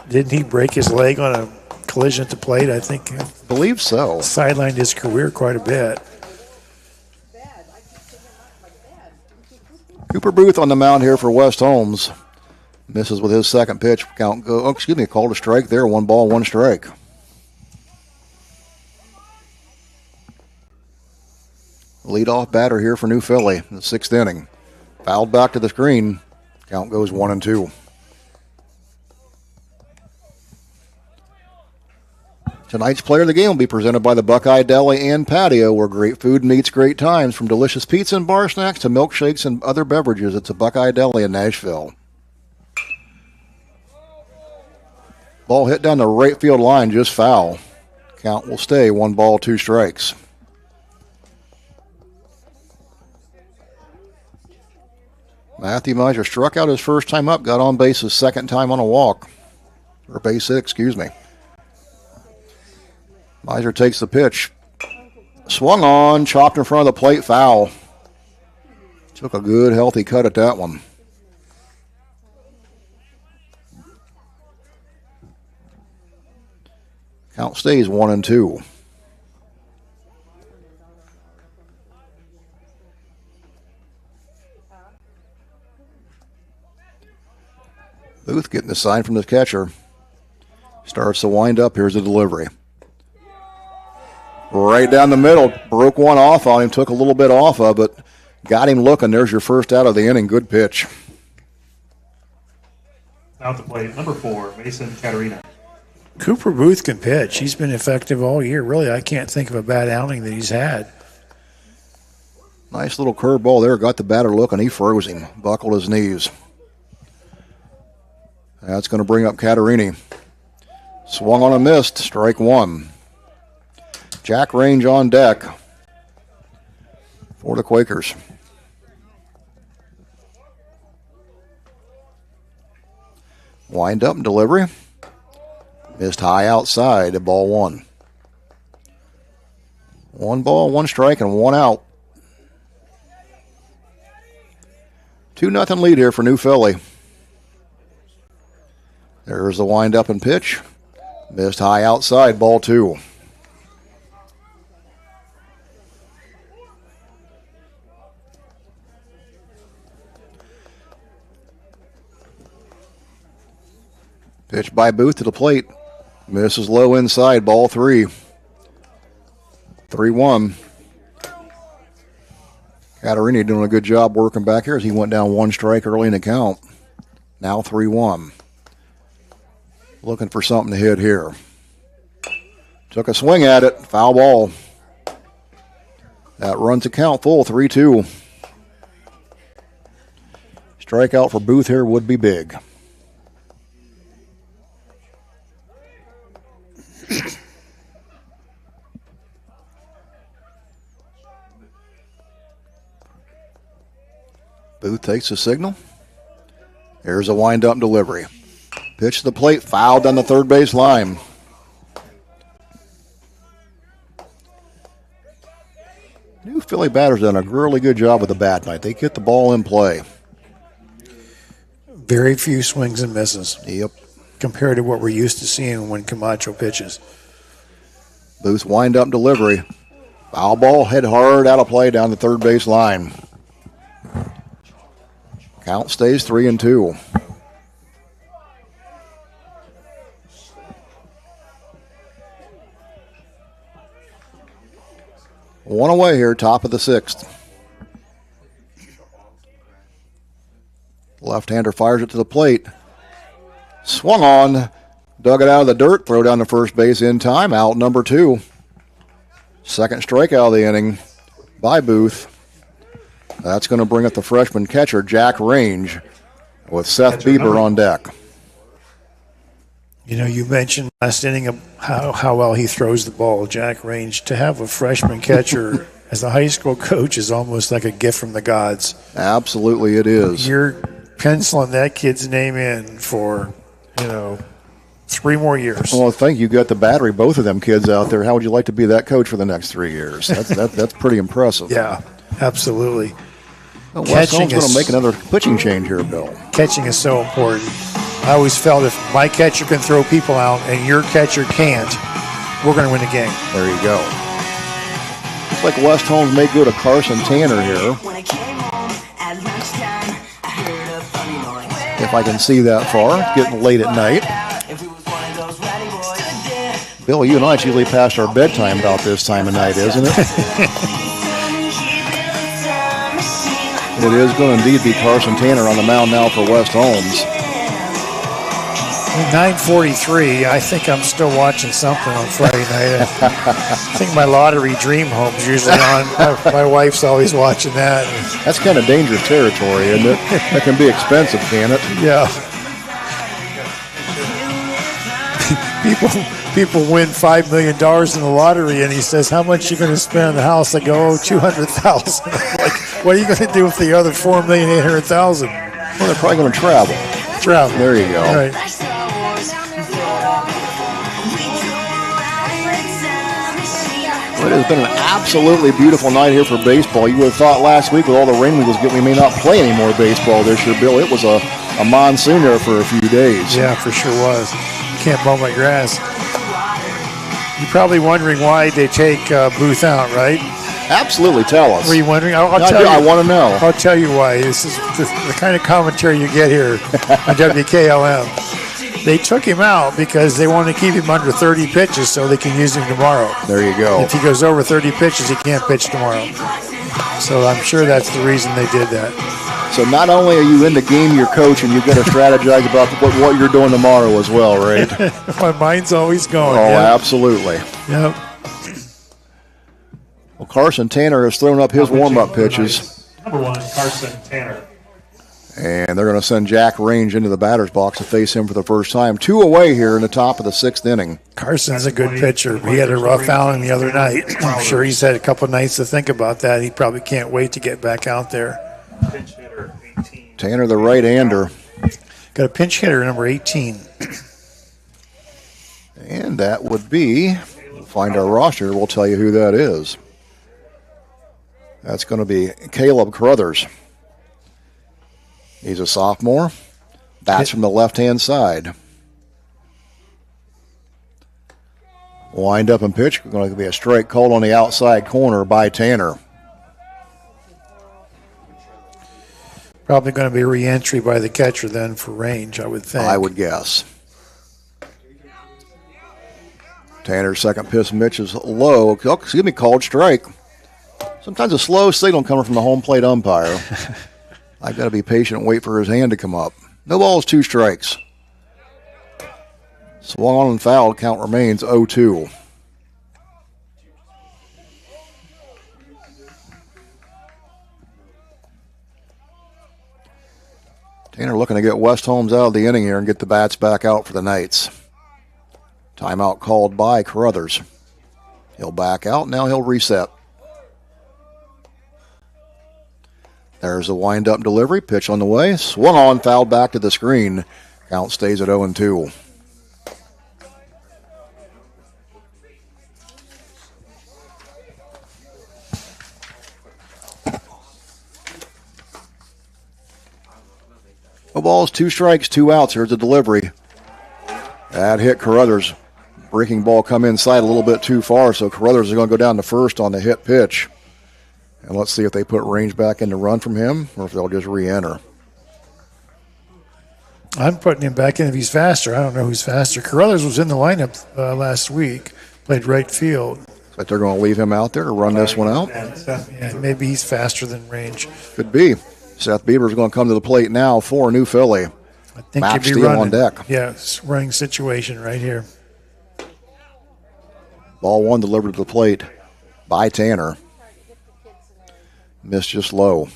Didn't he break his leg on a collision at the plate? I think. Believe so. Sidelined his career quite a bit. Cooper Booth on the mound here for West Holmes. Misses with his second pitch. Called a strike there. 1 ball, 1 strike. Leadoff batter here for New Philly in the sixth inning. Fouled back to the screen. Count goes 1-2. Tonight's player of the game will be presented by the Buckeye Deli and Patio, where great food meets great times. From delicious pizza and bar snacks to milkshakes and other beverages, it's a Buckeye Deli in Nashville. Ball hit down the right field line, just foul. Count will stay 1 ball, 2 strikes. Matthew Miser struck out his first time up, got on base his second time on a walk. Or base hit, excuse me. Miser takes the pitch. Swung on, chopped in front of the plate, foul. Took a good, healthy cut at that one. Count stays 1-2. Booth getting the sign from the catcher. Starts to wind up. Here's the delivery. Right down the middle. Broke one off on him. Took a little bit off of it. Got him looking. There's your first out of the inning. Good pitch. Out the plate, number 4, Mason Catarina. Cooper Booth can pitch. He's been effective all year. Really, I can't think of a bad outing that he's had. Nice little curveball there. Got the batter looking. He froze him. Buckled his knees. That's going to bring up Catarini. Swung on a missed. Strike 1. Jack Range on deck for the Quakers. Wind up and delivery. Missed high outside at ball 1. 1 ball, 1 strike, and 1 out. 2-0 lead here for New Philly. There's the wind up and pitch. Missed high outside, ball 2. Pitch by Booth to the plate. Misses low inside, ball 3. 3-1. Catarini doing a good job working back here as he went down 1 strike early in the count. Now 3-1. Looking for something to hit here. Took a swing at it. Foul ball. That runs the count full, 3-2. Strikeout for Booth here would be big. Booth takes the signal. There's a wind-up delivery. Pitch to the plate, fouled down the third base line. Philly batters done a really good job with the bat tonight. They get the ball in play. Very few swings and misses. Yep. Compared to what we're used to seeing when Camacho pitches. Booth wind-up delivery. Foul ball, head hard, out of play down the third base line. Count stays 3-2. One away here, top of the sixth. Left-hander fires it to the plate. Swung on, dug it out of the dirt, throw down to first base in time, out number 2. Second strikeout of the inning by Booth. That's going to bring up the freshman catcher, Jack Range, with Seth Bieber on deck. You know, you mentioned last inning of how well he throws the ball, Jack Range. To have a freshman catcher as a high school coach is almost like a gift from the gods. Absolutely it is. You're penciling that kid's name in for, 3 more years. Well, thank you. Got the battery, both of them kids out there. How would you like to be that coach for the next 3 years? That's pretty impressive. Yeah, absolutely. Well, West Holmes going to make another pitching change here, Bill. Catching is so important. I always felt if my catcher can throw people out and your catcher can't, we're going to win the game. There you go. Looks like West Holmes may go to Carson Tanner here. If I can see that far. It's getting late at night. Bill, you and I, it's usually past our bedtime about this time of night, isn't it? It is going to indeed be Carson Tanner on the mound now for West Holmes. 9:43. I think I'm still watching something on Friday night. I think my lottery dream home's usually on. My wife's always watching that. That's kind of dangerous territory, isn't it? That can be expensive, can it? Yeah. People win $5 million in the lottery, and he says, "How much you going to spend on the house?" I go, $200,000. Like, what are you going to do with the other $4,800,000? Well, they're probably going to travel. There you go. All right. Well, it has been an absolutely beautiful night here for baseball. You would have thought last week with all the rain we was getting, we may not play any more baseball this year, Bill. It was a monsoon there for a few days. Yeah, for sure was. Can't mow my grass. You're probably wondering why they take Booth out, right? Absolutely, tell us. Were you wondering? I'll tell you. I want to know. I'll tell you why. This is the kind of commentary you get here on WKLM. They took him out because they want to keep him under 30 pitches so they can use him tomorrow. There you go. If he goes over 30 pitches, he can't pitch tomorrow. So I'm sure that's the reason they did that. So not only are you in the game you're coaching, you've got to strategize about what you're doing tomorrow as well, right? My mind's always going. Oh, yeah. Absolutely. Yep. Well, Carson Tanner has thrown up his warm-up pitches. Number 1, Carson Tanner. And they're going to send Jack Range into the batter's box to face him for the first time. 2 away here in the top of the 6th inning. Carson's a good pitcher. He had a rough outing the other night. I'm sure he's had a couple nights to think about that. He probably can't wait to get back out there. Tanner, the right-hander. Got a pinch hitter, number 18. And that would be, we'll find our roster, we'll tell you who that is. That's going to be Caleb Carruthers. He's a sophomore. Bats from the left-hand side. Wind up and pitch. Going to be a strike called on the outside corner by Tanner. Probably going to be re-entry by the catcher then for Range, I would think. I would guess. Tanner's second pitch is low. Called strike. Sometimes a slow signal coming from the home plate umpire. I've got to be patient and wait for his hand to come up. No balls, 2 strikes. Swung on and fouled. Count remains 0-2. Tanner looking to get West Holmes out of the inning here and get the bats back out for the Knights. Timeout called by Carruthers. He'll back out. Now he'll reset. There's a wind-up delivery. Pitch on the way. Swung on, fouled back to the screen. Count stays at 0-2. balls, 2 strikes, 2 outs. Here's the delivery. That hit Carruthers. Breaking ball come inside a little bit too far, so Carruthers is going to go down to first on the hit pitch. And let's see if they put Range back in to run from him or if they'll just re-enter. I'm putting him back in if he's faster. I don't know who's faster. Carruthers was in the lineup last week, played right field. But they're going to leave him out there to run this one out? Yeah, maybe he's faster than Range. Could be. Seth Bieber's going to come to the plate now for New Philly. I think Max he'd be Steele running. on deck. Yeah, it's running situation right here. Ball 1 delivered to the plate by Tanner. Missed just low.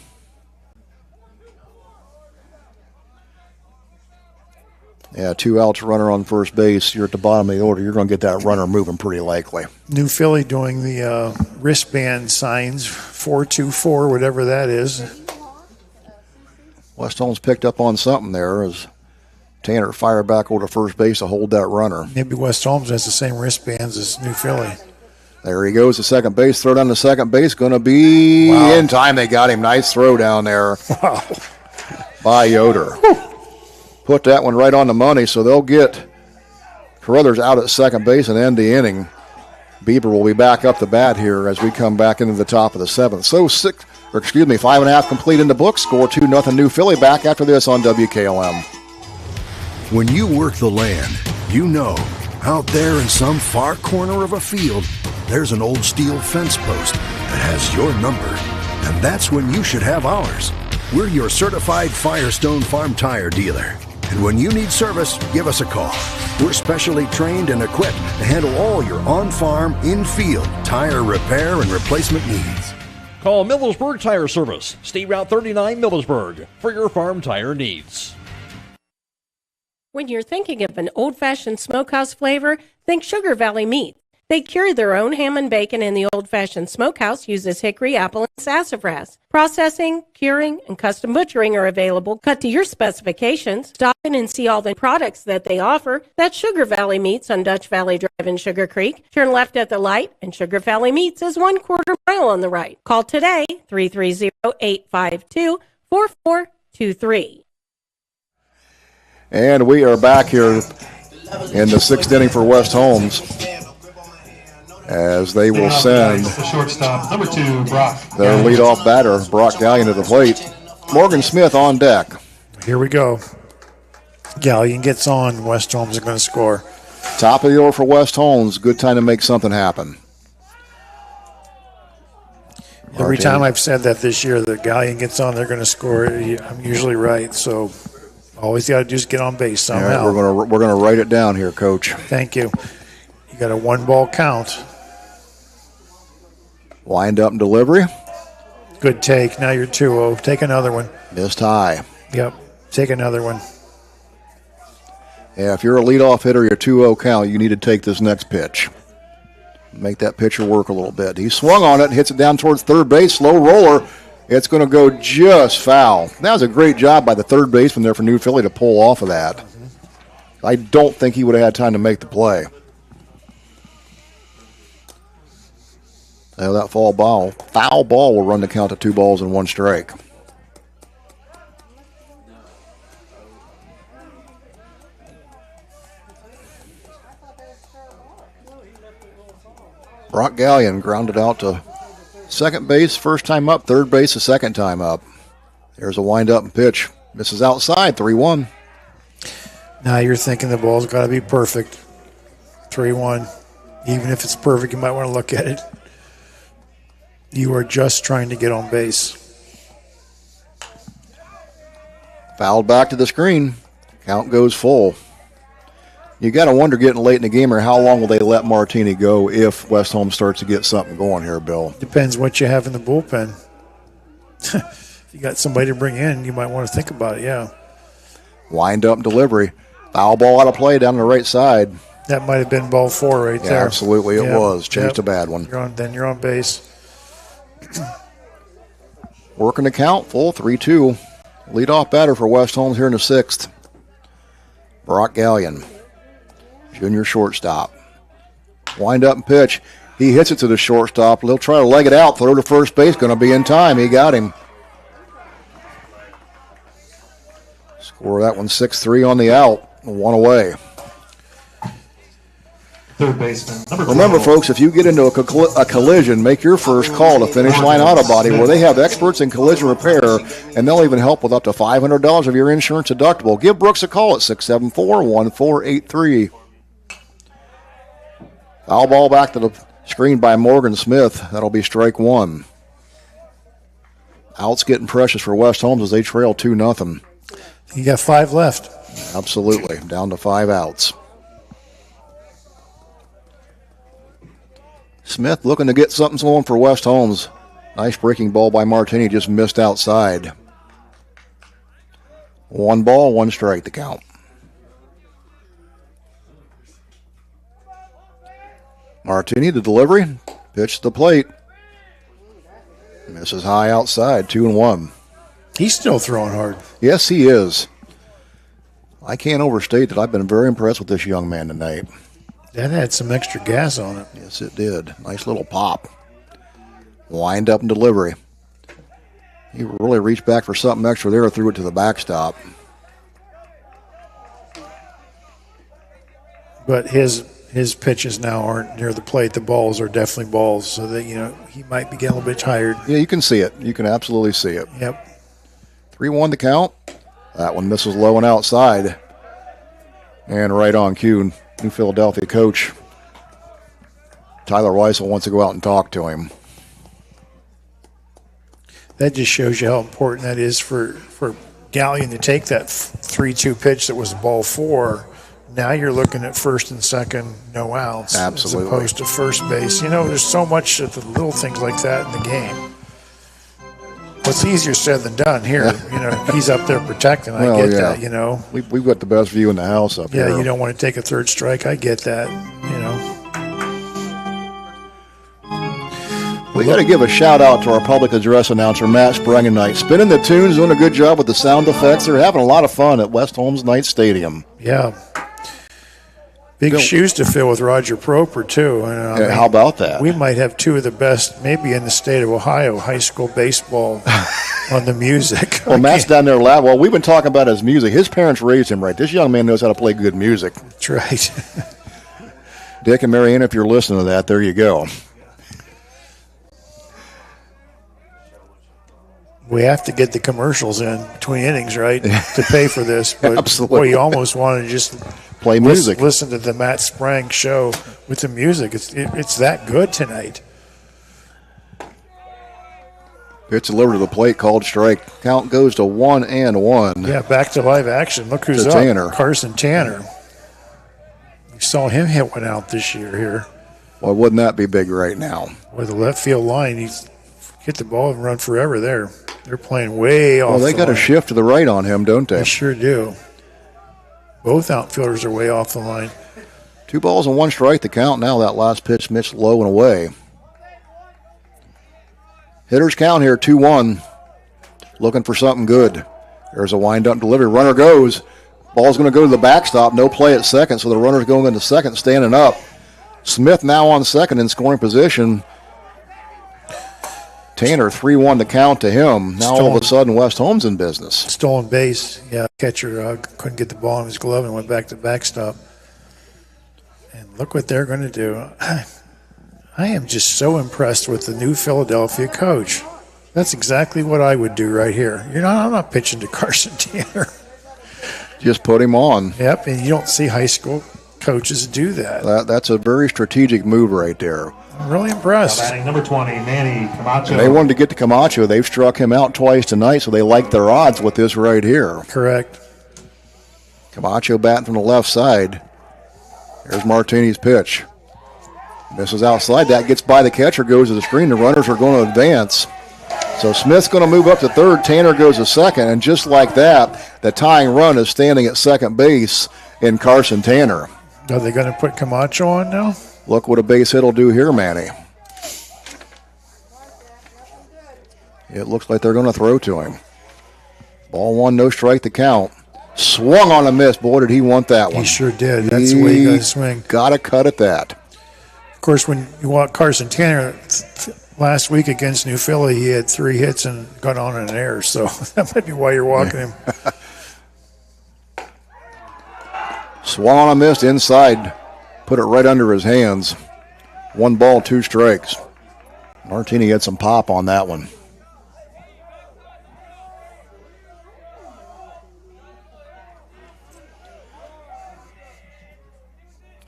Yeah, 2 outs, runner on first base. You're at the bottom of the order. You're going to get that runner moving pretty likely. New Philly doing the wristband signs, 4-2-4, whatever that is. West Holmes picked up on something there as Tanner fired back over to first base to hold that runner. Maybe West Holmes has the same wristbands as New Philly. There he goes to second base. Throw down to second base. Going to be in time. They got him. Nice throw down there by Yoder. Put that one right on the money, so they'll get Carruthers out at second base and end the inning. Bieber will be back up the bat here as we come back into the top of the 7th. So 5.5 complete in the book. Score 2-0 New Philly. Back after this on WKLM. When you work the land, you know, out there in some far corner of a field, there's an old steel fence post that has your number. And that's when you should have ours. We're your certified Firestone Farm Tire dealer. And when you need service, give us a call. We're specially trained and equipped to handle all your on-farm, in-field tire repair and replacement needs. Call Millersburg Tire Service, State Route 39 Millersburg, for your farm tire needs. When you're thinking of an old-fashioned smokehouse flavor, think Sugar Valley Meats. They cure their own ham and bacon, and the old-fashioned smokehouse uses hickory, apple, and sassafras. Processing, curing, and custom butchering are available. Cut to your specifications. Stop in and see all the products that they offer. That's Sugar Valley Meats on Dutch Valley Drive in Sugar Creek. Turn left at the light, and Sugar Valley Meats is 1/4 mile on the right. Call today, 330-852-4423. And we are back here in the 6th inning for West Holmes, as they will send the shortstop, number 2, Brock. Their leadoff batter, Brock Gallion, to the plate. Morgan Smith on deck. Here we go. Gallion gets on. West Holmes are going to score. Top of the order for West Holmes. Good time to make something happen. Every time I've said that this year, that Gallion gets on, they're going to score. I'm usually right. So all he's got to do is get on base somehow. Right, we're gonna write it down here, Coach. Thank you. You got a 1-ball count. Wind up and delivery. Good take. Now you're 2-0. Take another one. Missed high. Yep. Take another one. Yeah, if you're a leadoff hitter, you're 2-0 count, you need to take this next pitch. Make that pitcher work a little bit. He swung on it, hits it down towards third base. Slow roller. It's going to go just foul. That was a great job by the third baseman there for New Philly to pull off of that. I don't think he would have had time to make the play. Now that foul ball will run the count to 2 balls and 1 strike. Brock Gallion grounded out to second base, first time up, third base, the second time up. There's a wind-up and pitch. Misses outside, 3-1. Now you're thinking the ball's got to be perfect. 3-1. Even if it's perfect, you might want to look at it. You are just trying to get on base. Fouled back to the screen. Count goes full. You got to wonder getting late in the game, or how long will they let Martini go if West Holmes starts to get something going here, Bill? Depends what you have in the bullpen. If you got somebody to bring in, you might want to think about it, yeah. Wind up and delivery. Foul ball out of play down the right side. That might have been ball 4 right there. Absolutely it was. Chased a bad one. Then you're on base. Working the count, full 3-2. Leadoff batter for West Holmes here in the 6th. Brock Gallion, junior shortstop. Wind up and pitch. He hits it to the shortstop. He'll try to leg it out, throw to first base. Going to be in time. He got him. Or that one 6-3 on the out, 1 away. Third baseman, number 12. Remember, folks, if you get into a collision, make your first call to Finish Line Auto Body, where they have experts in collision repair, and they'll even help with up to $500 of your insurance deductible. Give Brooks a call at 674-1483. Foul ball back to the screen by Morgan Smith. That'll be strike one. Outs getting precious for West Holmes as they trail 2-0. You got 5 left. Absolutely. Down to 5 outs. Smith looking to get something going for West Holmes. Nice breaking ball by Martini, just missed outside. 1 ball, 1 strike to count. Martini, the delivery, pitch to the plate. Misses high outside, 2-1. He's still throwing hard. Yes, he is. I can't overstate that I've been very impressed with this young man tonight. That had some extra gas on it. Yes, it did. Nice little pop. Wind up and delivery. He really reached back for something extra there, threw it to the backstop. But his pitches now aren't near the plate. The balls are definitely balls, so that, he might be getting a little bit tired. Yeah, you can see it. You can absolutely see it. Yep. 3-1 to count. That one misses low and outside. And right on cue, New Philadelphia coach Tyler Weissel wants to go out and talk to him. That just shows you how important that is for Gallion to take that 3-2 pitch that was ball 4. Now you're looking at first and second, no outs. Absolutely. As opposed to first base. There's so much of the little things like that in the game. What's easier said than done here. He's up there protecting. I get that, We've got the best view in the house up here. Yeah, you don't want to take a third strike. I get that, We got to give a shout out to our public address announcer, Matt Sprangen Knight. Spinning the tunes, doing a good job with the sound effects. They're having a lot of fun at West Holmes Knight Stadium. Yeah. Big shoes to fill with Roger Proper, too. How about that? We might have 2 of the best, maybe in the state of Ohio, high school baseball on the music. Well, Matt's down there loud. Well, we've been talking about his music. His parents raised him right. This young man knows how to play good music. That's right. Dick and Marianne, if you're listening to that, there you go. We have to get the commercials in between innings, right, to pay for this. But Absolutely. Boy, you almost want to just play music. Listen to the Matt Sprang show with the music. It's that good tonight. Pitch delivered to the plate, called strike. Count goes to 1-1. Yeah, back to live action. Look who's up. Tanner. Carson Tanner. We saw him hit one out this year here. Well, wouldn't that be big right now? With the left field line, he's hit the ball and run forever there. They're playing way off. Well, they got a shift to the right on him, don't they? They sure do. Both outfielders are way off the line. 2 balls and 1 strike to count now. That last pitch missed low and away. Hitters count here, 2-1. Looking for something good. There's a wind-up delivery. Runner goes. Ball's going to go to the backstop. No play at second, so the runner's going into second, standing up. Smith now on second in scoring position. Tanner, 3-1 to count to him. Now all of a sudden, West Holmes in business. Stolen base. Yeah, catcher couldn't get the ball in his glove and went back to backstop. And look what they're going to do. I am just so impressed with the new Philadelphia coach. That's exactly what I would do right here. I'm not pitching to Carson Tanner. Just put him on. Yep, and you don't see high school coaches do that. That's a very strategic move right there. I'm really impressed. Batting number 20, Manny Camacho. And they wanted to get to Camacho. They've struck him out twice tonight, so they like their odds with this right here. Correct. Camacho batting from the left side. There's Martini's pitch. Misses outside. That gets by the catcher, goes to the screen. The runners are going to advance. So Smith's going to move up to third. Tanner goes to second. And just like that, the tying run is standing at second base in Carson Tanner. Are they going to put Camacho on now? Look what a base hit will do here, Manny. It looks like they're going to throw to him. Ball 1, no strike to count. Swung on a miss. Boy, did he want that one. He sure did. That's the way he got to swing. Got to cut at that. Of course, when you want Carson Tanner, last week against New Philly, he had 3 hits and got on an error. So that might be why you're walking him. Swung on a miss inside. Put it right under his hands. 1 ball, 2 strikes. Martini had some pop on that one.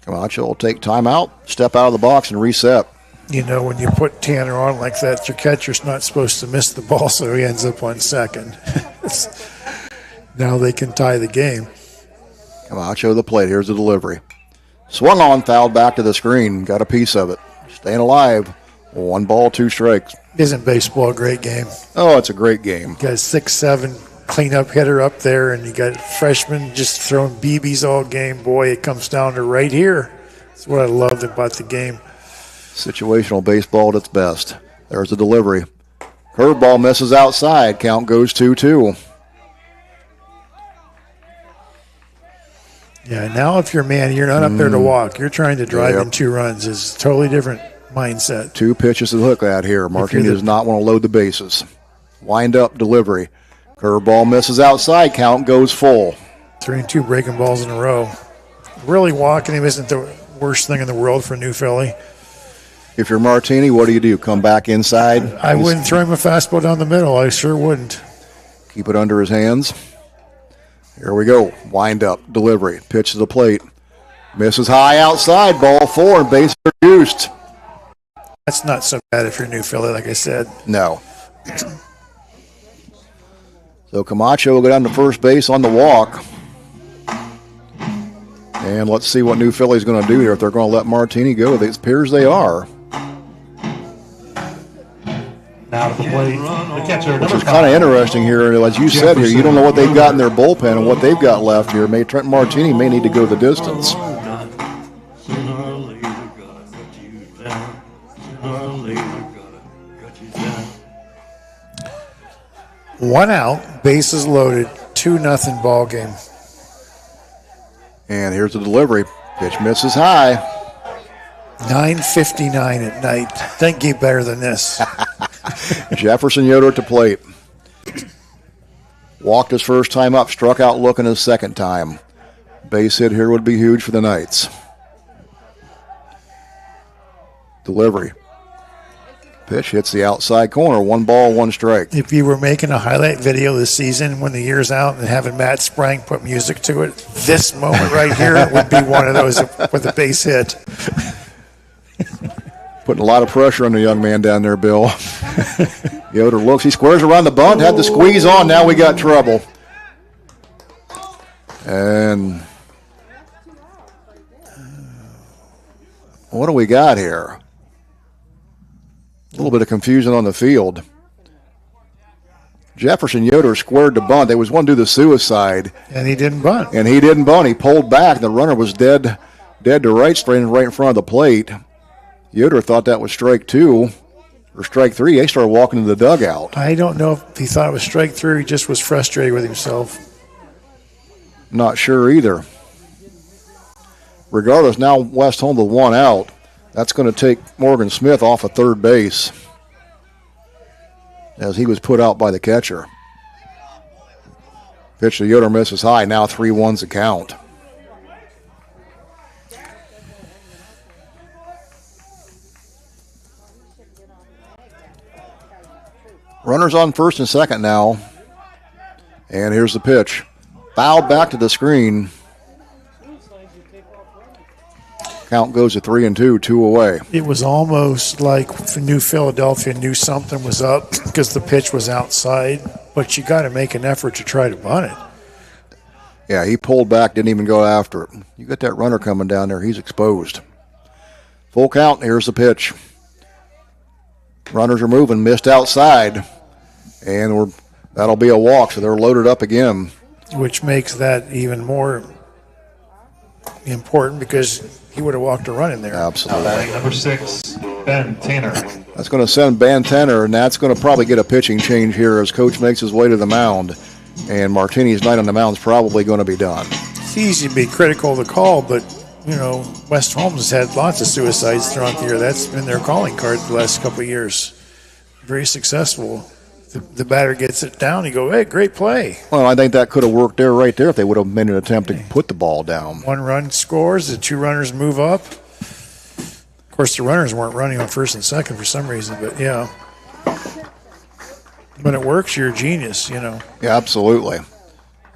Camacho will take timeout, step out of the box, and reset. You know, when you put Tanner on like that, your catcher's not supposed to miss the ball, so he ends up on second. Now they can tie the game. Camacho to the plate. Here's the delivery. Swung on, fouled back to the screen. Got a piece of it. Staying alive. 1 ball, 2 strikes. Isn't baseball a great game? Oh, it's a great game. You got a 6'7" cleanup hitter up there, and you got freshmen just throwing BBs all game. Boy, it comes down to right here. That's what I loved about the game. Situational baseball at its best. There's the delivery. Curveball misses outside. Count goes 2-2. Yeah, now if you're a man, you're not up there to walk. You're trying to drive in 2 runs. It's a totally different mindset. 2 pitches to look at here. Martini does not want to load the bases. Wind up delivery. Curveball misses outside. Count goes full. 3 and 2 breaking balls in a row. Really walking him isn't the worst thing in the world for New Philly. If you're Martini, what do? Come back inside? I wouldn't throw him a fastball down the middle. I sure wouldn't. Keep it under his hands. Here we go. Wind up. Delivery. Pitch to the plate. Misses high outside. Ball 4 and base reduced. That's not so bad if you're New Philly, like I said. No. So Camacho will go down to first base on the walk. And let's see what New Philly's going to do here. If they're going to let Martini go, it appears they are. Now to the plate, the catcher. Which is kind of interesting here. As you said here, you don't know what they've got in their bullpen and what they've got left here. Trent Martini may need to go the distance. One out, bases loaded, 2-0 ball game. And here's the delivery. Pitch misses high. 9:59 at night. Think get better than this. Jefferson Yoder to plate. Walked his first time up, struck out looking his second time. Base hit here would be huge for the Knights. Delivery. Pitch hits the outside corner. 1 ball, 1 strike. If you were making a highlight video this season when the year's out and having Matt Sprang put music to it, this moment right here would be one of those with a base hit. Putting a lot of pressure on the young man down there, Bill. Yoder looks. He squares around the bunt. Had the squeeze on. Now we got trouble. And what do we got here? A little bit of confusion on the field. Jefferson Yoder squared the bunt. They was one to do the suicide. And he didn't bunt. He pulled back. The runner was dead to right, straight in front of the plate. Yoder thought that was strike 2 or strike 3. They started walking to the dugout. I don't know if he thought it was strike 3 or he just was frustrated with himself. Not sure either. Regardless, now West Holmes with 1 out. That's going to take Morgan Smith off of third base as he was put out by the catcher. Pitch to Yoder misses high. Now 3-1's the count. Runners on first and second now. And here's the pitch. Fouled back to the screen. Count goes to 3-2, 2 away. It was almost like New Philadelphia knew something was up because the pitch was outside, but you got to make an effort to try to bunt it. Yeah, he pulled back, didn't even go after it. You got that runner coming down there, he's exposed. Full count, here's the pitch. Runners are moving, missed outside, and that'll be a walk, so they're loaded up again. Which makes that even more important because he would have walked a run in there. Absolutely. Number 6, Ben Tanner. That's going to send Ben Tanner, and that's going to probably get a pitching change here as Coach makes his way to the mound. And Martini's night on the mound is probably going to be done. It's easy to be critical of the call, but, West Holmes has had lots of suicides throughout the year. That's been their calling card the last couple of years. Very successful. the batter gets it down, you go, hey, great play. Well, I think that could have worked there right there if they would have made an attempt to put the ball down. 1 run scores, the 2 runners move up. Of course, the runners weren't running on first and second for some reason, but yeah. When it works, you're a genius, Yeah, absolutely.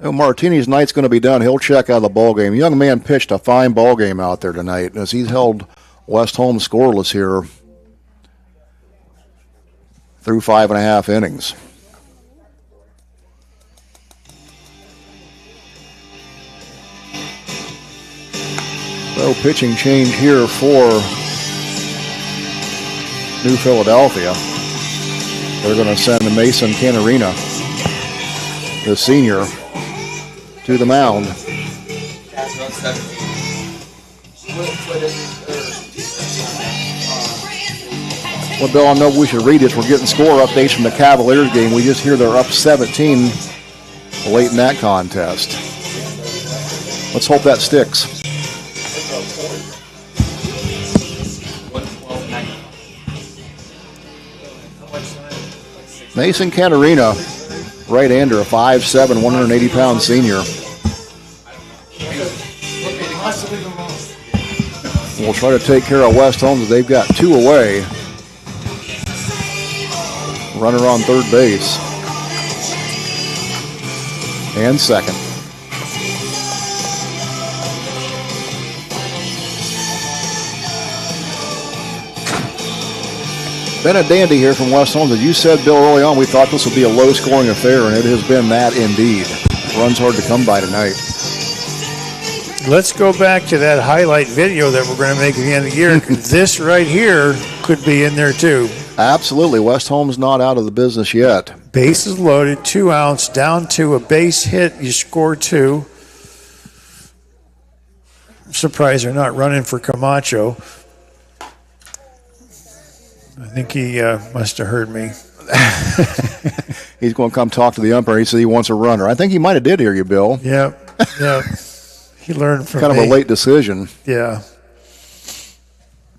Martini's night's going to be done. He'll check out of the ball game. Young man pitched a fine ball game out there tonight as he's held West Holmes scoreless here through 5.5 innings. So pitching change here for New Philadelphia. They're going to send Mason Canarina, the senior, to the mound. Well, Bill, I know we should read this. We're getting score updates from the Cavaliers game. We just hear they're up 17 late in that contest. Let's hope that sticks. Mason Canarina, right-hander, a 5'7", 180-pound senior. We'll try to take care of West Holmes as they've got 2 away. Runner on third base. And second. Been a dandy here from West Holmes. As you said, Bill, early on, we thought this would be a low-scoring affair, and it has been that indeed. Runs hard to come by tonight. Let's go back to that highlight video that we're going to make at the end of the year. This right here could be in there, too. Absolutely. West Holmes not out of the business yet. Bases loaded, 2 outs, down to a base hit. You score 2. I'm surprised they're not running for Camacho. I think he must have heard me. He's going to come talk to the umpire. He said he wants a runner. I think he might have did hear you, Bill. Yep. He learned from kind of a late decision. Yeah.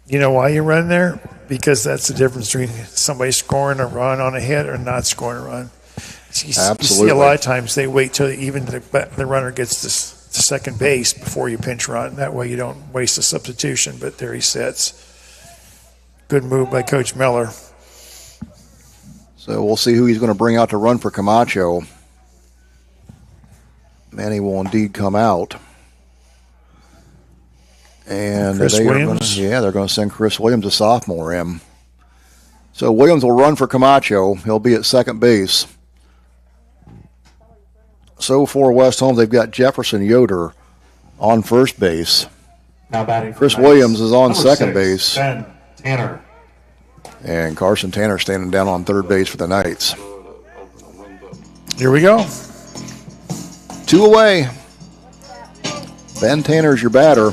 You know why you run there? Because that's the difference between somebody scoring a run on a hit or not scoring a run. Absolutely. You see a lot of times they wait till even the runner gets to second base before you pinch run. That way you don't waste a substitution, but there he sits. Good move by Coach Miller. So we'll see who he's going to bring out to run for Camacho. Manny will indeed come out. And Chris Williams? They're going to send Chris Williams, a sophomore, in. So Williams will run for Camacho. He'll be at second base. So for West Holmes, they've got Jefferson Yoder on first base. Now batting Chris Williams is on second 6, base. Ben Tanner. And Carson Tanner standing down on third base for the Knights. Here we go. 2 away. Ben Tanner's your batter.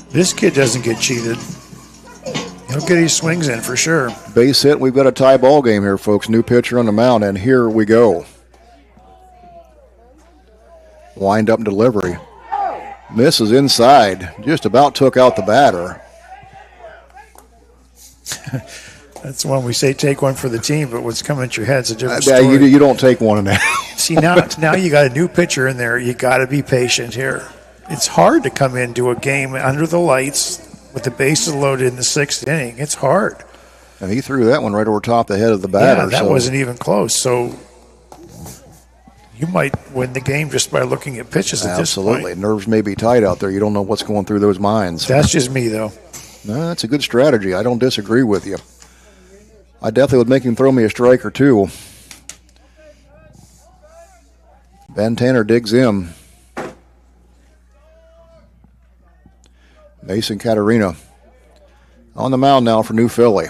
This kid doesn't get cheated. He'll get his swings in for sure. Base hit. We've got a tie ball game here, folks. New pitcher on the mound, and here we go. Wind up and delivery. Misses inside. Just about took out the batter. That's one we say take one for the team, but what's coming at your head's a different story. You don't take one in that. See, now you got a new pitcher in there. You got to be patient here. It's hard to come into a game under the lights with the bases loaded in the 6th inning. It's hard. And he threw that one right over top the head of the batter. Yeah, that wasn't even close. So you might win the game just by looking at pitches at this point. Absolutely. Nerves may be tight out there. You don't know what's going through those minds. That's just me, though. No, that's a good strategy. I don't disagree with you. I definitely would make him throw me a strike or 2. Ben Tanner digs in. Mason Catarina on the mound now for New Philly.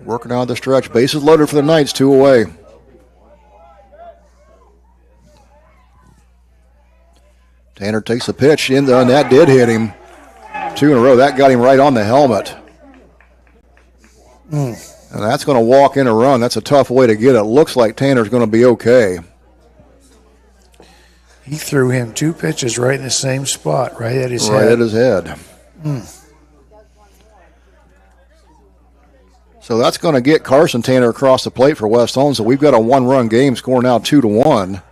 Working out the stretch. Bases loaded for the Knights, 2 away. Tanner takes a pitch in, and that did hit him. 2 in a row. That got him right on the helmet. And that's going to walk in a run. That's a tough way to get it. Looks like Tanner's going to be okay. He threw him 2 pitches right in the same spot, right at his head. Right at his head. So that's going to get Carson Tanner across the plate for West Holmes. So we've got a 1-run game, score now 2-1.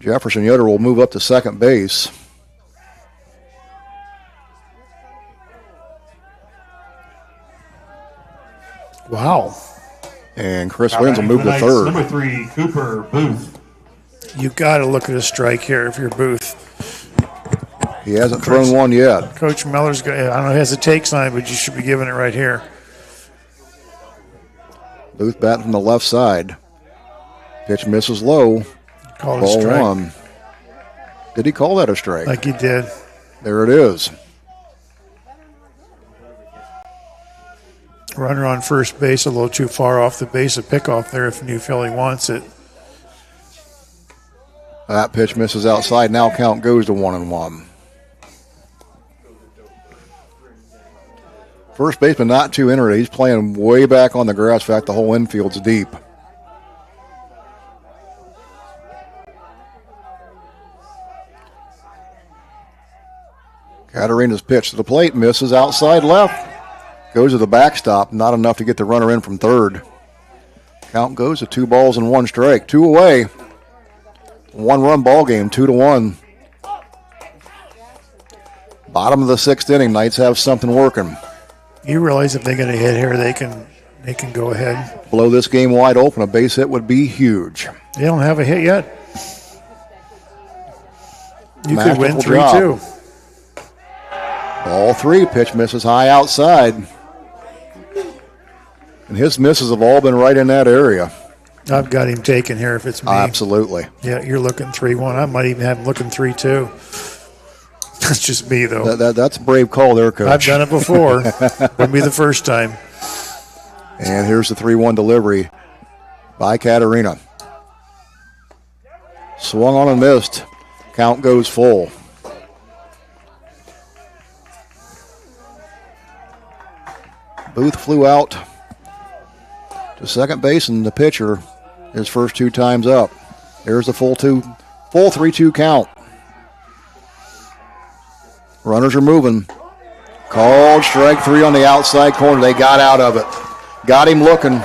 Jefferson Yoder will move up to second base. Wow. And Chris Williams will move to third. Number 3, Cooper Booth. You got to look at a strike here if you're Booth. He hasn't thrown one yet. Coach Miller's got, I don't know if he has a take sign, but you should be giving it right here. Booth batting from the left side. Pitch misses low. Called a strike. 1. Did he call that a strike? Like he did. There it is. Runner on first base, a little too far off the base. A pickoff there if New Philly wants it. That pitch misses outside. Now count goes to 1-1. First baseman not too interested. He's playing way back on the grass. In fact, the whole infield's deep. Katarina's pitch to the plate, misses outside left. Goes to the backstop, not enough to get the runner in from third. Count goes to 2 balls and 1 strike. 2 away. 1-run ball game, 2-1. Bottom of the 6th inning, Knights have something working. You realize if they get a hit here, they can go ahead. Blow this game wide open. A base hit would be huge. They don't have a hit yet. You could win 3-2. Ball 3, pitch misses high outside. And his misses have all been right in that area. I've got him taken here if it's me. Absolutely. Yeah, you're looking 3-1. I might even have him looking 3-2. That's just me, though. That's a brave call there, Coach. I've done it before. Wouldn't be the first time. And here's the 3-1 delivery by Katarina. Swung on and missed. Count goes full. Booth flew out to second base, and the pitcher, his first 2 times up. There's the full 3-2 count. Runners are moving. Called strike 3 on the outside corner. They got out of it. Got him looking.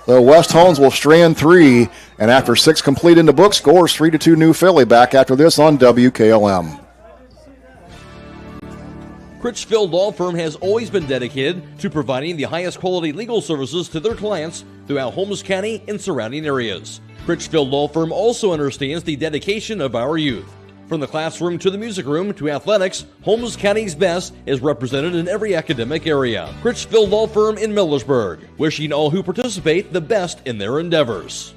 So West Holmes will strand 3, and after 6 complete in the book, scores 3-2 New Philly. Back after this on WKLM. Critchfield Law Firm has always been dedicated to providing the highest quality legal services to their clients throughout Holmes County and surrounding areas. Critchfield Law Firm also understands the dedication of our youth. From the classroom to the music room to athletics, Holmes County's best is represented in every academic area. Critchfield Law Firm in Millersburg, wishing all who participate the best in their endeavors.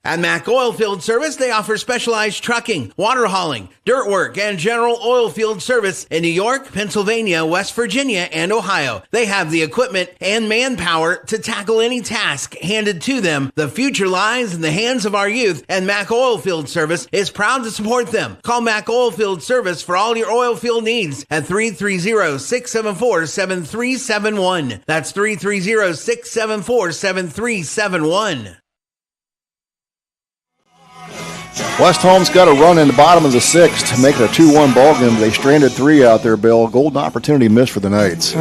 At Mack Oilfield Service, they offer specialized trucking, water hauling, dirt work, and general oil field service in New York, Pennsylvania, West Virginia, and Ohio. They have the equipment and manpower to tackle any task handed to them. The future lies in the hands of our youth, and Mack Oilfield Service is proud to support them. Call Mack Oilfield Service for all your oil field needs at 330-674-7371. That's 330-674-7371. West Holmes got a run in the bottom of the 6th to make it a 2-1 ball game. They stranded 3 out there, Bill. Golden opportunity missed for the Knights.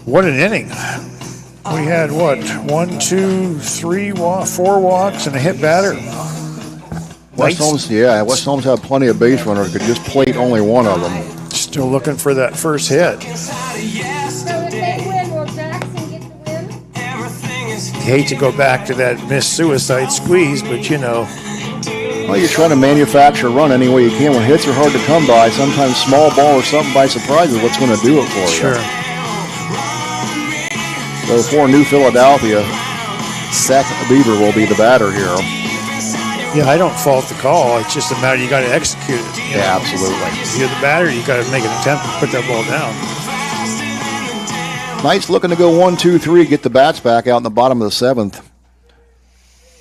What an inning. We had, 4 walks and a hit batter. West Holmes had plenty of base runners, could just plate only one of them. Still looking for that first hit. You hate to go back to that missed suicide squeeze, but you know. Well, you're trying to manufacture a run any way you can. When hits are hard to come by, sometimes small ball or something by surprise is what's going to do it for you. Sure. So for New Philadelphia, Seth Bieber will be the batter here. Yeah, I don't fault the call. It's just a matter you got to execute it. Yeah, absolutely. If you're the batter, you got to make an attempt to put that ball down. Knights looking to go 1-2-3, get the bats back out in the bottom of the 7th.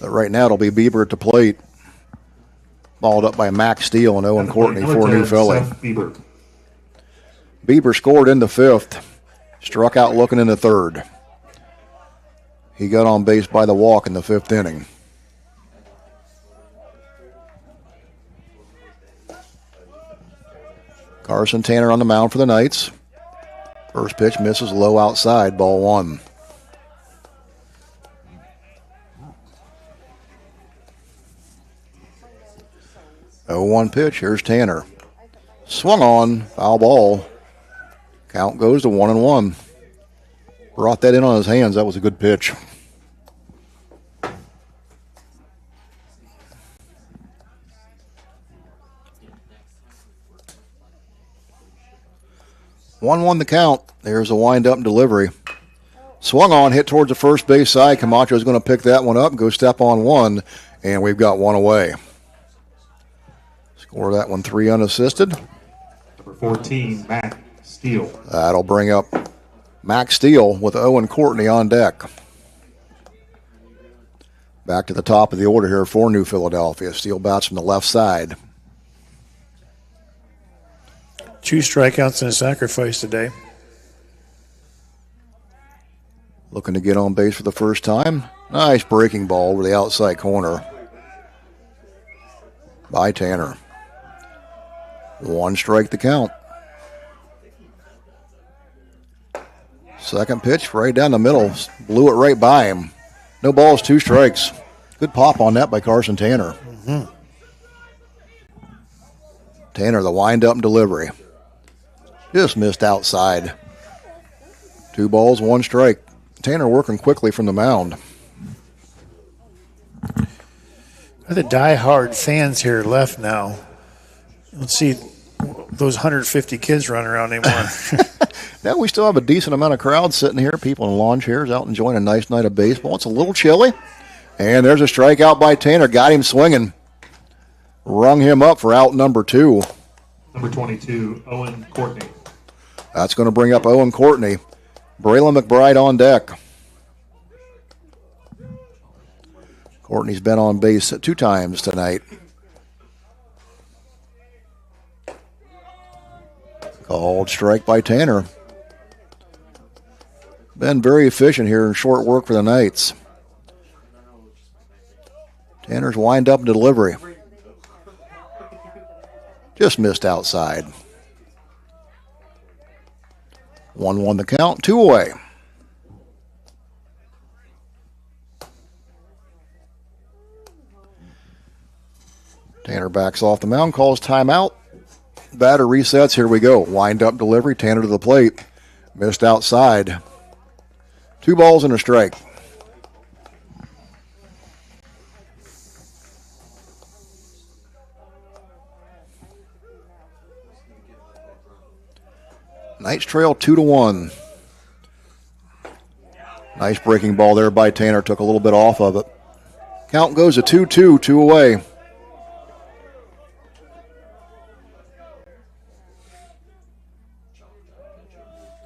But right now it'll be Bieber at the plate. Balled up by Max Steele and Owen Courtney for New Philly. Bieber scored in the 5th. Struck out looking in the 3rd. He got on base by the walk in the 5th inning. Carson Tanner on the mound for the Knights. First pitch misses low outside, ball 1. Oh, 1 pitch. Here's Tanner. Swung on, foul ball. Count goes to 1-1. Brought that in on his hands. That was a good pitch. One the count. There's a wind-up and delivery. Swung on, hit towards the first base side. Camacho's going to pick that one up and go step on one, and we've got one away. Score that one 3 unassisted. Number 14, Mac Steele. That'll bring up Mac Steele with Owen Courtney on deck. Back to the top of the order here for New Philadelphia. Steele bats from the left side. 2 strikeouts and a sacrifice today. Looking to get on base for the first time. Nice breaking ball over the outside corner by Tanner. 1 strike the count. Second pitch right down the middle. Blew it right by him. No balls, 2 strikes. Good pop on that by Carson Tanner. Mm-hmm. Tanner, the wind-up and delivery. Just missed outside. 2 balls, 1 strike. Tanner working quickly from the mound. The die-hard fans here left now. Let's see those 150 kids running around anymore. Now we still have a decent amount of crowd sitting here. People in lawn chairs out enjoying a nice night of baseball. It's a little chilly. And there's a strikeout by Tanner. Got him swinging. Rung him up for out number 2. Number 22, Owen Courtney. That's going to bring up Owen Courtney. Braylon McBride on deck. Courtney's been on base 2 times tonight. Called strike by Tanner. Been very efficient here in short work for the Knights. Tanner's wind up and delivery. Just missed outside. 1-1 the count, 2 away. Tanner backs off the mound, calls timeout. Batter resets, here we go. Wind up delivery, Tanner to the plate. Missed outside. 2 balls and a strike. Knights trail 2-1. Nice breaking ball there by Tanner. Took a little bit off of it. Count goes to 2-2, 2 away.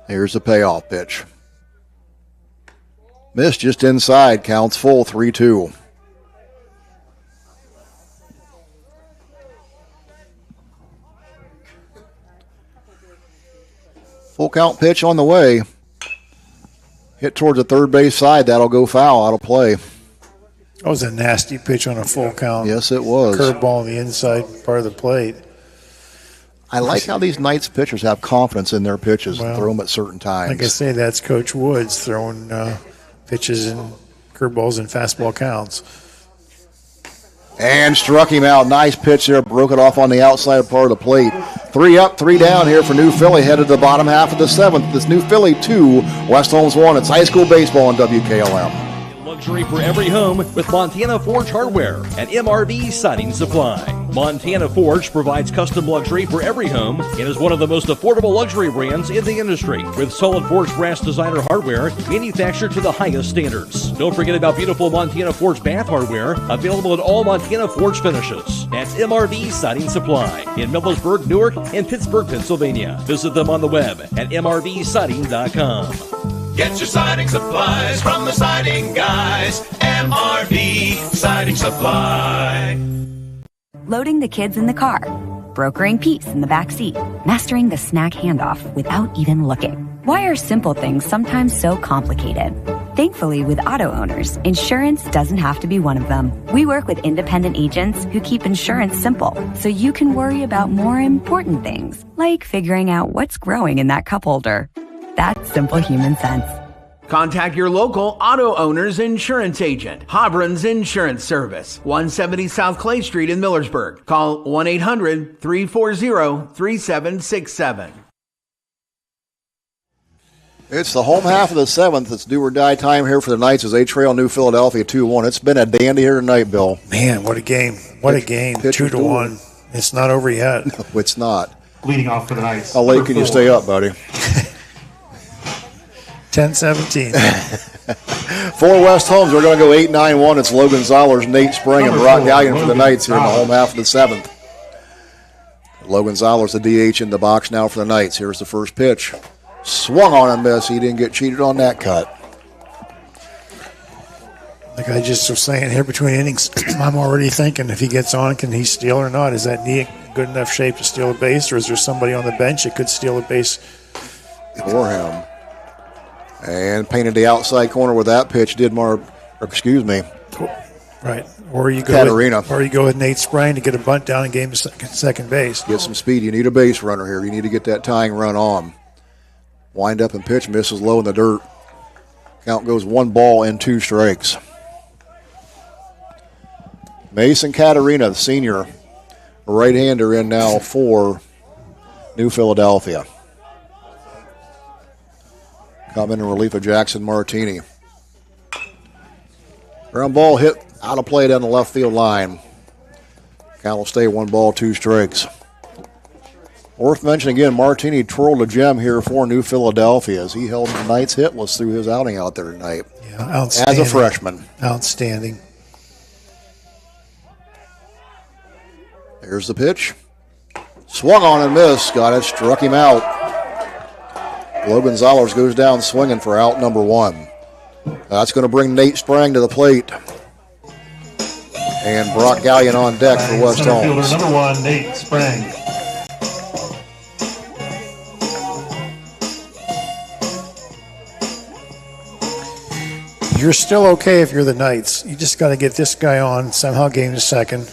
Here's the payoff pitch. Missed just inside. Counts full, 3-2. Full count pitch on the way. Hit towards the third base side. That'll go foul, out of play. That was a nasty pitch on a full count. Yes, it was. Curveball on the inside part of the plate. I like how these Knights pitchers have confidence in their pitches and throw them at certain times. Like I say, that's Coach Woods throwing pitches and curveballs and fastball counts. And struck him out. Nice pitch there. Broke it off on the outside part of the plate. 3 up, 3 down here for New Philly. Headed to the bottom half of the 7th. This New Philly 2, West Holmes 1. It's high school baseball on WKLM. Luxury for every home with Montana Forge Hardware and MRV Siding Supply. Montana Forge provides custom luxury for every home and is one of the most affordable luxury brands in the industry with solid forged brass designer hardware manufactured to the highest standards. Don't forget about beautiful Montana Forge bath hardware available in all Montana Forge finishes. That's MRV Siding Supply in Millersburg, Newark, and Pittsburgh, Pennsylvania. Visit them on the web at mrvsiding.com. Get your siding supplies from the siding guys. MRV Siding Supply. Loading the kids in the car, brokering peace in the back seat, mastering the snack handoff without even looking. Why are simple things sometimes so complicated? Thankfully, with auto owners, insurance doesn't have to be one of them. We work with independent agents who keep insurance simple, so you can worry about more important things, like figuring out what's growing in that cup holder. That's simple human sense. Contact your local auto owner's insurance agent. Hobron's Insurance Service, 170 South Clay Street in Millersburg. Call 1-800-340-3767. It's the home half of the 7th. It's do or die time here for the Knights as they trail New Philadelphia 2-1. It's been a dandy here tonight, Bill. Man, what a game. What a game. 2-1. It's not over yet. No, it's not. Leading off for the Knights. How late can you stay up, buddy? 10-17. For West Holmes, we're going to go 8-9-1. It's Logan Zollers, Nate Spring, and Brock Gallion for the Knights here in the home half of the 7th. Logan Zollers, the DH in the box now for the Knights. Here's the first pitch. Swung on and miss. He didn't get cheated on that cut. Like I just was saying here between innings, I'm already thinking if he gets on, can he steal or not? Is that knee in good enough shape to steal a base, or is there somebody on the bench that could steal a base for him? And painted the outside corner with that pitch. Right. Or you go Katarina. Or you go with Nate Sprang to get a bunt down and gain him second base. Get some speed. You need a base runner here. You need to get that tying run on. Wind up and pitch, misses low in the dirt. Count goes 1 ball and 2 strikes. Mason Katarina, the senior right-hander, in now for New Philadelphia. Coming in relief of Jackson Martini. Ground ball hit out of play down the left field line. Count will stay 1 ball, 2 strikes. Worth mentioning again, Martini twirled a gem here for New Philadelphia as he held the Knights hitless through his outing out there tonight. Yeah, outstanding. As a freshman. Outstanding. There's the pitch. Swung on and missed. Got it. Struck him out. Logan Zollers goes down swinging for out number 1. That's going to bring Nate Sprang to the plate. And Brock Gallion on deck for West Holmes. Number 1, Nate Sprang. You're still okay if you're the Knights. You just got to get this guy on, somehow gain a second.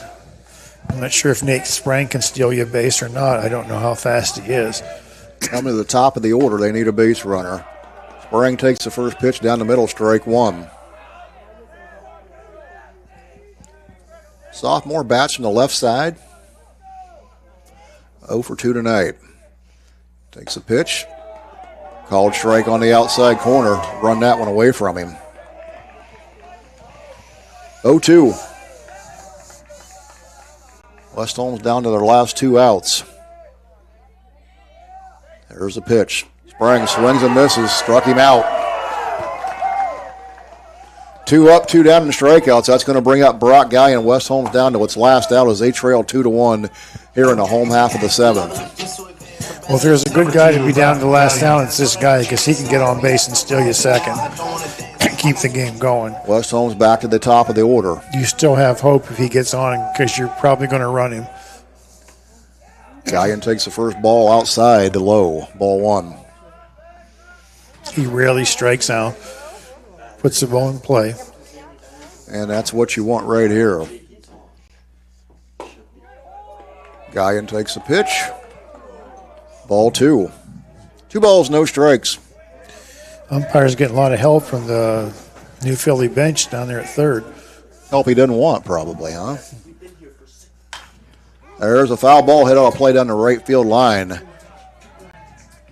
I'm not sure if Nate Sprang can steal you a base or not. I don't know how fast he is. Coming to the top of the order, they need a base runner. Sprang takes the first pitch down the middle, strike 1. Sophomore bats from the left side. 0 for 2 tonight. Takes a pitch. Called strike on the outside corner. Run that one away from him. 0-2. West Holmes down to their last 2 outs. There's the pitch. Sprang swings and misses. Struck him out. 2 up, 2 down in the strikeouts. That's going to bring up Brock Gallion. West Holmes down to its last out as they trail 2-1 here in the home half of the 7th. Well, if there's a good guy to be down to the last out, it's this guy because he can get on base and steal you second. Keep the game going. West Holmes back to the top of the order. You still have hope if he gets on because you're probably going to run him. Gallion takes the first ball outside to low. Ball 1. He rarely strikes out. Puts the ball in play. And that's what you want right here. Gallion takes the pitch. Ball 2. 2 balls, no strikes. Umpire's getting a lot of help from the New Philly bench down there at third. Help he doesn't want, probably, huh? There's a foul ball hit on a play down the right field line.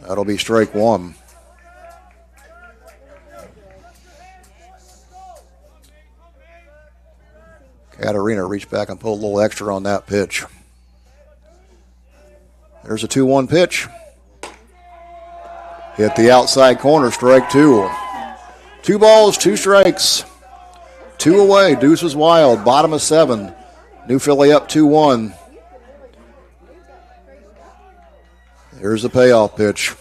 That'll be strike 1. Katarina reached back and pulled a little extra on that pitch. There's a 2-1 pitch. Hit the outside corner, strike 2. 2 balls, 2 strikes. 2 away, deuces wild, bottom of 7. New Philly up 2-1. Here's the payoff pitch.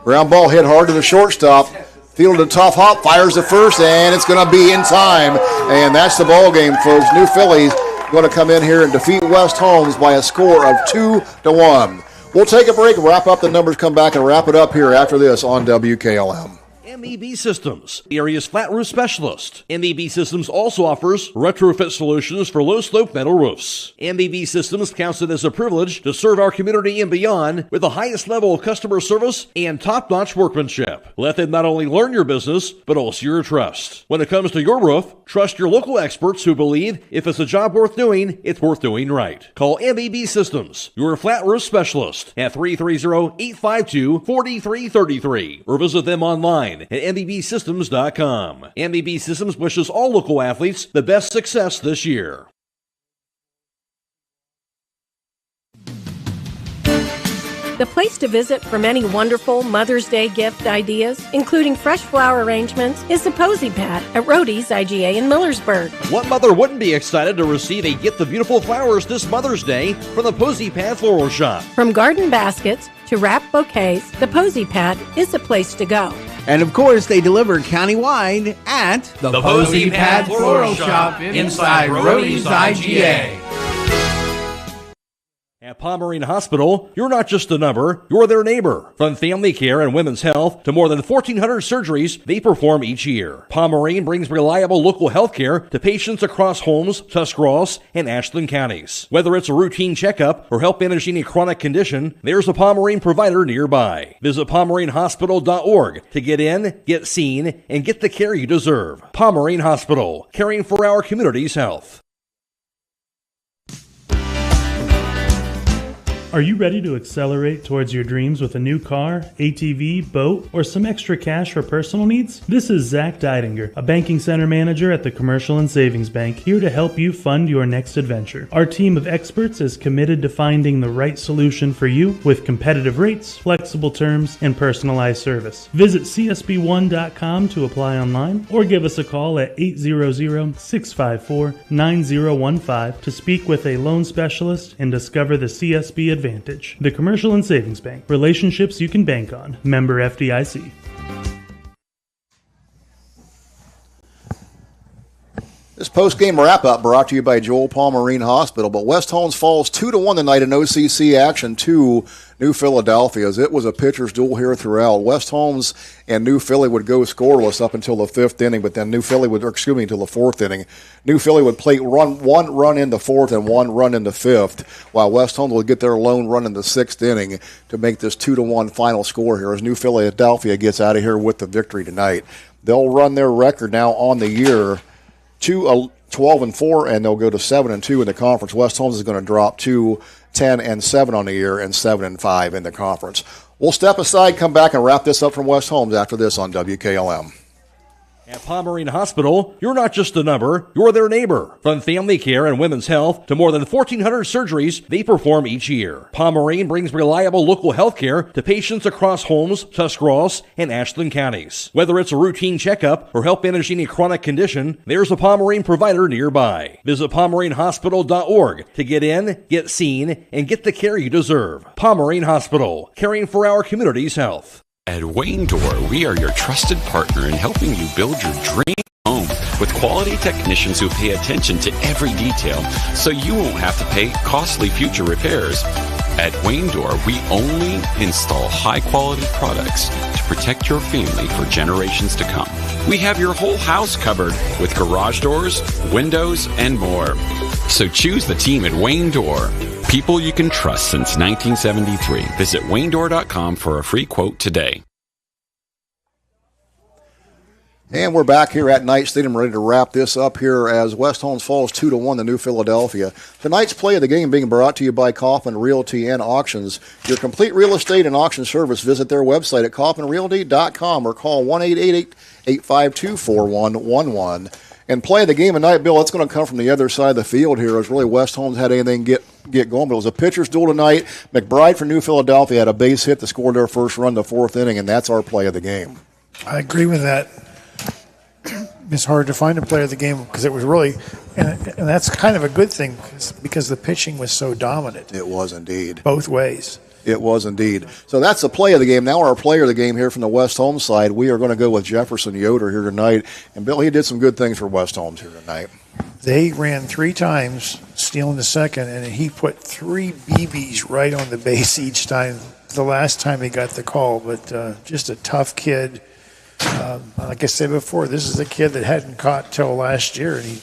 Ground ball hit hard to the shortstop. Fielded a tough hop, fires the first, and it's going to be in time. And that's the ball game, folks. New Philly's going to come in here and defeat West Holmes by a score of 2-1. We'll take a break, wrap up the numbers, come back and wrap it up here after this on WKLM. MEB Systems, the area's flat roof specialist. MEB Systems also offers retrofit solutions for low-slope metal roofs. MEB Systems counts it as a privilege to serve our community and beyond with the highest level of customer service and top-notch workmanship. Let them not only learn your business, but also your trust. When it comes to your roof, trust your local experts who believe if it's a job worth doing, it's worth doing right. Call MEB Systems, your flat roof specialist, at 330-852-4333, or visit them online at mbsystems.com. MEB Systems wishes all local athletes the best success this year. The place to visit for many wonderful Mother's Day gift ideas, including fresh flower arrangements, is the Posy Pad at Rody's IGA in Millersburg. What mother wouldn't be excited to receive a Get the Beautiful Flowers this Mother's Day from the Posy Pad Floral Shop? From garden baskets to wrapped bouquets, the Posy Pad is the place to go. And of course, they deliver countywide at the Posy Pad Floral Shop inside Rody's IGA. At Pomerene Hospital, you're not just a number, you're their neighbor. From family care and women's health to more than 1,400 surgeries they perform each year. Pomerene brings reliable local health care to patients across Holmes, Tuscarawas, and Ashland counties. Whether it's a routine checkup or help manage any chronic condition, there's a Pomerene provider nearby. Visit PomereneHospital.org to get in, get seen, and get the care you deserve. Pomerene Hospital, caring for our community's health. Are you ready to accelerate towards your dreams with a new car, ATV, boat, or some extra cash for personal needs? This is Zach Deidinger, a banking center manager at the Commercial and Savings Bank, here to help you fund your next adventure. Our team of experts is committed to finding the right solution for you with competitive rates, flexible terms, and personalized service. Visit csb1.com to apply online or give us a call at 800-654-9015 to speak with a loan specialist and discover the CSB advantage. The Commercial and Savings Bank. Relationships you can bank on. Member FDIC. This post-game wrap-up brought to you by Joel Pomerene Hospital. But West Holmes falls 2-1 tonight in OCC action to New Philadelphia. As it was a pitcher's duel here throughout. West Holmes and New Philly would go scoreless up until the fifth inning, but then until the fourth inning. New Philly would play one run in the fourth and one run in the fifth, while West Holmes would get their lone run in the sixth inning to make this 2-1 final score here as New Philadelphia gets out of here with the victory tonight. They'll run their record now on the year to 12-4, and they'll go to 7-2 in the conference. West Holmes is going to drop to 10-7 on the year and 7-5 in the conference. We'll step aside, come back, and wrap this up from West Holmes after this on WKLM. At Pomerene Hospital, you're not just a number, you're their neighbor. From family care and women's health to more than 1,400 surgeries they perform each year. Pomerene brings reliable local health care to patients across Holmes, Tuscarawas, and Ashland counties. Whether it's a routine checkup or help manage any chronic condition, there's a Pomerene provider nearby. Visit PomereneHospital.org to get in, get seen, and get the care you deserve. Pomerene Hospital, caring for our community's health. At Wayne Door, we are your trusted partner in helping you build your dream home with quality technicians who pay attention to every detail so you won't have to pay costly future repairs. At Wayne Door, we only install high-quality products to protect your family for generations to come. We have your whole house covered with garage doors, windows, and more. So choose the team at Wayne Door. People you can trust since 1973. Visit waynedoor.com for a free quote today. And we're back here at Knight Stadium ready to wrap this up here as West Holmes falls 2-1 to New Philadelphia. Tonight's play of the game being brought to you by Kaufman Realty and Auctions. Your complete real estate and auction service. Visit their website at kaufmanrealty.com or call 1-888-852-4111. And play of the game tonight, Bill, it's going to come from the other side of the field here as really West Holmes had anything get going. But it was a pitcher's duel tonight. McBride for New Philadelphia had a base hit to score their first run in the fourth inning, and that's our play of the game. I agree with that. It's hard to find a player of the game because it was really, and that's kind of a good thing because the pitching was so dominant. It was indeed. Both ways. It was indeed. So that's the play of the game. Now our player of the game here from the West Holmes side, we are going to go with Jefferson Yoder here tonight. And Bill, he did some good things for West Holmes here tonight. They ran 3 times, stealing the second, and he put 3 BBs right on the base each time. The last time he got the call, but just a tough kid. Like I said before, this is a kid that hadn't caught till last year, and he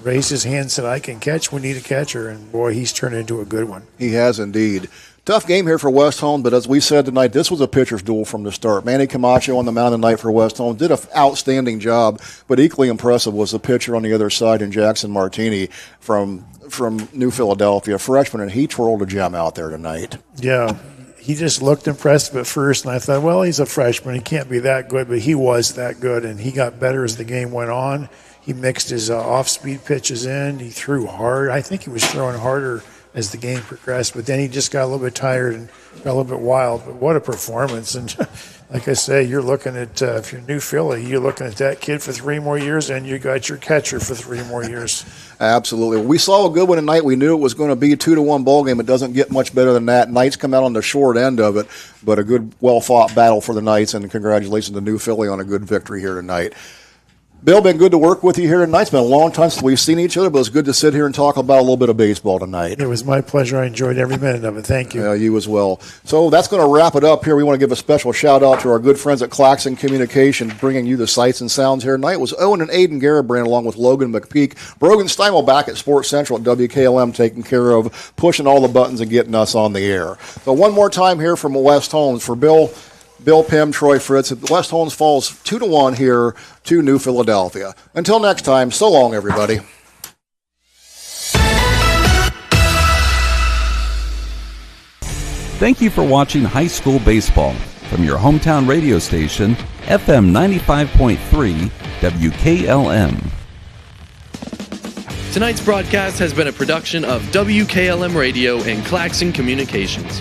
raised his hand and said, I can catch. We need a catcher. And, boy, he's turned into a good one. He has indeed. Tough game here for West Holmes, but as we said tonight, this was a pitcher's duel from the start. Manny Camacho on the mound tonight for West Holmes did an outstanding job, but equally impressive was the pitcher on the other side in Jackson Martini from New Philadelphia, freshman, and he twirled a gem out there tonight. Yeah. He just looked impressive at first, and I thought, well, he's a freshman. He can't be that good, but he was that good, and he got better as the game went on. He mixed his off-speed pitches in. He threw hard. I think he was throwing harder as the game progressed, but then he just got a little bit tired and got a little bit wild. But what a performance. And like I say, you're looking at, if you're New Philly, you're looking at that kid for 3 more years, and you got your catcher for 3 more years. Absolutely. We saw a good one tonight. We knew it was going to be a 2-1 ball game. It doesn't get much better than that. Knights come out on the short end of it, but a good, well-fought battle for the Knights, and congratulations to New Philly on a good victory here tonight. Bill, been good to work with you here tonight. It's been a long time since we've seen each other, but it's good to sit here and talk about a little bit of baseball tonight. It was my pleasure. I enjoyed every minute of it. Thank you. Yeah, you as well. So that's going to wrap it up here. We want to give a special shout-out to our good friends at Claxon Communications, bringing you the sights and sounds here tonight. It was Owen and Aidan Garabrandt along with Logan McPeak. Brogan Steimel back at Sports Central at WKLM taking care of pushing all the buttons and getting us on the air. So one more time here from West Holmes for Bill, Pim, Troy, Fritz. West Holmes falls 2-1 here to New Philadelphia. Until next time, so long, everybody. Thank you for watching high school baseball from your hometown radio station, FM 95.3 WKLM. Tonight's broadcast has been a production of WKLM Radio and Claxon Communications.